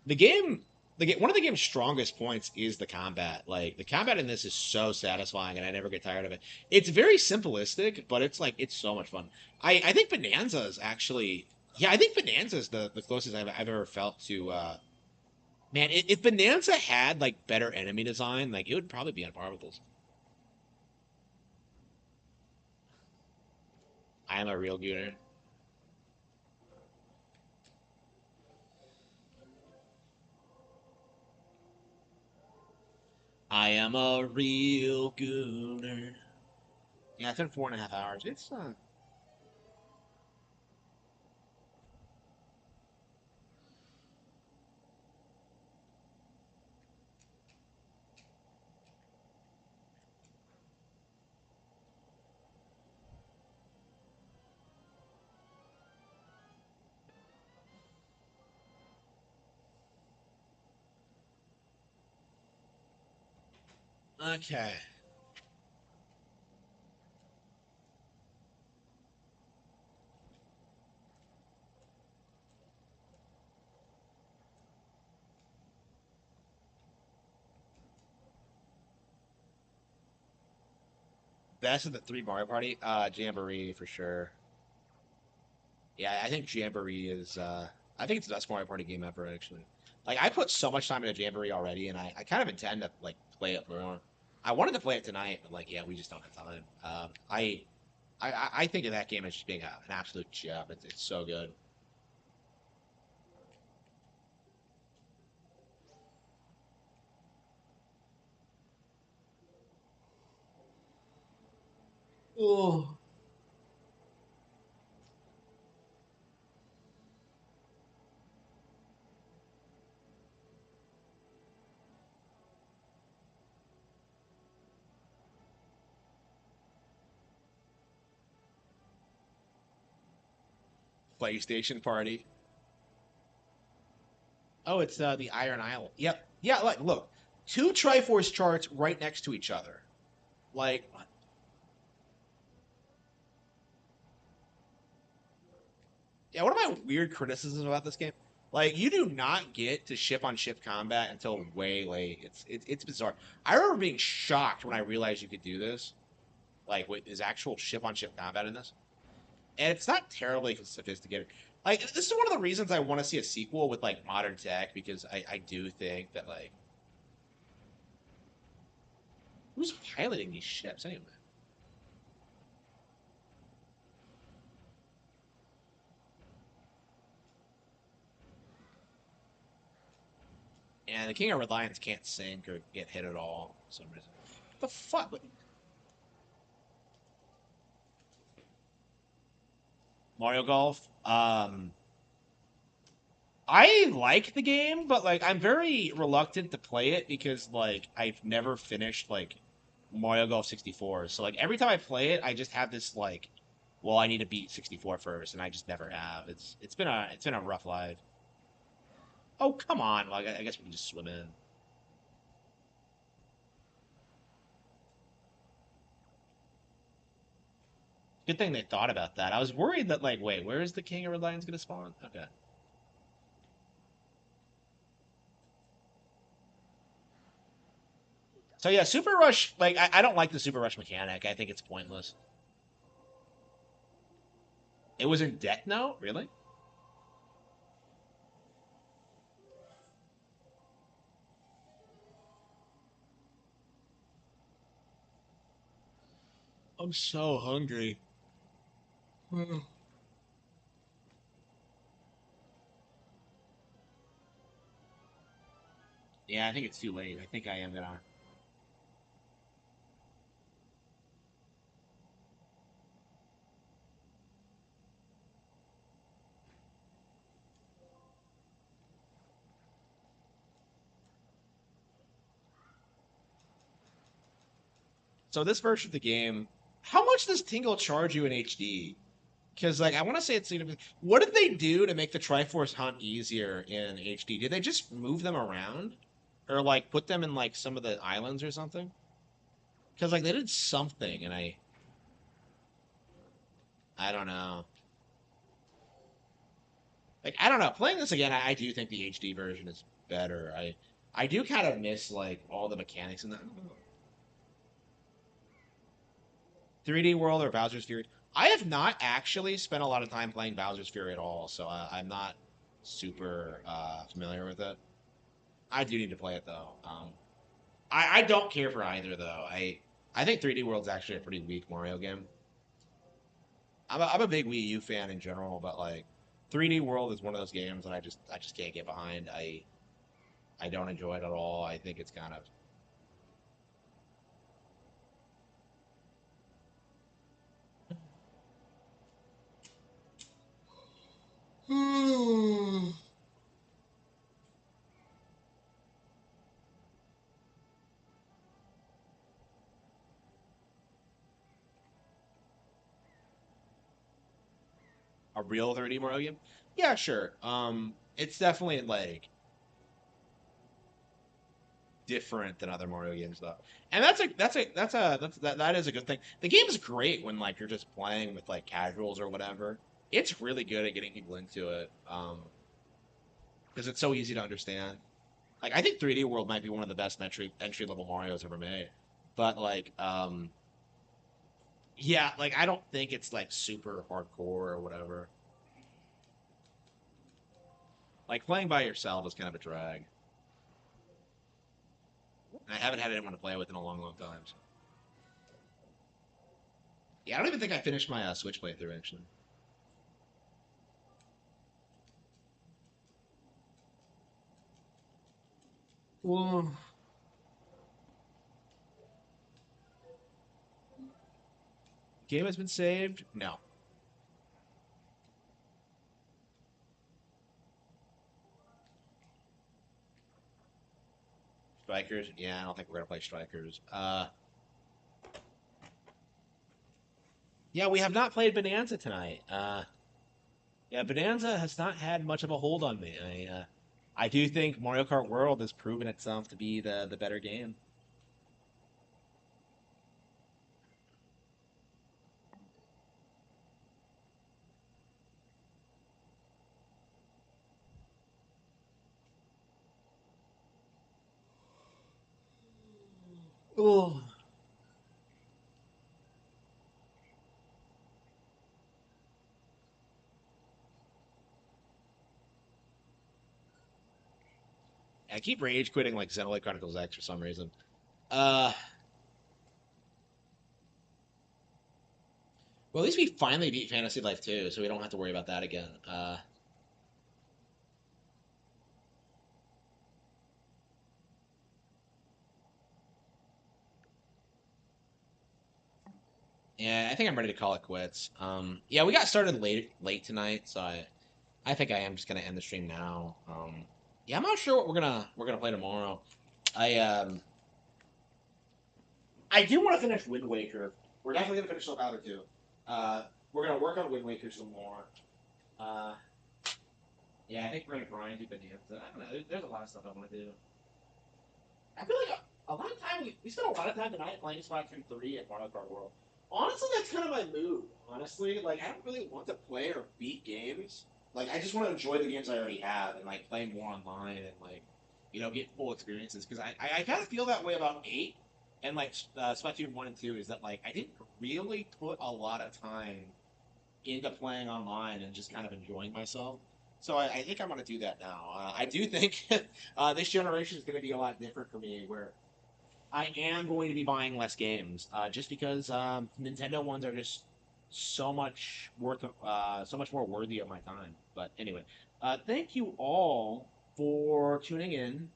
the game, one of the game's strongest points is the combat. Like the combat in this is so satisfying, and I never get tired of it. It's very simplistic, but it's like it's so much fun. I think Bonanza is actually yeah, I think Bonanza is the closest I've ever felt to. Man, if Bonanza had like better enemy design, like it would probably be on par with this. I am a real gooner. I am a real gooner. Yeah, it's been 4.5 hours. It's okay. Best of the three Mario Party, Jamboree for sure. Yeah, I think Jamboree is. I think it's the best Mario Party game ever. Actually, like I put so much time into Jamboree already, and I kind of intend to like play it more. I wanted to play it tonight, but like, yeah, we just don't have time. I think of that game as just being an absolute gem. It's so good. Oh. PlayStation Party. Oh, it's the Iron Isle. Yep. Yeah, like look, two Triforce charts right next to each other. Like, yeah, one of my weird criticisms about this game, like you do not get to ship on ship combat until way late. It's bizarre. I remember being shocked when I realized you could do this. Like, wait, is actual ship on ship combat in this? And it's not terribly sophisticated. Like, this is one of the reasons I want to see a sequel with like modern tech because I do think that like who's piloting these ships anyway? And the King of Red Lions can't sink or get hit at all for some reason. What the fuck? Mario Golf. I like the game, but like I'm very reluctant to play it because like I've never finished like Mario Golf 64. So like every time I play it, I just have this like, well, I need to beat 64 first, and I just never have. It's been a rough life. Oh come on! Well, I guess we can just swim in. Good thing they thought about that. I was worried that like, wait, where is the King of Red Lions gonna spawn? Okay. So yeah, Super Rush. Like I don't like the Super Rush mechanic. I think it's pointless. It was in Death Note, really? I'm so hungry. Yeah, I think it's too late. I think I am gonna. So this version of the game, how much does Tingle charge you in HD? Because like I want to say it's what did they do to make the Triforce hunt easier in HD? Did they just move them around, or like put them in like some of the islands or something? Because like they did something, and I don't know. Like I don't know. Playing this again, I do think the HD version is better. I do kind of miss like all the mechanics in that. 3D World or Bowser's Fury. I have not actually spent a lot of time playing Bowser's Fury at all, so I'm not super familiar with it. I do need to play it though. I don't care for either though. I think 3D World's actually a pretty weak Mario game. I'm a big Wii U fan in general, but like 3D World is one of those games that I just can't get behind. I don't enjoy it at all. I think it's kind of a real 3D Mario game. Yeah, sure. It's definitely like different than other Mario games though. And that is a good thing. The game is great when like you're just playing with like casuals or whatever. It's really good at getting people into it. Because it's so easy to understand. Like I think 3D World might be one of the best entry level Mario's ever made. But like yeah, like I don't think it's like super hardcore or whatever. Like playing by yourself is kind of a drag. I haven't had anyone to play with in a long, long time. So. Yeah, I don't even think I finished my Switch playthrough actually. Well, game has been saved? No. Strikers? Yeah, I don't think we're gonna play strikers. Yeah, we have not played Bonanza tonight. Yeah, Bonanza has not had much of a hold on me. I do think Mario Kart World has proven itself to be the better game. Oh. I keep rage quitting like Xenoblade Chronicles X for some reason. Well, at least we finally beat Fantasy Life 2, so we don't have to worry about that again. Yeah, I think I'm ready to call it quits. Yeah, we got started late tonight, so I think I am just gonna end the stream now. Yeah, I'm not sure what we're gonna play tomorrow. I um, I do want to finish Wind Waker. We're definitely gonna finish Soul 2. We're gonna work on Wind Waker some more. Uh, yeah, I think we're gonna grind through Bonanza. I don't know. There's a lot of stuff I want to do. I feel like a lot of time we spent a lot of time tonight playing Splatoon 3 and Mario Kart World. Honestly, that's kind of my mood. Honestly, like I don't really want to play or beat games. Like I just want to enjoy the games I already have and like play more online and like get full experiences. Because I kind of feel that way about 8 and like Splatoon 1 and 2 is that like I didn't really put a lot of time into playing online and just kind of enjoying myself. So I think I'm going to do that now. I do think this generation is going to be a lot different for me, where I am going to be buying less games, just because Nintendo ones are just so much more worthy of my time. But anyway, thank you all for tuning in.